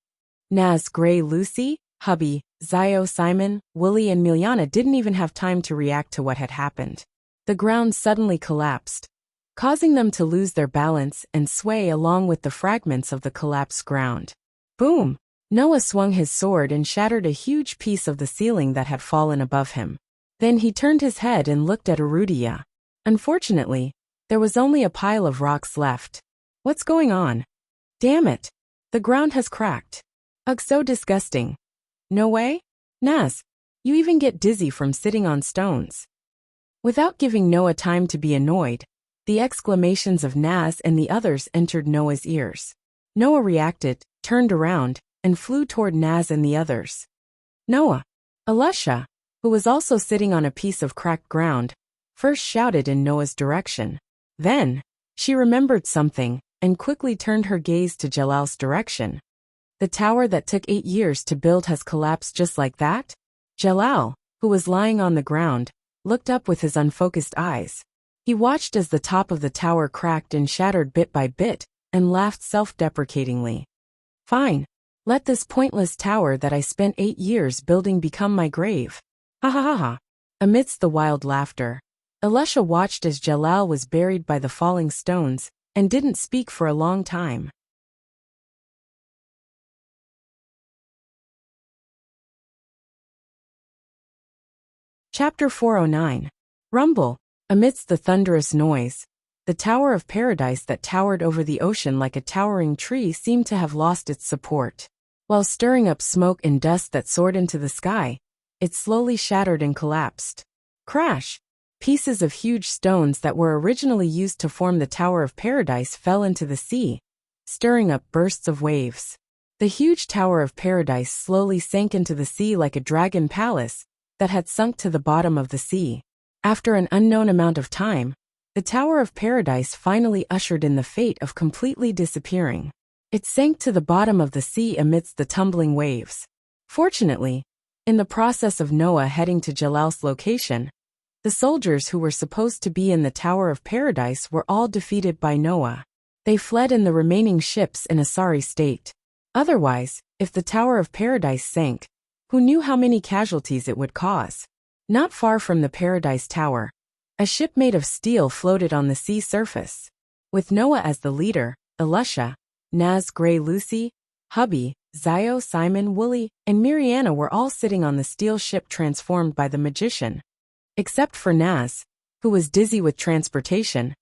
Naz, Gray, Lucy, Hubby, Zio, Simon, Willie and Miliana didn't even have time to react to what had happened. The ground suddenly collapsed, causing them to lose their balance and sway along with the fragments of the collapsed ground. Boom! Noah swung his sword and shattered a huge piece of the ceiling that had fallen above him. Then he turned his head and looked at Arudia. Unfortunately, there was only a pile of rocks left. What's going on? Damn it! The ground has cracked. Ugh, so disgusting. No way? Naz, you even get dizzy from sitting on stones. Without giving Noah time to be annoyed, the exclamations of Naz and the others entered Noah's ears. Noah reacted, turned around, and flew toward Naz and the others. Noah! Alusha, who was also sitting on a piece of cracked ground, first shouted in Noah's direction. Then, she remembered something, and quickly turned her gaze to Jalal's direction. The tower that took 8 years to build has collapsed just like that? Jalal, who was lying on the ground, looked up with his unfocused eyes. He watched as the top of the tower cracked and shattered bit by bit, and laughed self-deprecatingly. Fine. Let this pointless tower that I spent 8 years building become my grave. Ha ha ha ha. Amidst the wild laughter, Alusha watched as Jalal was buried by the falling stones, and didn't speak for a long time. Chapter 409. Rumble. Amidst the thunderous noise, the Tower of Paradise that towered over the ocean like a towering tree seemed to have lost its support. While stirring up smoke and dust that soared into the sky, it slowly shattered and collapsed. Crash! Pieces of huge stones that were originally used to form the Tower of Paradise fell into the sea, stirring up bursts of waves. The huge Tower of Paradise slowly sank into the sea like a dragon palace that had sunk to the bottom of the sea. After an unknown amount of time, the Tower of Paradise finally ushered in the fate of completely disappearing. It sank to the bottom of the sea amidst the tumbling waves. Fortunately, in the process of Noah heading to Jalal's location, the soldiers who were supposed to be in the Tower of Paradise were all defeated by Noah. They fled in the remaining ships in a sorry state. Otherwise, if the Tower of Paradise sank, who knew how many casualties it would cause? Not far from the Paradise Tower, a ship made of steel floated on the sea surface. With Noah as the leader, Alusha, Naz, Gray, Lucy, Hubby, Zio, Simon, Willie, and Mariana were all sitting on the steel ship transformed by the magician. Except for Naz, who was dizzy with transportation,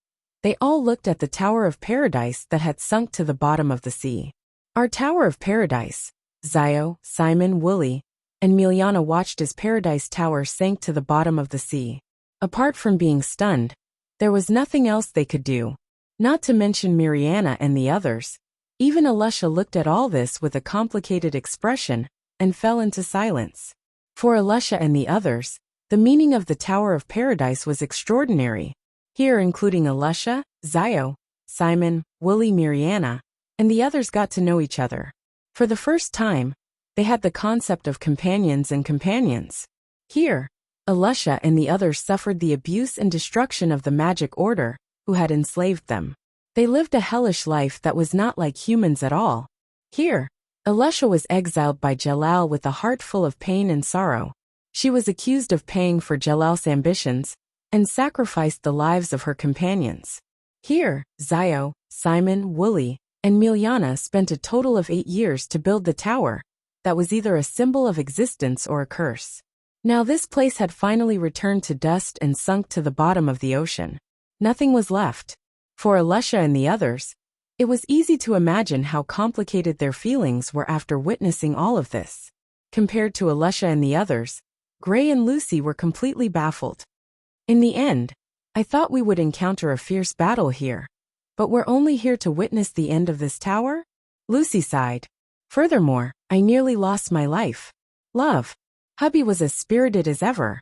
they all looked at the Tower of Paradise that had sunk to the bottom of the sea. Our Tower of Paradise. Zio, Simon, Willie, and Miliana watched as Paradise Tower sank to the bottom of the sea. Apart from being stunned, there was nothing else they could do. Not to mention Mariana and the others. Even Alusha looked at all this with a complicated expression and fell into silence. For Alusha and the others, the meaning of the Tower of Paradise was extraordinary. Here including Alusha, Zio, Simon, Willie, Mariana, and the others got to know each other. For the first time, they had the concept of companions and companions. Here, Alusha and the others suffered the abuse and destruction of the magic order, who had enslaved them. They lived a hellish life that was not like humans at all. Here, Alusha was exiled by Jalal with a heart full of pain and sorrow. She was accused of paying for Jalal's ambitions, and sacrificed the lives of her companions. Here, Zio, Simon, Willie, and Miliana spent a total of 8 years to build the tower, that was either a symbol of existence or a curse. Now this place had finally returned to dust and sunk to the bottom of the ocean. Nothing was left. For Alusha and the others, it was easy to imagine how complicated their feelings were after witnessing all of this. Compared to Alusha and the others, Gray and Lucy were completely baffled. In the end, I thought we would encounter a fierce battle here. But we're only here to witness the end of this tower? Lucy sighed. Furthermore, I nearly lost my life. Love. Hubby was as spirited as ever.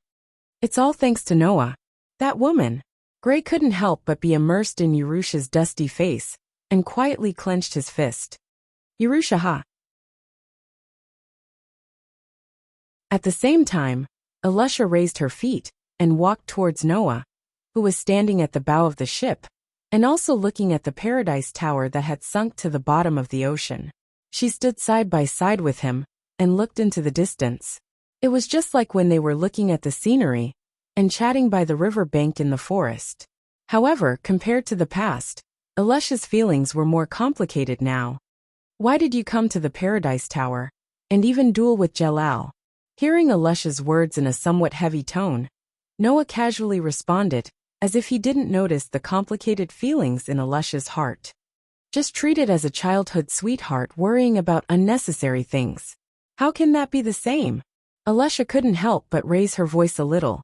It's all thanks to Noah. That woman. Gray couldn't help but be immersed in Yerusha's dusty face, and quietly clenched his fist. Yerusha, ha. At the same time, Alusha raised her feet and walked towards Noah, who was standing at the bow of the ship, and also looking at the Paradise Tower that had sunk to the bottom of the ocean. She stood side by side with him and looked into the distance. It was just like when they were looking at the scenery and chatting by the river bank in the forest. However, compared to the past, Alusha's feelings were more complicated now. Why did you come to the Paradise Tower and even duel with Jalal? Hearing Alusha's words in a somewhat heavy tone, Noah casually responded, as if he didn't notice the complicated feelings in Alusha's heart. Just treat it as a childhood sweetheart worrying about unnecessary things. How can that be the same? Alusha couldn't help but raise her voice a little.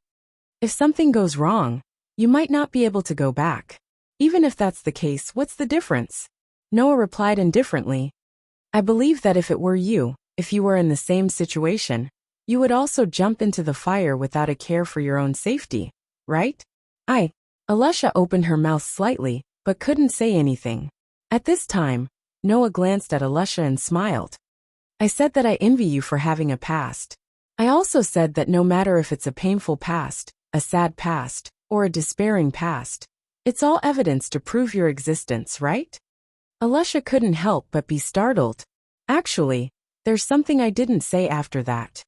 If something goes wrong, you might not be able to go back. Even if that's the case, what's the difference? Noah replied indifferently. I believe that if it were you, if you were in the same situation, you would also jump into the fire without a care for your own safety, right? Alusha opened her mouth slightly, but couldn't say anything. At this time, Noah glanced at Alusha and smiled. I said that I envy you for having a past. I also said that no matter if it's a painful past, a sad past, or a despairing past, it's all evidence to prove your existence, right? Alusha couldn't help but be startled. Actually, there's something I didn't say after that.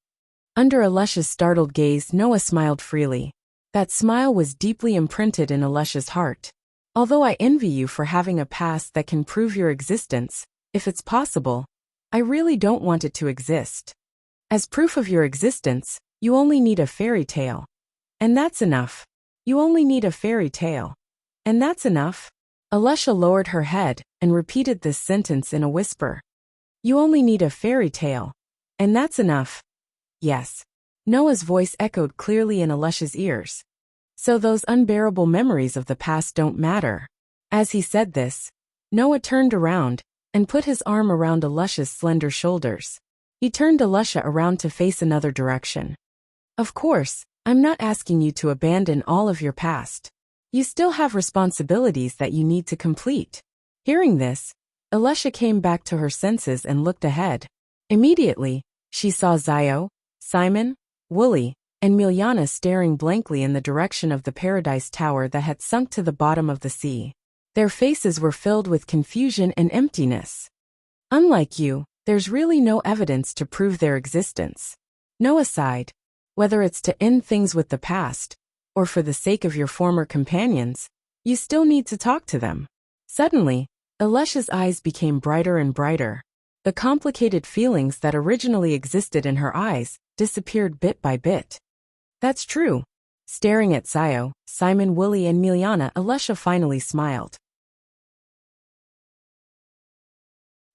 Under Alusha's startled gaze, Noah smiled freely. That smile was deeply imprinted in Alusha's heart. Although I envy you for having a past that can prove your existence, if it's possible, I really don't want it to exist. As proof of your existence, you only need a fairy tale. And that's enough. You only need a fairy tale. And that's enough. Alusha lowered her head and repeated this sentence in a whisper. You only need a fairy tale. And that's enough. Yes. Noah's voice echoed clearly in Alusha's ears. So those unbearable memories of the past don't matter. As he said this, Noah turned around and put his arm around Alusha's slender shoulders. He turned Alusha around to face another direction. Of course, I'm not asking you to abandon all of your past. You still have responsibilities that you need to complete. Hearing this, Alusha came back to her senses and looked ahead. Immediately, she saw Zio, Simon, Wooly, and Miljana staring blankly in the direction of the Paradise Tower that had sunk to the bottom of the sea. Their faces were filled with confusion and emptiness. Unlike you, there's really no evidence to prove their existence. Noah sighed. Whether it's to end things with the past, or for the sake of your former companions, you still need to talk to them. Suddenly, Alusha's eyes became brighter and brighter. The complicated feelings that originally existed in her eyes disappeared bit by bit. That's true. Staring at Zio, Simon, Wooly, and Miljana, Alusha finally smiled.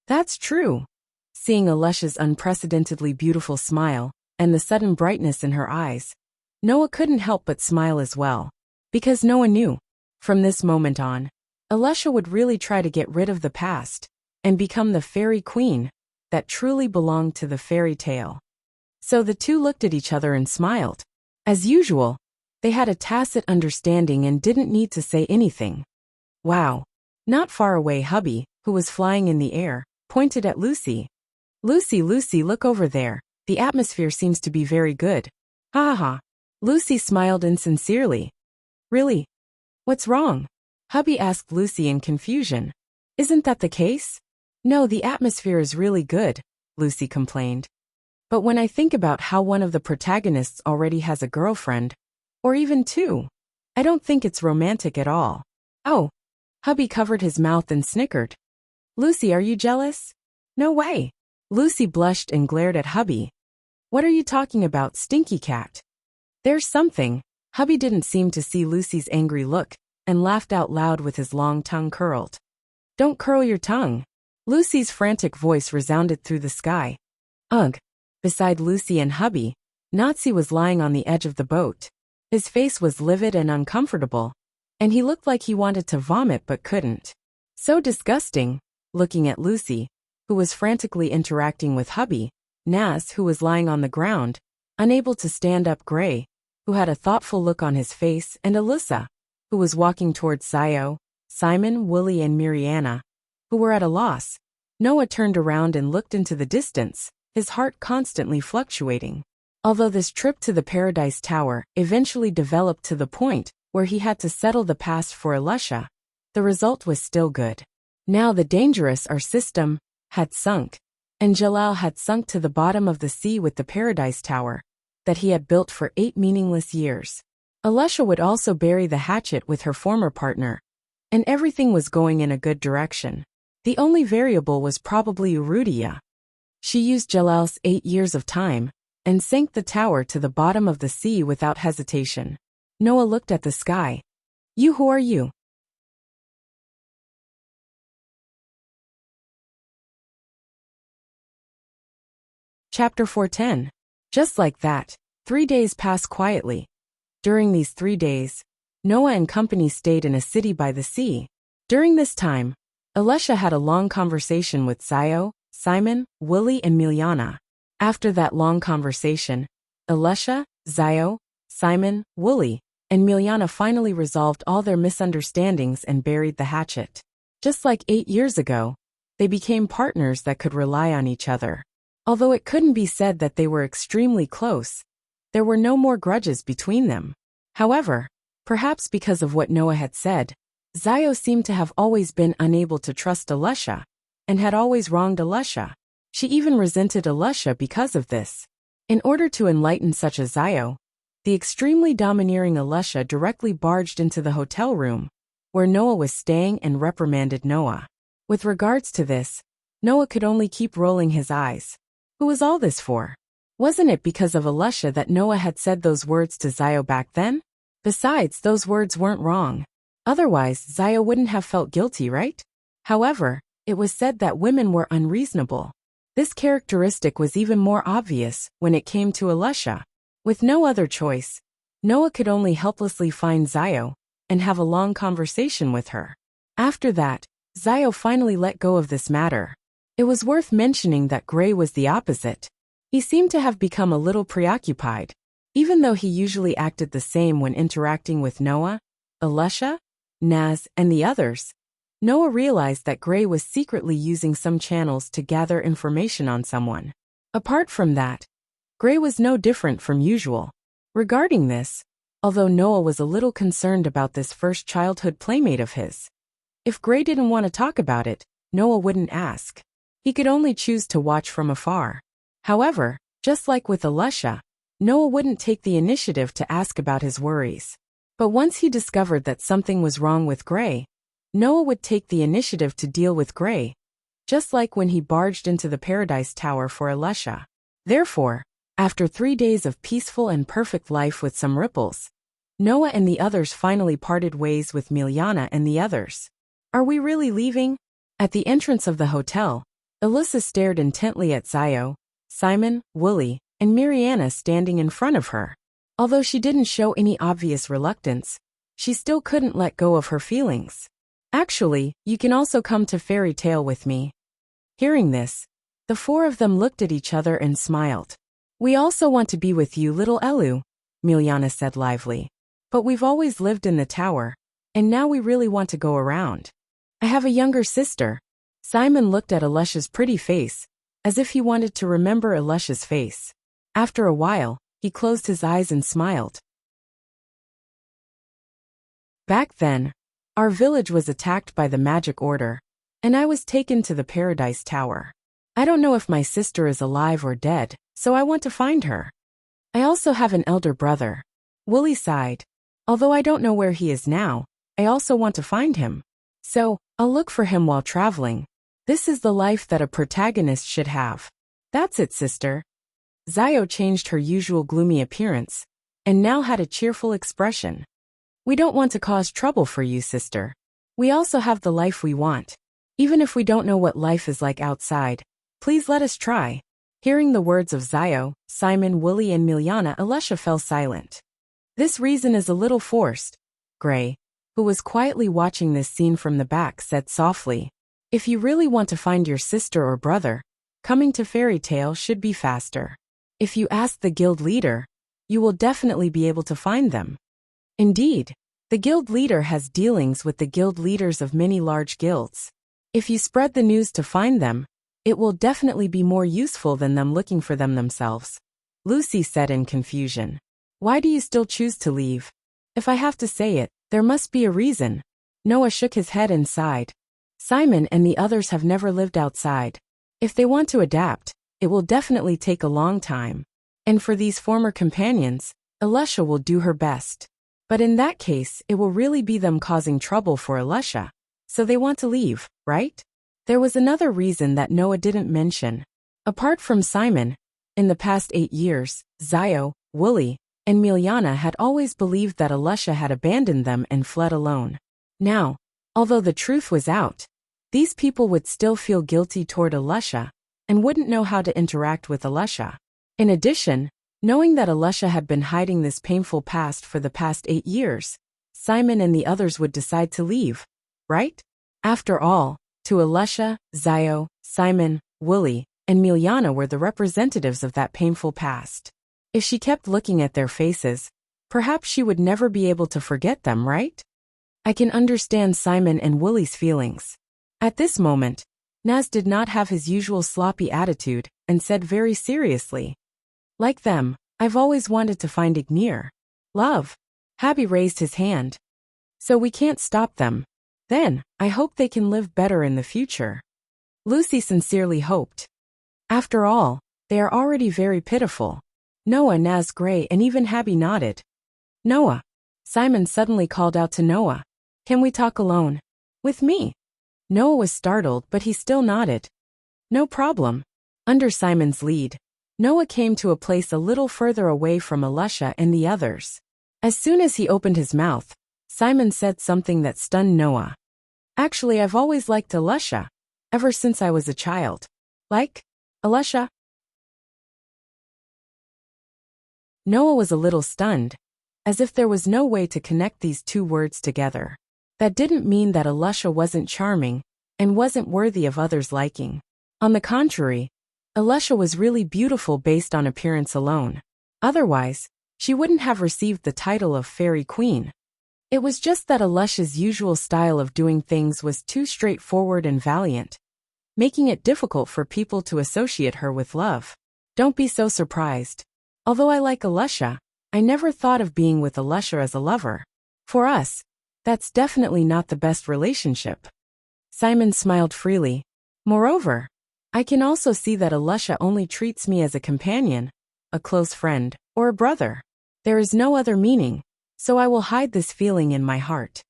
That's true. Seeing Alusha's unprecedentedly beautiful smile, and the sudden brightness in her eyes, Noah couldn't help but smile as well. Because Noah knew, from this moment on, Alusha would really try to get rid of the past, and become the fairy queen that truly belonged to the fairy tale. So the two looked at each other and smiled. As usual, they had a tacit understanding and didn't need to say anything. Wow. Not far away, hubby, who was flying in the air, pointed at Lucy. Lucy, look over there. The atmosphere seems to be very good. Ha ha ha. Lucy smiled insincerely. Really? What's wrong? Hubby asked Lucy in confusion. Isn't that the case? No, the atmosphere is really good, Lucy complained. But when I think about how one of the protagonists already has a girlfriend, or even two, I don't think it's romantic at all. Oh. Hubby covered his mouth and snickered. Lucy, are you jealous? No way. Lucy blushed and glared at hubby. What are you talking about, stinky cat? There's something. Hubby didn't seem to see Lucy's angry look, and laughed out loud with his long tongue curled. Don't curl your tongue. Lucy's frantic voice resounded through the sky. Ugh. Beside Lucy and hubby, Nazi was lying on the edge of the boat. His face was livid and uncomfortable, and he looked like he wanted to vomit but couldn't. So disgusting. Looking at Lucy, who was frantically interacting with hubby, Naz, who was lying on the ground, unable to stand up, Gray, who had a thoughtful look on his face, and Alyssa, who was walking towards Zio, Simon, Wooly, and Mariana, who were at a loss. Noah turned around and looked into the distance, his heart constantly fluctuating. Although this trip to the Paradise Tower eventually developed to the point where he had to settle the past for Alusha, the result was still good. Now the dangerous system had sunk, and Jalal had sunk to the bottom of the sea with the Paradise Tower that he had built for 8 meaningless years. Alusha would also bury the hatchet with her former partner, and everything was going in a good direction. The only variable was probably Urudia. She used Jalal's 8 years of time and sank the tower to the bottom of the sea without hesitation. Noah looked at the sky. Who are you? Chapter 410. Just like that, 3 days passed quietly. During these 3 days, Noah and company stayed in a city by the sea. During this time, Alusha had a long conversation with Zayo, Simon, Willie, and Miliana. After that long conversation, Alusha, Zayo, Simon, Willie, and Miliana finally resolved all their misunderstandings and buried the hatchet. Just like 8 years ago, they became partners that could rely on each other. Although it couldn't be said that they were extremely close, there were no more grudges between them. However, perhaps because of what Noah had said, Zayo seemed to have always been unable to trust Alusha, and had always wronged Alusha. She even resented Alusha because of this. In order to enlighten such a Zayo, the extremely domineering Alusha directly barged into the hotel room, where Noah was staying, and reprimanded Noah. With regards to this, Noah could only keep rolling his eyes. Who was all this for? Wasn't it because of Alusha that Noah had said those words to Zayo back then? Besides, those words weren't wrong. Otherwise, Zayo wouldn't have felt guilty, right? However, it was said that women were unreasonable. This characteristic was even more obvious when it came to Alusha. With no other choice, Noah could only helplessly find Zayo and have a long conversation with her. After that, Zayo finally let go of this matter. It was worth mentioning that Gray was the opposite. He seemed to have become a little preoccupied. Even though he usually acted the same when interacting with Noah, Alusha, Naz, and the others, Noah realized that Gray was secretly using some channels to gather information on someone. Apart from that, Gray was no different from usual. Regarding this, although Noah was a little concerned about this first childhood playmate of his, if Gray didn't want to talk about it, Noah wouldn't ask. He could only choose to watch from afar. However, just like with Alusha, Noah wouldn't take the initiative to ask about his worries. But once he discovered that something was wrong with Gray, Noah would take the initiative to deal with Gray, just like when he barged into the Paradise Tower for Alusha. Therefore, after 3 days of peaceful and perfect life with some ripples, Noah and the others finally parted ways with Miliana and the others. Are we really leaving? At the entrance of the hotel, Alyssa stared intently at Zayo, Simon, Willie, and Mariana standing in front of her. Although she didn't show any obvious reluctance, she still couldn't let go of her feelings. Actually, you can also come to Fairy Tale with me. Hearing this, the 4 of them looked at each other and smiled. We also want to be with you, little Elu, Miliana said lively. But we've always lived in the tower, and now we really want to go around. I have a younger sister. Simon looked at Alusha's pretty face, as if he wanted to remember Alusha's face. After a while, he closed his eyes and smiled. Back then, our village was attacked by the magic order, and I was taken to the Paradise Tower. I don't know if my sister is alive or dead, so I want to find her. I also have an elder brother. Willie sighed. Although I don't know where he is now, I also want to find him. So, I'll look for him while traveling. This is the life that a protagonist should have. That's it, sister. Zayo changed her usual gloomy appearance, and now had a cheerful expression. We don't want to cause trouble for you, sister. We also have the life we want. Even if we don't know what life is like outside, please let us try. Hearing the words of Zayo, Simon, Willie, and Miliana, Alusha fell silent. This reason is a little forced. Gray, who was quietly watching this scene from the back, said softly, if you really want to find your sister or brother, coming to Fairy Tale should be faster. If you ask the guild leader, you will definitely be able to find them. Indeed, the guild leader has dealings with the guild leaders of many large guilds. If you spread the news to find them, it will definitely be more useful than them looking for them themselves. Lucy said in confusion. Why do you still choose to leave? If I have to say it, there must be a reason. Noah shook his head and sighed. Simon and the others have never lived outside. If they want to adapt, it will definitely take a long time. And for these former companions, Elisha will do her best. But in that case, it will really be them causing trouble for Elisha. So they want to leave, right? There was another reason that Noah didn't mention. Apart from Simon, in the past 8 years, Zio, Wooly, and Miliana had always believed that Elisha had abandoned them and fled alone. Now, although the truth was out, these people would still feel guilty toward Elisha and wouldn't know how to interact with Elisha. In addition, knowing that Elisha had been hiding this painful past for the past 8 years, Simon and the others would decide to leave, right? After all, to Elisha, Zio, Simon, Wooly, and Miliana were the representatives of that painful past. If she kept looking at their faces, perhaps she would never be able to forget them, right? I can understand Simon and Wooly's feelings. At this moment, Naz did not have his usual sloppy attitude and said very seriously, like them, I've always wanted to find Ignir. Love. Habi raised his hand. So we can't stop them. Then, I hope they can live better in the future. Lucy sincerely hoped. After all, they are already very pitiful. Noah, Naz, Gray, and even Habi nodded. Noah. Simon suddenly called out to Noah. Can we talk alone? With me? Noah was startled, but he still nodded. No problem. Under Simon's lead, Noah came to a place a little further away from Elisha and the others. As soon as he opened his mouth, Simon said something that stunned Noah. Actually, I've always liked Elisha, ever since I was a child. Like? Elisha? Noah was a little stunned, as if there was no way to connect these two words together. That didn't mean that Elisha wasn't charming and wasn't worthy of others' liking. On the contrary, Elisha was really beautiful based on appearance alone. Otherwise, she wouldn't have received the title of Fairy Queen. It was just that Elisha's usual style of doing things was too straightforward and valiant, making it difficult for people to associate her with love. Don't be so surprised. Although I like Elisha, I never thought of being with Elisha as a lover. For us, that's definitely not the best relationship. Simon smiled freely. Moreover, I can also see that Elisha only treats me as a companion, a close friend, or a brother. There is no other meaning, so I will hide this feeling in my heart.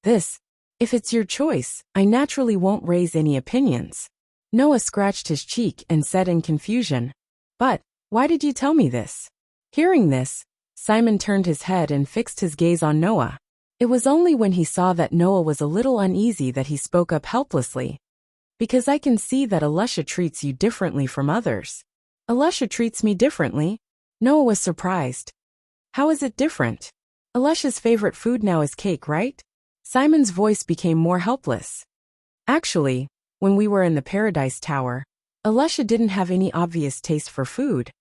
This, if it's your choice, I naturally won't raise any opinions. Noah scratched his cheek and said in confusion, But, why did you tell me this? Hearing this, Simon turned his head and fixed his gaze on Noah. It was only when he saw that Noah was a little uneasy that he spoke up helplessly. Because I can see that Elisha treats you differently from others. Elisha treats me differently? Noah was surprised. How is it different? Elisha's favorite food now is cake, right? Simon's voice became more helpless. Actually, when we were in the Paradise Tower, Elisha didn't have any obvious taste for food.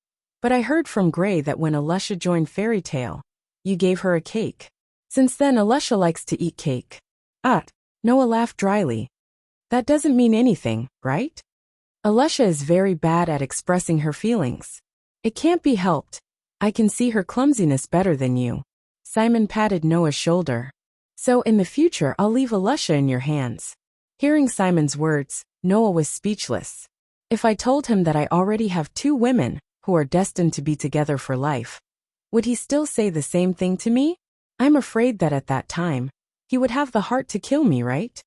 But I heard from Gray that when Elisha joined Fairy Tale, you gave her a cake. Since then Elisha likes to eat cake. Noah laughed dryly. That doesn't mean anything, right? Elisha is very bad at expressing her feelings. It can't be helped. I can see her clumsiness better than you. Simon patted Noah's shoulder. So in the future I'll leave Elisha in your hands. Hearing Simon's words, Noah was speechless. If I told him that I already have 2 women who are destined to be together for life, would he still say the same thing to me? I'm afraid that at that time, he would have the heart to kill me, right?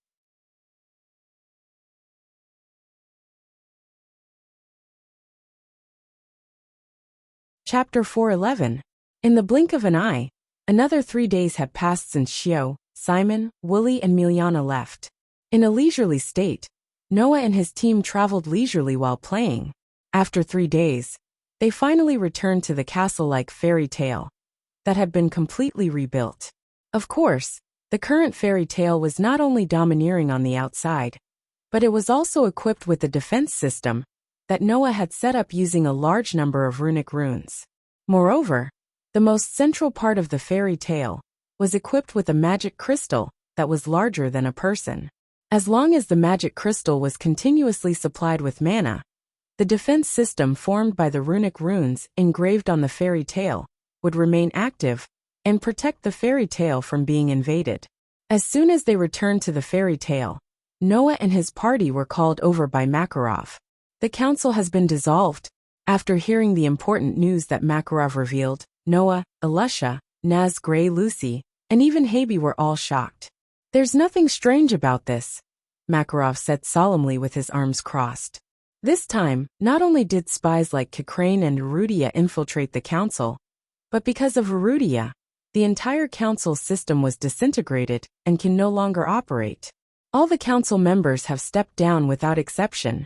Chapter 4:11. In the blink of an eye, another 3 days had passed since Shio, Simon, Wooly, and Miliana left. In a leisurely state, Noah and his team traveled leisurely while playing. After 3 days, they finally returned to the castle-like fairy tale that had been completely rebuilt. Of course, the current fairy tale was not only domineering on the outside, but it was also equipped with a defense system that Noah had set up using a large number of runic runes. Moreover, the most central part of the fairy tale was equipped with a magic crystal that was larger than a person. As long as the magic crystal was continuously supplied with mana, The defense system formed by the runic runes engraved on the fairy tale would remain active and protect the fairy tale from being invaded. As soon as they returned to the fairy tale, Noah and his party were called over by Makarov. The council has been dissolved. After hearing the important news that Makarov revealed, Noah, Alusha, Naz, Gray, Lucy, and even Habe were all shocked. There's nothing strange about this, Makarov said solemnly with his arms crossed. This time, not only did spies like Cochrane and Arudia infiltrate the council, but because of Arudia, the entire council system was disintegrated and can no longer operate. All the council members have stepped down without exception.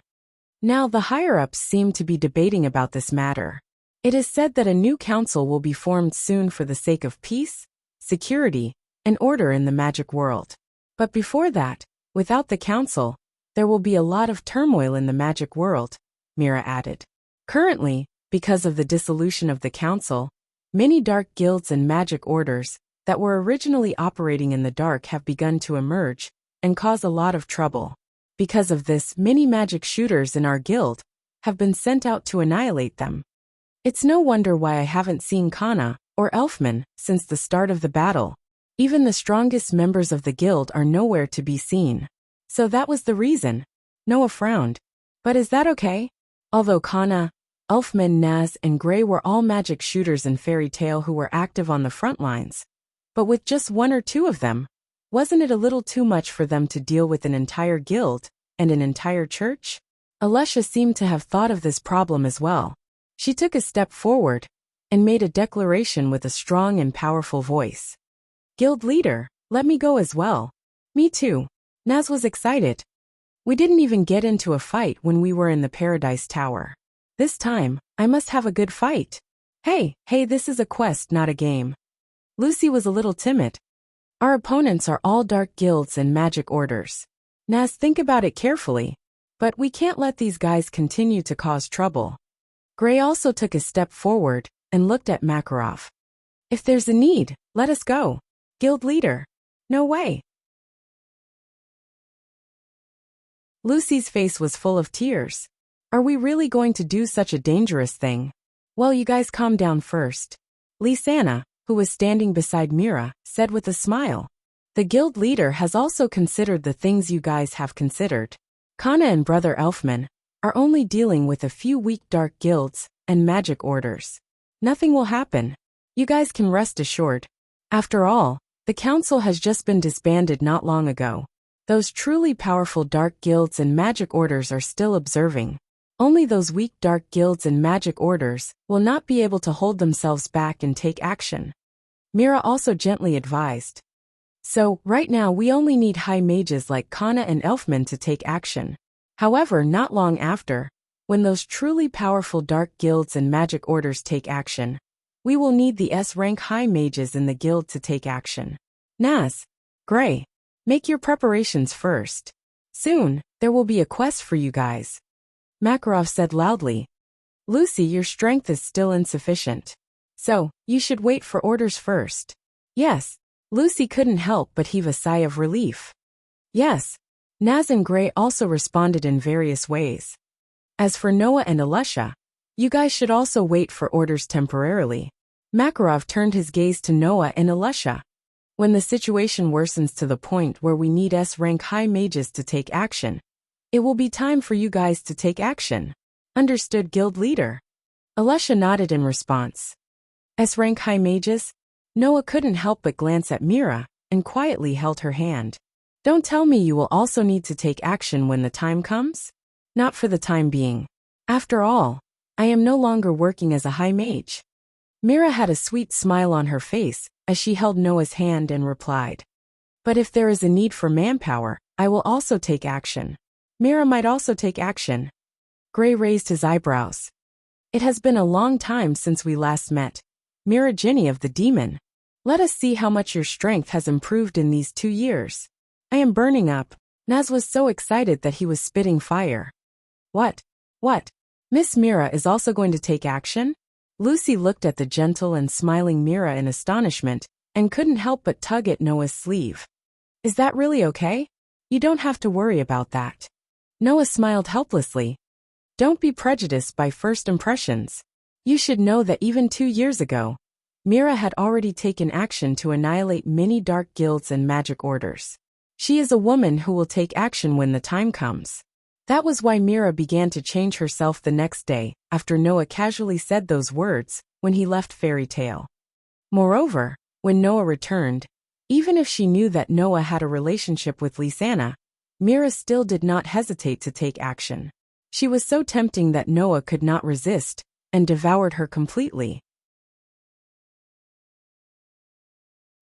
Now the higher-ups seem to be debating about this matter. It is said that a new council will be formed soon for the sake of peace, security, and order in the magic world. But before that, without the council, there will be a lot of turmoil in the magic world, Mira added. Currently, because of the dissolution of the council, many dark guilds and magic orders that were originally operating in the dark have begun to emerge and cause a lot of trouble. Because of this, many magic shooters in our guild have been sent out to annihilate them. It's no wonder why I haven't seen Kana or Elfman since the start of the battle. Even the strongest members of the guild are nowhere to be seen. So that was the reason. Noah frowned. But is that okay? Although Kana, Elfman, Naz, and Gray were all magic shooters in Fairy Tale who were active on the front lines, but with just one or two of them, wasn't it a little too much for them to deal with an entire guild and an entire church? Alusha seemed to have thought of this problem as well. She took a step forward and made a declaration with a strong and powerful voice. Guild leader, let me go as well. Me too. Naz was excited. We didn't even get into a fight when we were in the Paradise Tower. This time, I must have a good fight. Hey, this is a quest, not a game. Lucy was a little timid. Our opponents are all dark guilds and magic orders. Naz, think about it carefully. But we can't let these guys continue to cause trouble. Gray also took a step forward and looked at Makarov. If there's a need, let us go. Guild leader. No way. Lucy's face was full of tears. Are we really going to do such a dangerous thing? Well, you guys calm down first. Lisanna, who was standing beside Mira, said with a smile. The guild leader has also considered the things you guys have considered. Kana and Brother Elfman are only dealing with a few weak dark guilds and magic orders. Nothing will happen. You guys can rest assured. After all, the council has just been disbanded not long ago. Those truly powerful dark guilds and magic orders are still observing. Only those weak dark guilds and magic orders will not be able to hold themselves back and take action. Mira also gently advised. So, right now we only need high mages like Kana and Elfman to take action. However, not long after, when those truly powerful dark guilds and magic orders take action, we will need the S-rank high mages in the guild to take action. Naz, Gray, make your preparations first. Soon, there will be a quest for you guys. Makarov said loudly. Lucy, your strength is still insufficient. So, you should wait for orders first. Yes. Lucy couldn't help but heave a sigh of relief. Yes. Naz and Gray also responded in various ways. As for Noah and Alusha, you guys should also wait for orders temporarily. Makarov turned his gaze to Noah and Alusha. When the situation worsens to the point where we need S-rank high mages to take action, it will be time for you guys to take action. Understood, guild leader? Alusha nodded in response. S-rank high mages? Noah couldn't help but glance at Mira and quietly held her hand. Don't tell me you will also need to take action when the time comes? Not for the time being. After all, I am no longer working as a high mage. Mira had a sweet smile on her face as she held Noah's hand and replied. But if there is a need for manpower, I will also take action. Mira might also take action. Gray raised his eyebrows. It has been a long time since we last met. Mira Ginny of the Demon. Let us see how much your strength has improved in these 2 years. I am burning up. Naz was so excited that he was spitting fire. What? Miss Mira is also going to take action? Lucy looked at the gentle and smiling Mira in astonishment and couldn't help but tug at Noah's sleeve. Is that really okay? You don't have to worry about that. Noah smiled helplessly. Don't be prejudiced by first impressions. You should know that even 2 years ago, Mira had already taken action to annihilate many dark guilds and magic orders. She is a woman who will take action when the time comes. That was why Mira began to change herself the next day, after Noah casually said those words, when he left Fairy Tale. Moreover, when Noah returned, even if she knew that Noah had a relationship with Lysana, Mira still did not hesitate to take action. She was so tempting that Noah could not resist, and devoured her completely.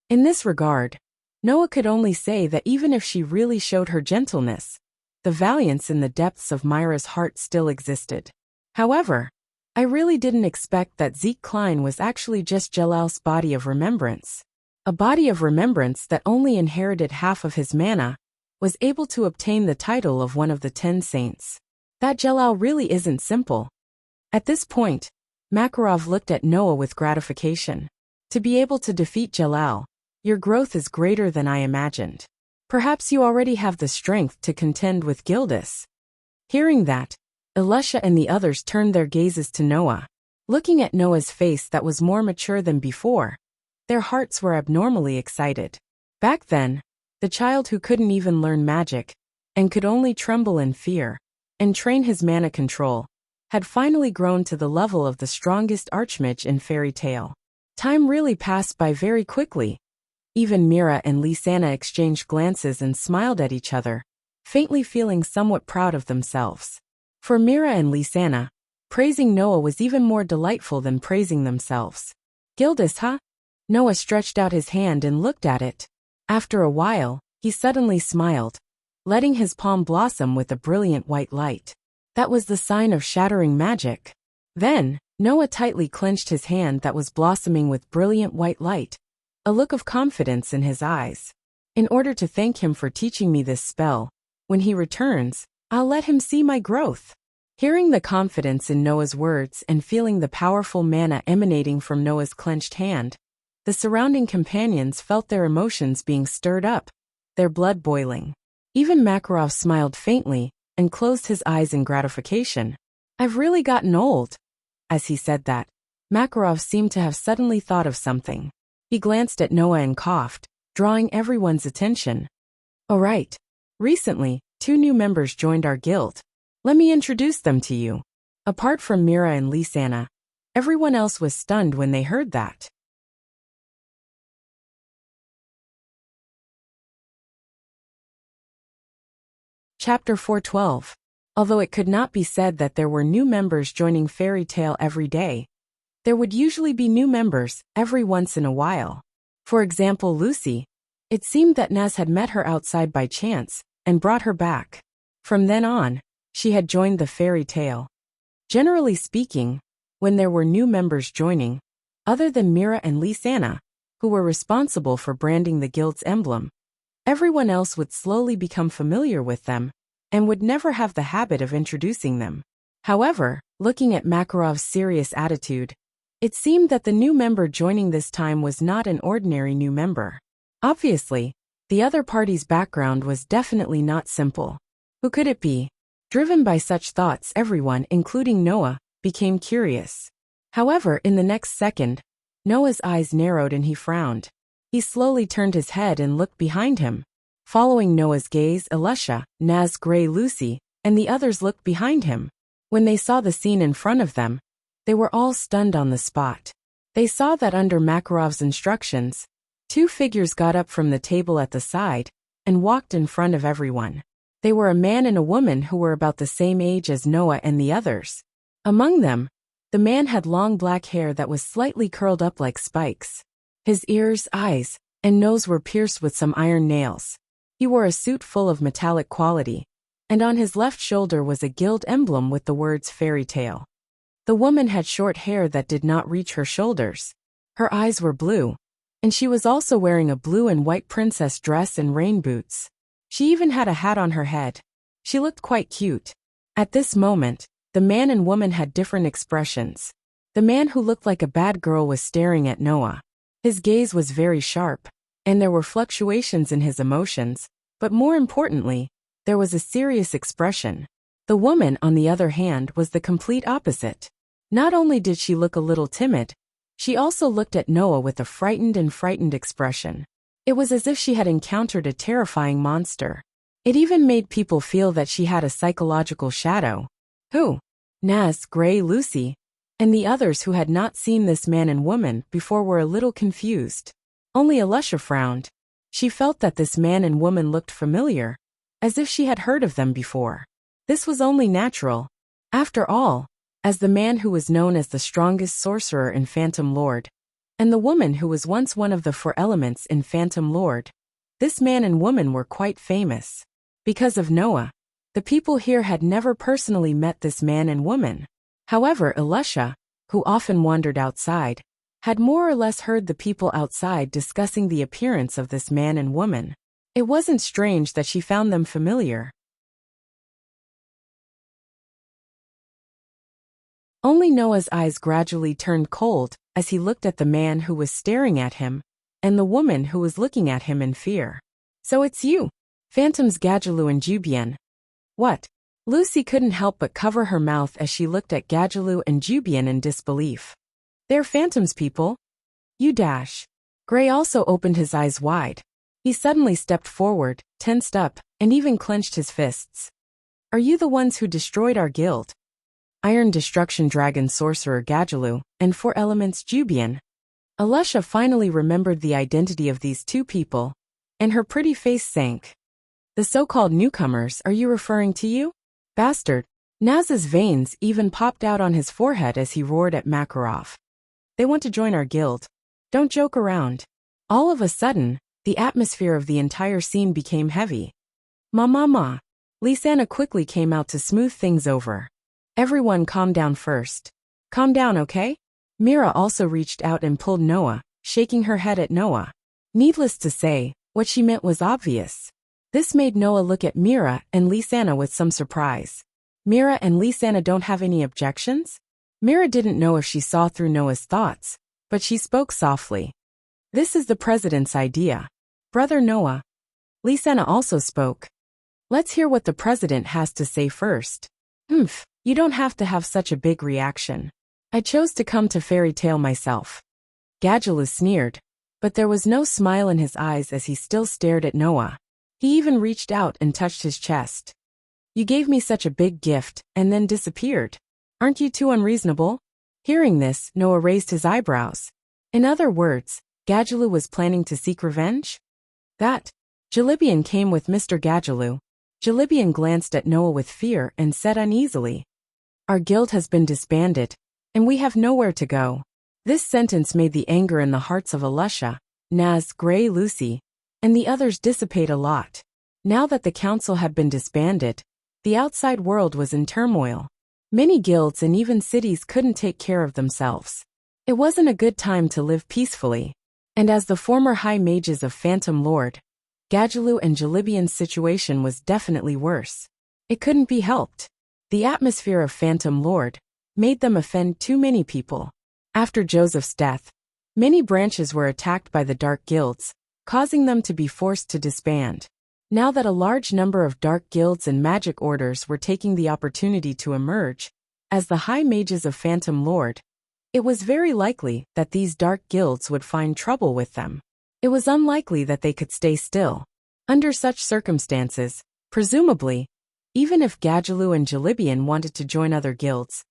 In this regard, Noah could only say that even if she really showed her gentleness, the valiance in the depths of Myra's heart still existed. However, I really didn't expect that Zeke Klein was actually just Jelal's body of remembrance. A body of remembrance that only inherited half of his mana, was able to obtain the title of one of the 10 saints. That Jelal really isn't simple. At this point, Makarov looked at Noah with gratification. To be able to defeat Jelal, your growth is greater than I imagined. Perhaps you already have the strength to contend with Gildas. Hearing that, Elisha and the others turned their gazes to Noah. Looking at Noah's face that was more mature than before, their hearts were abnormally excited. Back then, the child who couldn't even learn magic, and could only tremble in fear, and train his mana control, had finally grown to the level of the strongest archmage in Fairy Tale. Time really passed by very quickly. Even Mira and Lysana exchanged glances and smiled at each other, faintly feeling somewhat proud of themselves. For Mira and Lysana, praising Noah was even more delightful than praising themselves. Gildas, huh? Noah stretched out his hand and looked at it. After a while, he suddenly smiled, letting his palm blossom with a brilliant white light. That was the sign of shattering magic. Then, Noah tightly clenched his hand that was blossoming with brilliant white light, a look of confidence in his eyes. In order to thank him for teaching me this spell, when he returns, I'll let him see my growth. Hearing the confidence in Noah's words and feeling the powerful mana emanating from Noah's clenched hand, the surrounding companions felt their emotions being stirred up, their blood boiling. Even Makarov smiled faintly and closed his eyes in gratification. I've really gotten old. As he said that, Makarov seemed to have suddenly thought of something. He glanced at Noah and coughed, drawing everyone's attention. All right. Recently, 2 new members joined our guild. Let me introduce them to you. Apart from Mira and Lysana, everyone else was stunned when they heard that. Chapter 412. Although it could not be said that there were new members joining Fairy Tale every day, there would usually be new members every once in a while. For example, Lucy. It seemed that Naz had met her outside by chance and brought her back. From then on, she had joined the Fairy Tale. Generally speaking, when there were new members joining, other than Mira and Lysana, who were responsible for branding the guild's emblem, everyone else would slowly become familiar with them, and would never have the habit of introducing them. However, looking at Makarov's serious attitude, it seemed that the new member joining this time was not an ordinary new member. Obviously, the other party's background was definitely not simple. Who could it be? Driven by such thoughts, everyone, including Noah, became curious. However, in the next second, Noah's eyes narrowed and he frowned. He slowly turned his head and looked behind him. Following Noah's gaze, Elisha, Naz, Gray, Lucy, and the others looked behind him. When they saw the scene in front of them, they were all stunned on the spot. They saw that under Makarov's instructions, 2 figures got up from the table at the side and walked in front of everyone. They were a man and a woman who were about the same age as Noah and the others. Among them, the man had long black hair that was slightly curled up like spikes. His ears, eyes, and nose were pierced with some iron nails. He wore a suit full of metallic quality, and on his left shoulder was a guild emblem with the words Fairy Tale. The woman had short hair that did not reach her shoulders. Her eyes were blue, and she was also wearing a blue and white princess dress and rain boots. She even had a hat on her head. She looked quite cute. At this moment, the man and woman had different expressions. The man who looked like a bad girl was staring at Noah. His gaze was very sharp, and there were fluctuations in his emotions, but more importantly, there was a serious expression. The woman, on the other hand, was the complete opposite. Not only did she look a little timid, she also looked at Noah with a frightened expression. It was as if she had encountered a terrifying monster. It even made people feel that she had a psychological shadow. Who? Naz, Gray, Lucy, and the others who had not seen this man and woman before were a little confused. Only Alusha frowned. She felt that this man and woman looked familiar, as if she had heard of them before. This was only natural. After all, as the man who was known as the strongest sorcerer in Phantom Lord, and the woman who was once one of the 4 elements in Phantom Lord, this man and woman were quite famous. Because of Noah, the people here had never personally met this man and woman. However, Alusha, who often wandered outside, had more or less heard the people outside discussing the appearance of this man and woman. It wasn't strange that she found them familiar. Only Noah's eyes gradually turned cold as he looked at the man who was staring at him, and the woman who was looking at him in fear. So it's you, Phantoms Gadjaloo and Jubian. What? Lucy couldn't help but cover her mouth as she looked at Gadjaloo and Jubian in disbelief. They're Phantoms people? You dash. Gray also opened his eyes wide. He suddenly stepped forward, tensed up, and even clenched his fists. Are you the ones who destroyed our guild? Iron Destruction Dragon Sorcerer Gadjaloo, and 4 Elements Jubian. Alusha finally remembered the identity of these 2 people, and her pretty face sank. The so-called newcomers, are you referring to you? Bastard. Naz's veins even popped out on his forehead as he roared at Makarov. They want to join our guild. Don't joke around. All of a sudden, the atmosphere of the entire scene became heavy. Ma. Lisanna quickly came out to smooth things over. Everyone calm down first. Calm down, okay? Mira also reached out and pulled Noah, shaking her head at Noah. Needless to say, what she meant was obvious. This made Noah look at Mira and Lisanna with some surprise. Mira and Lisanna don't have any objections? Mira didn't know if she saw through Noah's thoughts, but she spoke softly. This is the president's idea. Brother Noah. Lisanna also spoke. Let's hear what the president has to say first. You don't have to have such a big reaction. I chose to come to Fairy Tale myself. Gadjaloo sneered, but there was no smile in his eyes as he still stared at Noah. He even reached out and touched his chest. You gave me such a big gift, and then disappeared. Aren't you too unreasonable? Hearing this, Noah raised his eyebrows. In other words, Gadjaloo was planning to seek revenge? That. Jalibian came with Mr. Gadjaloo. Jalibian glanced at Noah with fear and said uneasily, Our guild has been disbanded, and we have nowhere to go. This sentence made the anger in the hearts of Alusha, Naz, Gray, Lucy, and the others dissipate a lot. Now that the council had been disbanded, the outside world was in turmoil. Many guilds and even cities couldn't take care of themselves. It wasn't a good time to live peacefully. And as the former high mages of Phantom Lord, Gadjaloo and Jalibian's situation was definitely worse. It couldn't be helped. The atmosphere of Phantom Lord made them offend too many people. After Joseph's death, many branches were attacked by the Dark Guilds, causing them to be forced to disband. Now that a large number of dark guilds and magic orders were taking the opportunity to emerge as the high mages of Phantom Lord, it was very likely that these dark guilds would find trouble with them. It was unlikely that they could stay still. Under such circumstances, presumably, even if Gadjaloo and Jalibian wanted to join other guilds,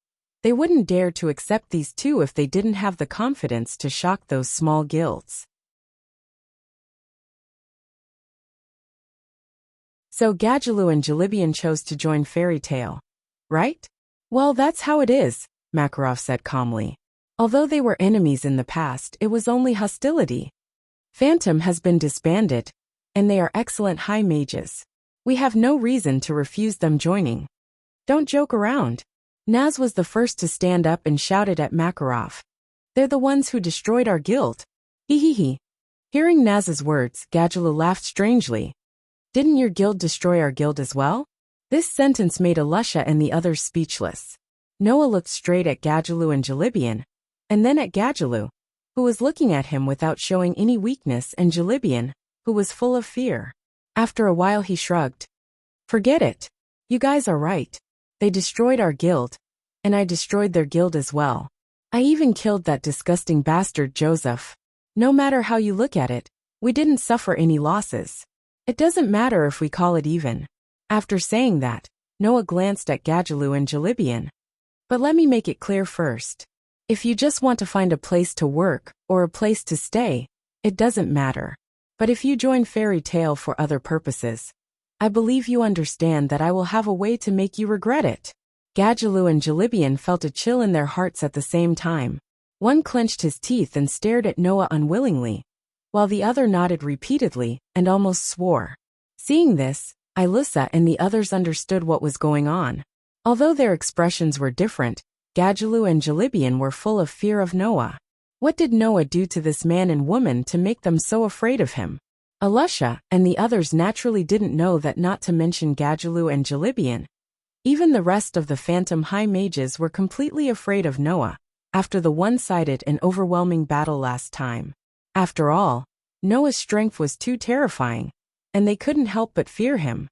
they wouldn't dare to accept these 2 if they didn't have the confidence to shock those small guilds. So Gadjaloo and Jalibian chose to join Fairy Tale, right? Well, that's how it is, Makarov said calmly. Although they were enemies in the past, it was only hostility. Phantom has been disbanded, and they are excellent high mages. We have no reason to refuse them joining. Don't joke around. Naz was the first to stand up and shouted at Makarov. They're the ones who destroyed our guild. He. Hearing Naz's words, Gadjaloo laughed strangely. Didn't your guild destroy our guild as well? This sentence made Alusha and the others speechless. Noah looked straight at Gadjaloo and Jalibian, and then at Gadjaloo, who was looking at him without showing any weakness, and Jalibian, who was full of fear. After a while he shrugged. Forget it. You guys are right. They destroyed our guild, and I destroyed their guild as well. I even killed that disgusting bastard Joseph. No matter how you look at it, we didn't suffer any losses. It doesn't matter if we call it even. After saying that, Noah glanced at Gadjaloo and Jalibian. But let me make it clear first. If you just want to find a place to work, or a place to stay, it doesn't matter. But if you join Fairy Tale for other purposes, I believe you understand that I will have a way to make you regret it. Gadjaloo and Jalibian felt a chill in their hearts at the same time. One clenched his teeth and stared at Noah unwillingly, while the other nodded repeatedly and almost swore. Seeing this, Ilusa and the others understood what was going on. Although their expressions were different, Gadjaloo and Jalibian were full of fear of Noah. What did Noah do to this man and woman to make them so afraid of him? Alusha and the others naturally didn't know that, not to mention Gadjaloo and Jalibian. Even the rest of the Phantom High Mages were completely afraid of Noah, after the one-sided and overwhelming battle last time. After all, Noah's strength was too terrifying, and they couldn't help but fear him.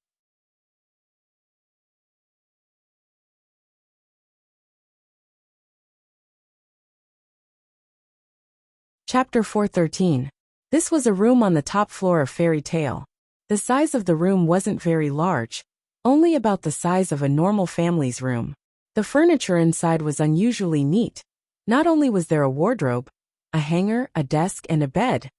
Chapter 413. This was a room on the top floor of Fairy Tale. The size of the room wasn't very large, only about the size of a normal family's room. The furniture inside was unusually neat. Not only was there a wardrobe, a hanger, a desk, and a bed,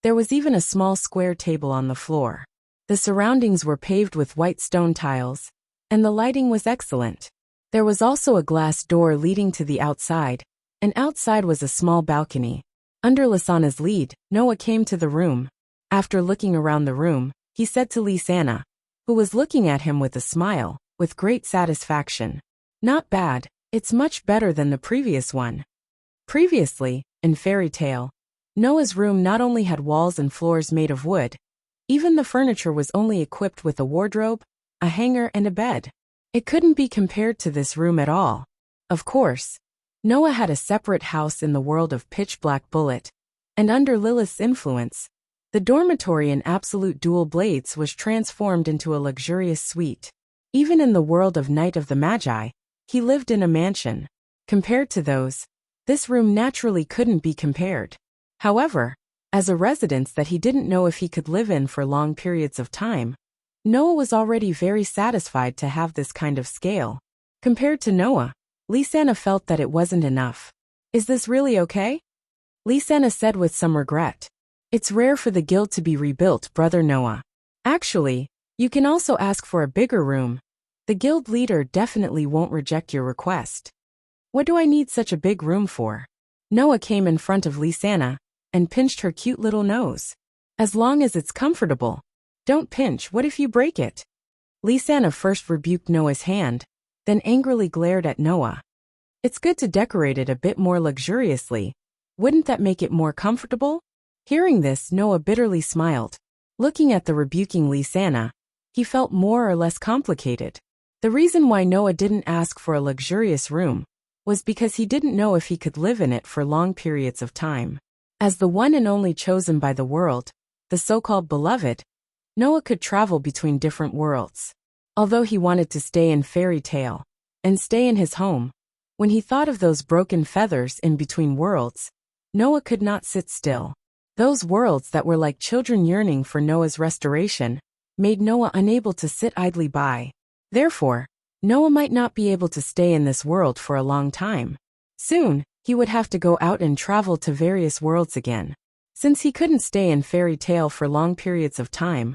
there was even a small square table on the floor. The surroundings were paved with white stone tiles, and the lighting was excellent. There was also a glass door leading to the outside, and outside was a small balcony. Under Lisana's lead, Noah came to the room. After looking around the room, he said to Lisana, who was looking at him with a smile, with great satisfaction, "Not bad, it's much better than the previous one." Previously, in Fairy Tale, Noah's room not only had walls and floors made of wood, even the furniture was only equipped with a wardrobe, a hanger, and a bed. It couldn't be compared to this room at all. Of course, Noah had a separate house in the world of Pitch Black Bullet, and under Lilith's influence, the dormitory in Absolute Dual Blades was transformed into a luxurious suite. Even in the world of Night of the Magi, he lived in a mansion. Compared to those, this room naturally couldn't be compared. However, as a residence that he didn't know if he could live in for long periods of time, Noah was already very satisfied to have this kind of scale. Compared to Noah, Lisana felt that it wasn't enough. "Is this really okay?" Lisana said with some regret. "It's rare for the guild to be rebuilt, Brother Noah. Actually, you can also ask for a bigger room. The guild leader definitely won't reject your request." "What do I need such a big room for?" Noah came in front of Lisana and pinched her cute little nose. "As long as it's comfortable. Don't pinch, what if you break it?" Lisana first rebuked Noah's hand, then angrily glared at Noah. "It's good to decorate it a bit more luxuriously. Wouldn't that make it more comfortable?" Hearing this, Noah bitterly smiled. Looking at the rebuking Lisana, he felt more or less complicated. The reason why Noah didn't ask for a luxurious room was because he didn't know if he could live in it for long periods of time. As the one and only chosen by the world, the so-called beloved, Noah could travel between different worlds. Although he wanted to stay in Fairy Tale and stay in his home, when he thought of those broken feathers in between worlds, Noah could not sit still. Those worlds that were like children yearning for Noah's restoration made Noah unable to sit idly by. Therefore, Noah might not be able to stay in this world for a long time. Soon, he would have to go out and travel to various worlds again. Since he couldn't stay in Fairy Tale for long periods of time,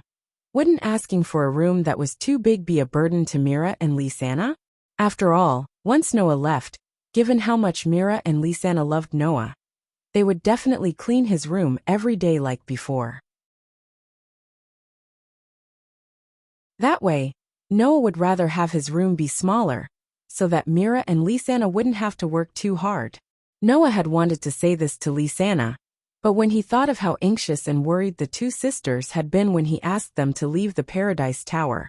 wouldn't asking for a room that was too big be a burden to Mira and Lisana? After all, once Noah left, given how much Mira and Lisana loved Noah, they would definitely clean his room every day like before. That way, Noah would rather have his room be smaller, so that Mira and Lisana wouldn't have to work too hard. Noah had wanted to say this to Lisana, but when he thought of how anxious and worried the two sisters had been when he asked them to leave the Paradise Tower,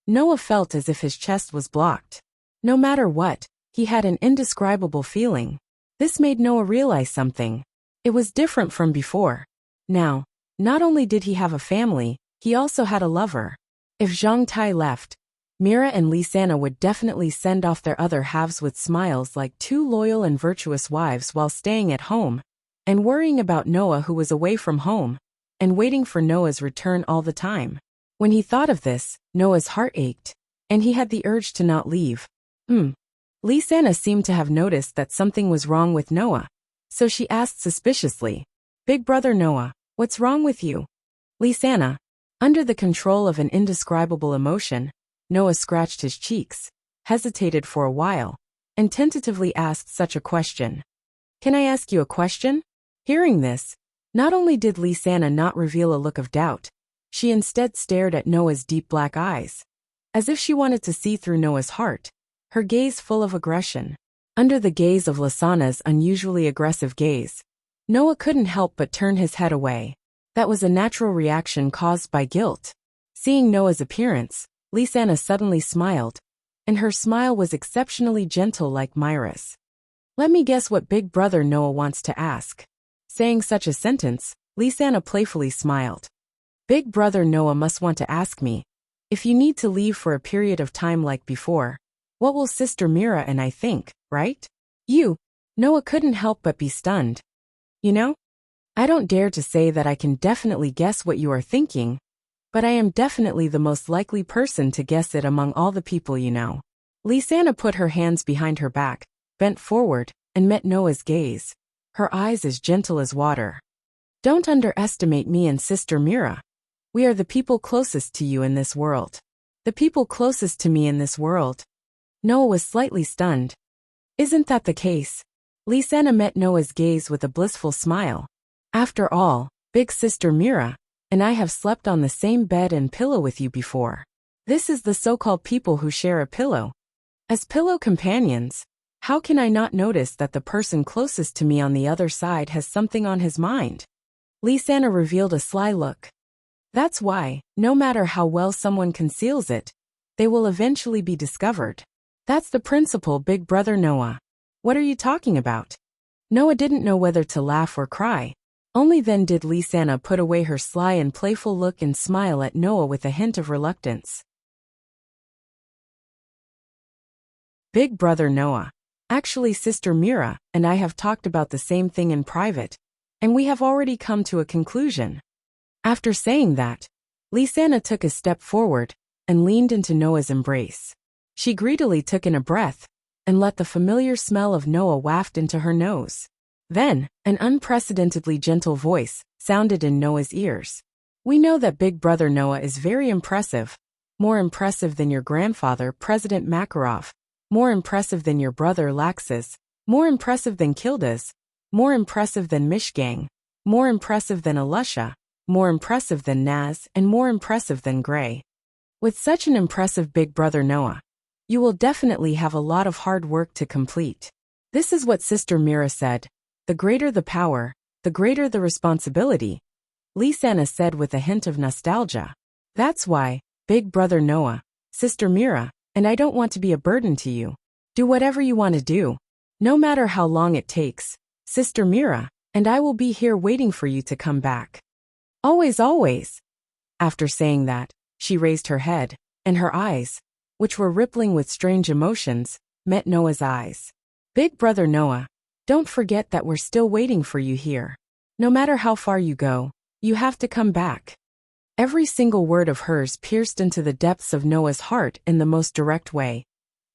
Noah felt as if his chest was blocked. No matter what, he had an indescribable feeling. This made Noah realize something. It was different from before. Now, not only did he have a family, he also had a lover. If Zhang Tai left, Mira and Lisanna would definitely send off their other halves with smiles like two loyal and virtuous wives while staying at home, and worrying about Noah who was away from home, and waiting for Noah's return all the time. When he thought of this, Noah's heart ached, and he had the urge to not leave. Lisanna seemed to have noticed that something was wrong with Noah, so she asked suspiciously, "Big brother Noah, what's wrong with you?" Lisanna, under the control of an indescribable emotion, Noah scratched his cheeks, hesitated for a while, and tentatively asked such a question. "Can I ask you a question?" Hearing this, not only did Lisanna not reveal a look of doubt, she instead stared at Noah's deep black eyes, as if she wanted to see through Noah's heart, her gaze full of aggression. Under the gaze of Lisanna's unusually aggressive gaze, Noah couldn't help but turn his head away. That was a natural reaction caused by guilt. Seeing Noah's appearance, Lisanna suddenly smiled, and her smile was exceptionally gentle like Myra's. "Let me guess what Big Brother Noah wants to ask." Saying such a sentence, Lisanna playfully smiled. "Big Brother Noah must want to ask me, if you need to leave for a period of time like before, what will Sister Mira and I think, right?" Noah couldn't help but be stunned. "You know, I don't dare to say that I can definitely guess what you are thinking, but I am definitely the most likely person to guess it among all the people you know." Lisanna put her hands behind her back, bent forward, and met Noah's gaze, her eyes as gentle as water. "Don't underestimate me and Sister Mira. We are the people closest to you in this world. The people closest to me in this world." Noah was slightly stunned. "Isn't that the case?" Lisanna met Noah's gaze with a blissful smile. "After all, Big Sister Mira and I have slept on the same bed and pillow with you before. This is the so-called people who share a pillow. As pillow companions, how can I not notice that the person closest to me on the other side has something on his mind?" Lisanna revealed a sly look. "That's why, no matter how well someone conceals it, they will eventually be discovered. That's the principle, Big Brother Noah. What are you talking about?" Noah didn't know whether to laugh or cry. Only then did Lisanna put away her sly and playful look and smile at Noah with a hint of reluctance. "Big Brother Noah, actually Sister Mira and I have talked about the same thing in private, and we have already come to a conclusion." After saying that, Lisanna took a step forward and leaned into Noah's embrace. She greedily took in a breath and let the familiar smell of Noah waft into her nose. Then, an unprecedentedly gentle voice sounded in Noah's ears. "We know that Big Brother Noah is very impressive, more impressive than your grandfather, President Makarov, more impressive than your brother Laxus, more impressive than Kildas, more impressive than Mishgang, more impressive than Alusha, more impressive than Naz, and more impressive than Gray. With such an impressive Big Brother Noah, you will definitely have a lot of hard work to complete. This is what Sister Mira said. The greater the power, the greater the responsibility," Lisanna said with a hint of nostalgia. "That's why, Big Brother Noah, Sister Mira, and I don't want to be a burden to you. Do whatever you want to do. No matter how long it takes, Sister Mira and I will be here waiting for you to come back. Always, always." After saying that, she raised her head, and her eyes, which were rippling with strange emotions, met Noah's eyes. "Big Brother Noah, don't forget that we're still waiting for you here. No matter how far you go, you have to come back." Every single word of hers pierced into the depths of Noah's heart in the most direct way,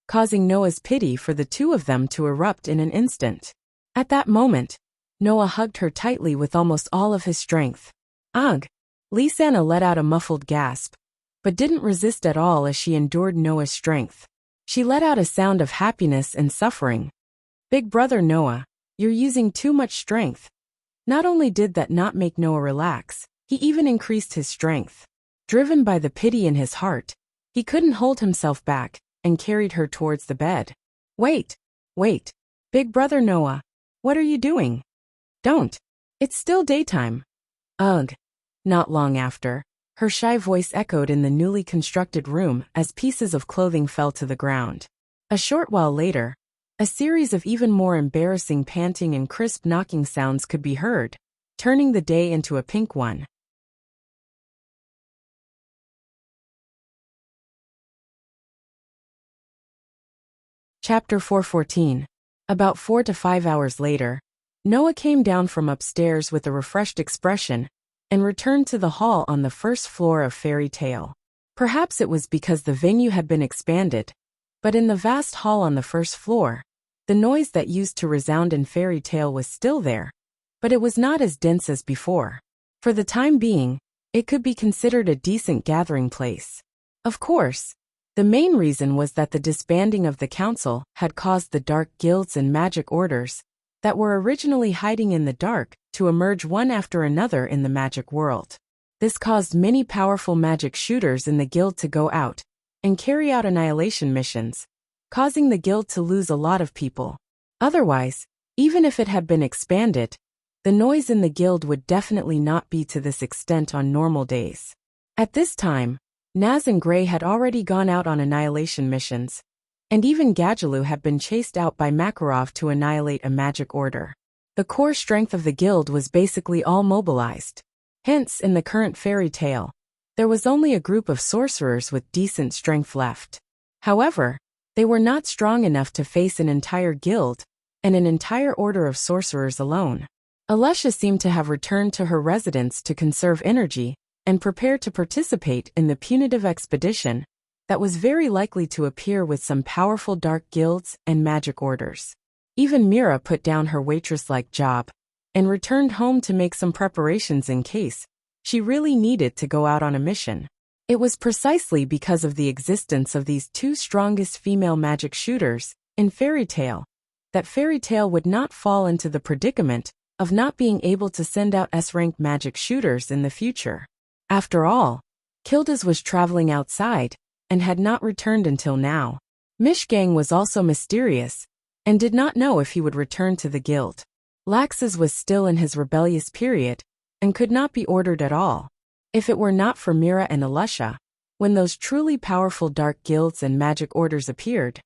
causing Noah's pity for the two of them to erupt in an instant. At that moment, Noah hugged her tightly with almost all of his strength. "Ugh!" Lisanna let out a muffled gasp, but didn't resist at all as she endured Noah's strength. She let out a sound of happiness and suffering. "Big Brother Noah, you're using too much strength." Not only did that not make Noah relax, he even increased his strength. Driven by the pity in his heart, he couldn't hold himself back and carried her towards the bed. Wait. Big Brother Noah, what are you doing? Don't. It's still daytime." "Ugh." Not long after, her shy voice echoed in the newly constructed room as pieces of clothing fell to the ground. A short while later, a series of even more embarrassing panting and crisp knocking sounds could be heard, turning the day into a pink one. Chapter 414. About 4 to 5 hours later, Noah came down from upstairs with a refreshed expression and returned to the hall on the first floor of Fairy Tale. Perhaps it was because the venue had been expanded, but in the vast hall on the first floor, the noise that used to resound in Fairy Tale was still there, but it was not as dense as before. For the time being, it could be considered a decent gathering place. Of course, the main reason was that the disbanding of the council had caused the dark guilds and magic orders that were originally hiding in the dark to emerge one after another in the magic world. This caused many powerful magic shooters in the guild to go out and carry out annihilation missions, causing the guild to lose a lot of people. Otherwise, even if it had been expanded, the noise in the guild would definitely not be to this extent on normal days. At this time, Naz and Gray had already gone out on annihilation missions, and even Gadjaloo had been chased out by Makarov to annihilate a magic order. The core strength of the guild was basically all mobilized. Hence, in the current Fairy Tale, there was only a group of sorcerers with decent strength left. However, they were not strong enough to face an entire guild and an entire order of sorcerers alone. Alesha seemed to have returned to her residence to conserve energy and prepare to participate in the punitive expedition that was very likely to appear with some powerful dark guilds and magic orders. Even Mira put down her waitress-like job and returned home to make some preparations in case she really needed to go out on a mission. It was precisely because of the existence of these two strongest female magic shooters in Fairy Tale that Fairy Tale would not fall into the predicament of not being able to send out S-rank magic shooters in the future. After all, Kildas was traveling outside and had not returned until now. Mishgang was also mysterious and did not know if he would return to the guild. Laxus was still in his rebellious period and could not be ordered at all. If it were not for Mira and Alesha, when those truly powerful dark guilds and magic orders appeared,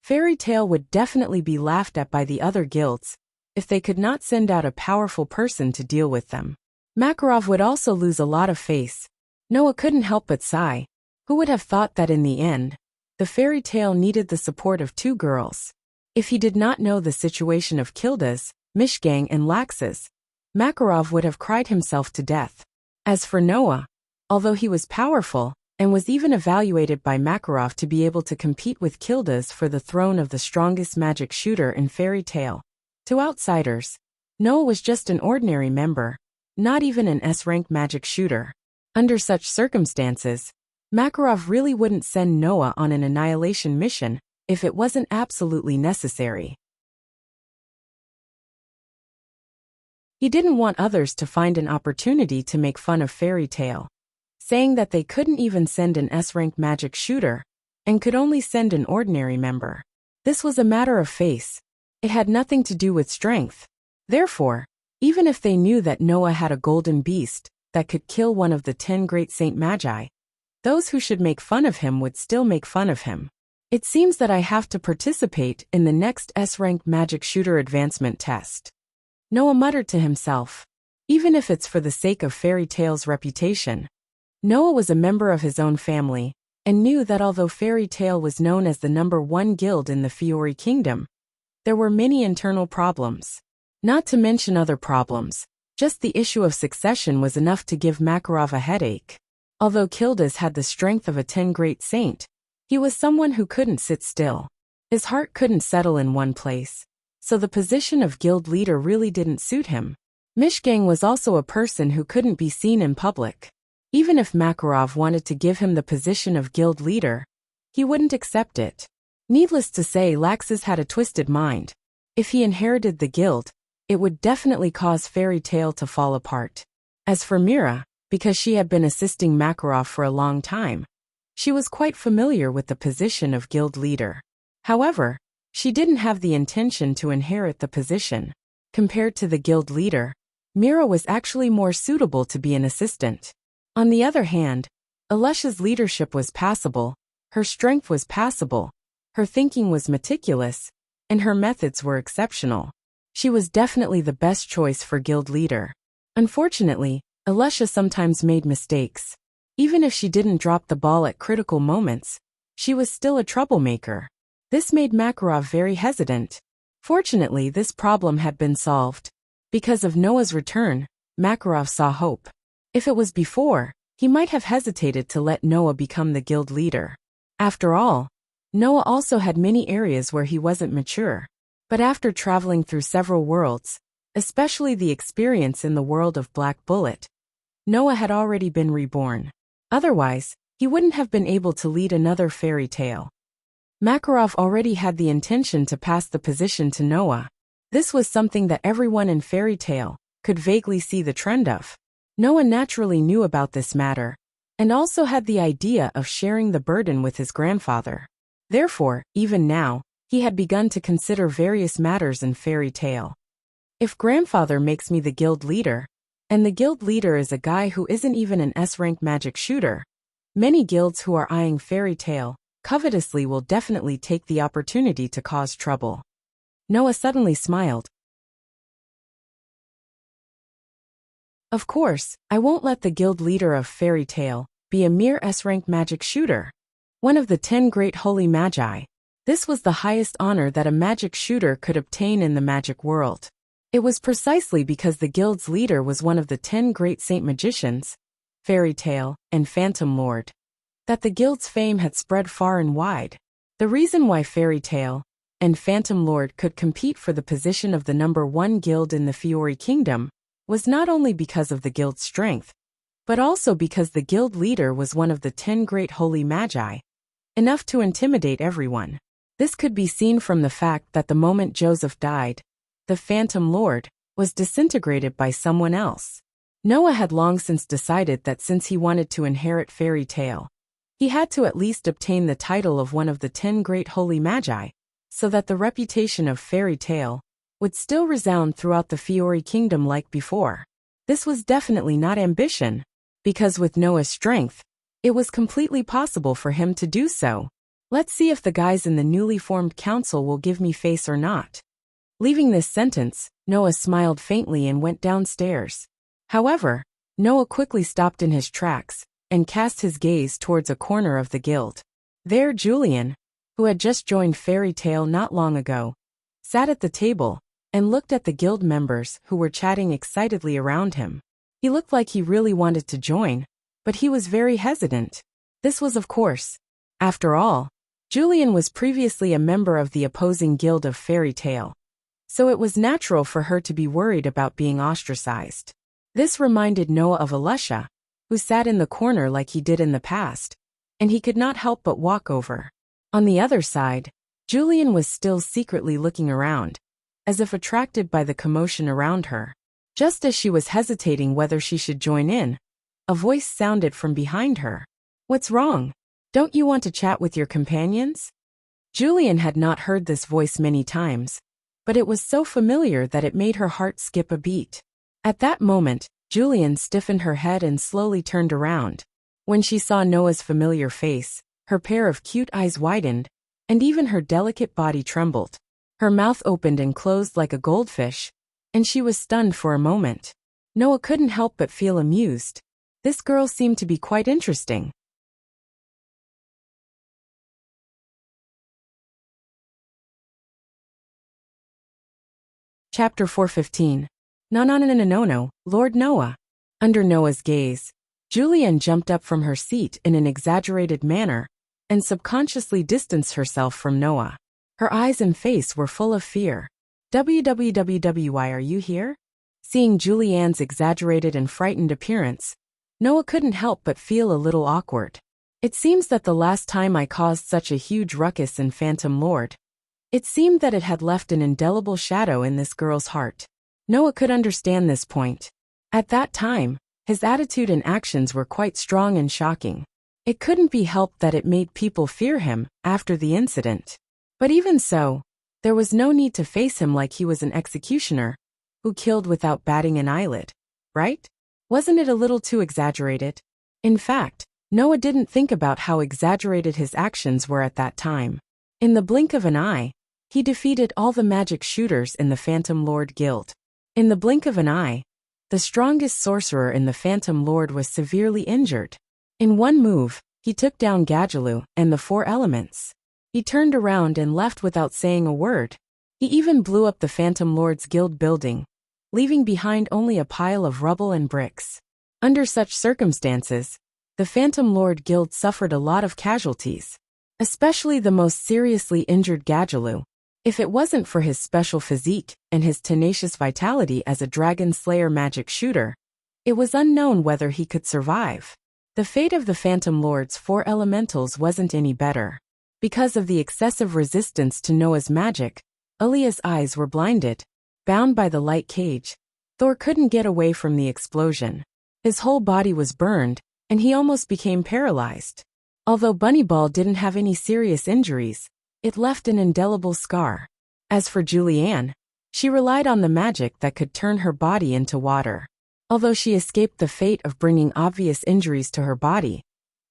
Fairy Tale would definitely be laughed at by the other guilds if they could not send out a powerful person to deal with them. Makarov would also lose a lot of face. Noah couldn't help but sigh. Who would have thought that in the end, the Fairy Tale needed the support of two girls? If he did not know the situation of Kildas, Mishgang and Laxus, Makarov would have cried himself to death. As for Noah, although he was powerful and was even evaluated by Makarov to be able to compete with Kildas for the throne of the strongest magic shooter in Fairy Tale, to outsiders, Noah was just an ordinary member, not even an S-rank magic shooter. Under such circumstances, Makarov really wouldn't send Noah on an annihilation mission if it wasn't absolutely necessary. He didn't want others to find an opportunity to make fun of Fairy Tale, saying that they couldn't even send an S-rank magic shooter and could only send an ordinary member. This was a matter of face. It had nothing to do with strength. Therefore, even if they knew that Noah had a golden beast that could kill one of the 10 great Saint Magi, those who should make fun of him would still make fun of him. It seems that I have to participate in the next S-rank magic shooter advancement test. Noah muttered to himself. Even if it's for the sake of Fairy Tale's reputation. Noah was a member of his own family, and knew that although Fairy Tale was known as the #1 guild in the Fiori Kingdom, there were many internal problems. Not to mention other problems, just the issue of succession was enough to give Makarov a headache. Although Kildas had the strength of a 10 great saint, he was someone who couldn't sit still. His heart couldn't settle in one place, so the position of guild leader really didn't suit him. Mishgang was also a person who couldn't be seen in public. Even if Makarov wanted to give him the position of guild leader, he wouldn't accept it. Needless to say, Laxus had a twisted mind. If he inherited the guild, it would definitely cause Fairy Tale to fall apart. As for Mira, because she had been assisting Makarov for a long time, she was quite familiar with the position of guild leader. However, she didn't have the intention to inherit the position. Compared to the guild leader, Mira was actually more suitable to be an assistant. On the other hand, Alesha's leadership was passable, her strength was passable, her thinking was meticulous, and her methods were exceptional. She was definitely the best choice for guild leader. Unfortunately, Alesha sometimes made mistakes. Even if she didn't drop the ball at critical moments, she was still a troublemaker. This made Makarov very hesitant. Fortunately, this problem had been solved. Because of Noah's return, Makarov saw hope. If it was before, he might have hesitated to let Noah become the guild leader. After all, Noah also had many areas where he wasn't mature. But after traveling through several worlds, especially the experience in the world of Black Bullet, Noah had already been reborn. Otherwise, he wouldn't have been able to lead another fairy tale. Makarov already had the intention to pass the position to Noah. This was something that everyone in Fairy Tale could vaguely see the trend of. Noah naturally knew about this matter, and also had the idea of sharing the burden with his grandfather. Therefore, even now, he had begun to consider various matters in Fairy Tale. If grandfather makes me the guild leader, and the guild leader is a guy who isn't even an S-rank magic shooter, many guilds who are eyeing Fairy Tale covetously will definitely take the opportunity to cause trouble. Noah suddenly smiled. Of course, I won't let the guild leader of Fairy Tale be a mere S-rank magic shooter. One of the 10 great holy magi. This was the highest honor that a magic shooter could obtain in the magic world. It was precisely because the guild's leader was one of the 10 great saint magicians, Fairy Tale, and Phantom Lord, that the guild's fame had spread far and wide. The reason why Fairy Tale and Phantom Lord could compete for the position of the #1 guild in the Fiori Kingdom was not only because of the guild's strength, but also because the guild leader was one of the 10 great holy magi, enough to intimidate everyone. This could be seen from the fact that the moment Joseph died, the Phantom Lord was disintegrated by someone else. Noah had long since decided that since he wanted to inherit Fairy Tale, he had to at least obtain the title of one of the 10 great holy magi, so that the reputation of Fairy Tale would still resound throughout the Fiori Kingdom like before. This was definitely not ambition, because with Noah's strength, it was completely possible for him to do so. Let's see if the guys in the newly formed council will give me face or not. Leaving this sentence, Noah smiled faintly and went downstairs. However, Noah quickly stopped in his tracks and cast his gaze towards a corner of the guild. There Julian, who had just joined Fairy Tale not long ago, sat at the table and looked at the guild members who were chatting excitedly around him. He looked like he really wanted to join, but he was very hesitant. This was, of course. After all, Julian was previously a member of the opposing guild of Fairy Tale, so it was natural for her to be worried about being ostracized. This reminded Noah of Alusha, who sat in the corner like he did in the past, and he could not help but walk over. On the other side, Julian was still secretly looking around, as if attracted by the commotion around her. Just as she was hesitating whether she should join in, a voice sounded from behind her. "What's wrong? Don't you want to chat with your companions?" Julian had not heard this voice many times, but it was so familiar that it made her heart skip a beat. At that moment, Julian stiffened her head and slowly turned around. When she saw Noah's familiar face, her pair of cute eyes widened, and even her delicate body trembled. Her mouth opened and closed like a goldfish, and she was stunned for a moment. Noah couldn't help but feel amused. This girl seemed to be quite interesting. Chapter 415. No, Lord Noah. Under Noah's gaze, Julian jumped up from her seat in an exaggerated manner and subconsciously distanced herself from Noah. Her eyes and face were full of fear. Why are you here? Seeing Julianne's exaggerated and frightened appearance, Noah couldn't help but feel a little awkward. It seems that the last time I caused such a huge ruckus in Phantom Lord, it seemed that it had left an indelible shadow in this girl's heart. Noah could understand this point. At that time, his attitude and actions were quite strong and shocking. It couldn't be helped that it made people fear him after the incident. But even so, there was no need to face him like he was an executioner who killed without batting an eyelid, right? Wasn't it a little too exaggerated? In fact, Noah didn't think about how exaggerated his actions were at that time. In the blink of an eye, he defeated all the magic shooters in the Phantom Lord Guild. In the blink of an eye, the strongest sorcerer in the Phantom Lord was severely injured. In one move, he took down Gadjaloo and the 4 elements. He turned around and left without saying a word. He even blew up the Phantom Lord's Guild building, leaving behind only a pile of rubble and bricks. Under such circumstances, the Phantom Lord Guild suffered a lot of casualties, especially the most seriously injured Gadjaloo. If it wasn't for his special physique and his tenacious vitality as a Dragon Slayer magic shooter, it was unknown whether he could survive. The fate of the Phantom Lord's 4 elementals wasn't any better. Because of the excessive resistance to Noah's magic, Aaliyah's eyes were blinded. Bound by the light cage, Thor couldn't get away from the explosion. His whole body was burned, and he almost became paralyzed. Although Bunnyball didn't have any serious injuries, it left an indelible scar. As for Julianne, she relied on the magic that could turn her body into water. Although she escaped the fate of bringing obvious injuries to her body,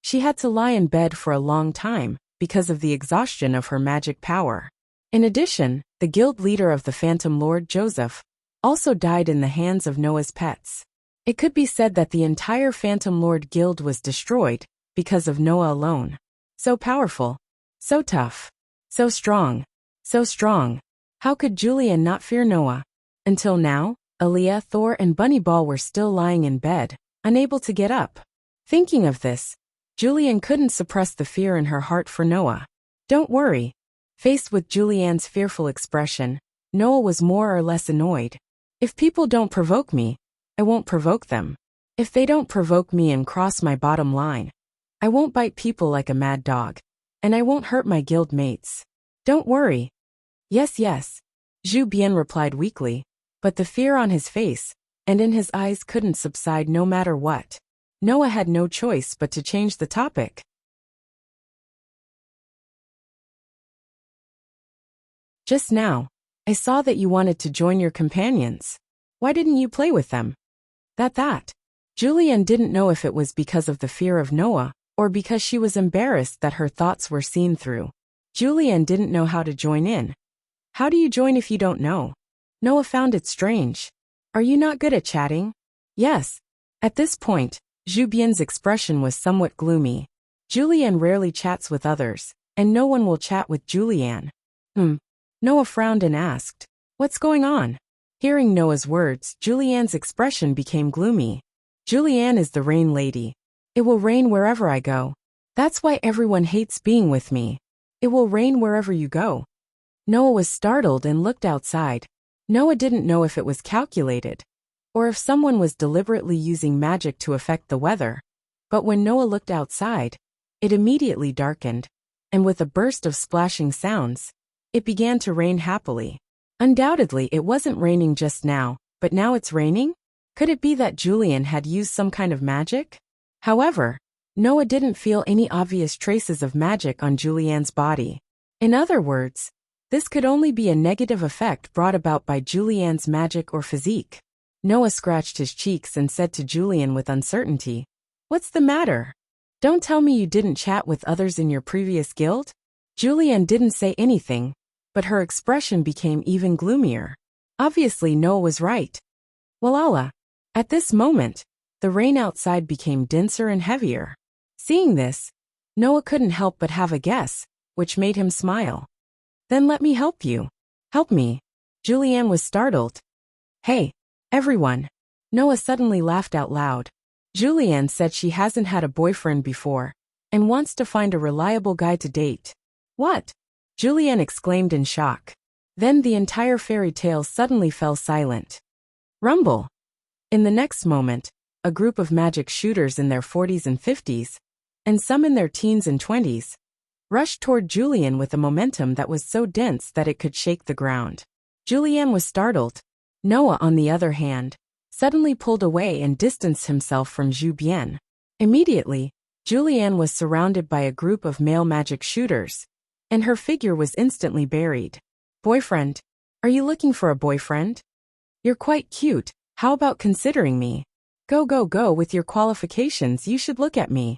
she had to lie in bed for a long time because of the exhaustion of her magic power. In addition, the guild leader of the Phantom Lord, Joseph, also died in the hands of Noah's pets. It could be said that the entire Phantom Lord Guild was destroyed because of Noah alone. So powerful, so tough, so strong, so strong. How could Julianne not fear Noah? Until now, Aaliyah, Thor, and Bunnyball were still lying in bed, unable to get up. Thinking of this, Julianne couldn't suppress the fear in her heart for Noah. Don't worry. Faced with Julianne's fearful expression, Noah was more or less annoyed. If people don't provoke me, I won't provoke them. If they don't provoke me and cross my bottom line, I won't bite people like a mad dog. And I won't hurt my guild mates. Don't worry. Yes, yes, Zhu Bian replied weakly, but the fear on his face and in his eyes couldn't subside no matter what. Noah had no choice but to change the topic. Just now, I saw that you wanted to join your companions. Why didn't you play with them? That. Julianne didn't know if it was because of the fear of Noah or because she was embarrassed that her thoughts were seen through. Julianne didn't know how to join in. How do you join if you don't know? Noah found it strange. Are you not good at chatting? Yes. At this point, Zhu Bian's expression was somewhat gloomy. Julianne rarely chats with others, and no one will chat with Julianne. Noah frowned and asked, "What's going on?" Hearing Noah's words, Julianne's expression became gloomy. Julianne is the rain lady. It will rain wherever I go. That's why everyone hates being with me. It will rain wherever you go. Noah was startled and looked outside. Noah didn't know if it was calculated, or if someone was deliberately using magic to affect the weather. But when Noah looked outside, it immediately darkened, and with a burst of splashing sounds, it began to rain happily. Undoubtedly, it wasn't raining just now, but now it's raining? Could it be that Julianne had used some kind of magic? However, Noah didn't feel any obvious traces of magic on Julianne's body. In other words, this could only be a negative effect brought about by Julianne's magic or physique. Noah scratched his cheeks and said to Julianne with uncertainty, "What's the matter? Don't tell me you didn't chat with others in your previous guild?" Julianne didn't say anything, but her expression became even gloomier. Obviously, Noah was right. Walala. At this moment, the rain outside became denser and heavier. Seeing this, Noah couldn't help but have a guess, which made him smile. "Then let me help you." "Help me?" Julianne was startled. "Hey, everyone." Noah suddenly laughed out loud. Julianne said she hasn't had a boyfriend before and wants to find a reliable guy to date. "What?" Julianne exclaimed in shock. Then the entire fairy tale suddenly fell silent. Rumble. In the next moment, a group of magic shooters in their 40s and 50s, and some in their teens and 20s, rushed toward Julianne with a momentum that was so dense that it could shake the ground. Julianne was startled. Noah, on the other hand, suddenly pulled away and distanced himself from Zhu Bian. Immediately, Julianne was surrounded by a group of male magic shooters, and her figure was instantly buried. "Boyfriend? Are you looking for a boyfriend? You're quite cute. How about considering me? Go with your qualifications, you should look at me.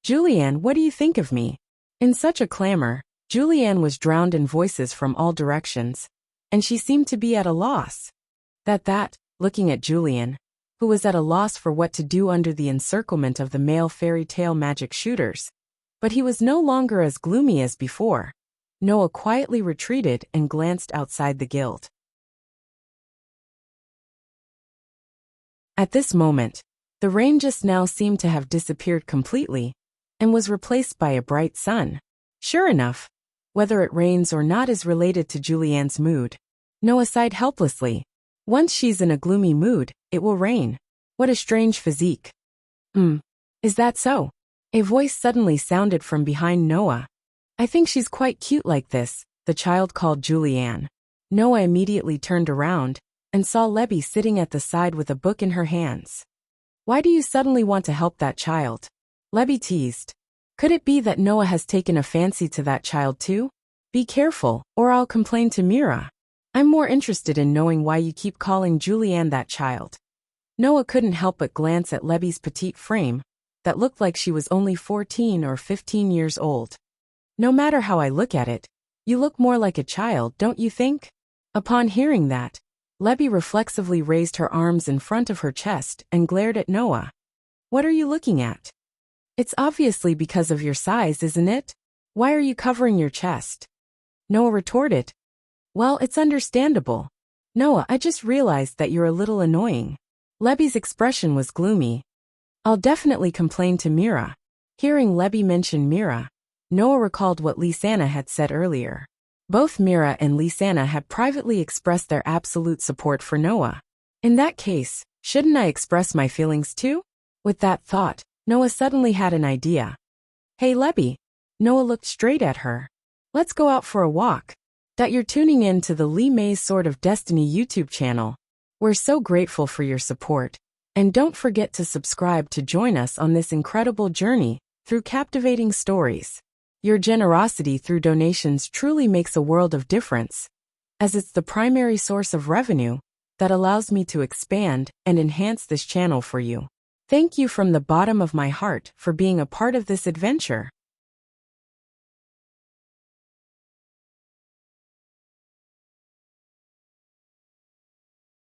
Julianne, what do you think of me?" In such a clamor, Julianne was drowned in voices from all directions, and she seemed to be at a loss. Looking at Julianne, who was at a loss for what to do under the encirclement of the male fairy tale magic shooters. But he was no longer as gloomy as before. Noah quietly retreated and glanced outside the guild. At this moment, the rain just now seemed to have disappeared completely and was replaced by a bright sun. Sure enough, whether it rains or not is related to Julianne's mood. Noah sighed helplessly. Once she's in a gloomy mood, it will rain. What a strange physique. Is that so? A voice suddenly sounded from behind Noah. I think she's quite cute like this, the child called Julianne. Noah immediately turned around and saw Lebby sitting at the side with a book in her hands. Why do you suddenly want to help that child? Lebby teased. Could it be that Noah has taken a fancy to that child too? Be careful, or I'll complain to Mira. I'm more interested in knowing why you keep calling Julianne that child. Noah couldn't help but glance at Lebby's petite frame, that looked like she was only 14 or 15 years old. No matter how I look at it, you look more like a child, don't you think? Upon hearing that, Lebby reflexively raised her arms in front of her chest and glared at Noah. What are you looking at? It's obviously because of your size, isn't it? Why are you covering your chest? Noah retorted. Well, it's understandable. Noah, I just realized that you're a little annoying. Lebby's expression was gloomy. I'll definitely complain to Mira. Hearing Lebby mention Mira, Noah recalled what Lisanna had said earlier. Both Mira and Lisanna had privately expressed their absolute support for Noah. In that case, shouldn't I express my feelings too? With that thought, Noah suddenly had an idea. Hey Lebby. Noah looked straight at her. Let's go out for a walk. That you're tuning in to the Lee May's Sword of Destiny YouTube channel. We're so grateful for your support. And don't forget to subscribe to join us on this incredible journey through captivating stories. Your generosity through donations truly makes a world of difference, as it's the primary source of revenue that allows me to expand and enhance this channel for you. Thank you from the bottom of my heart for being a part of this adventure.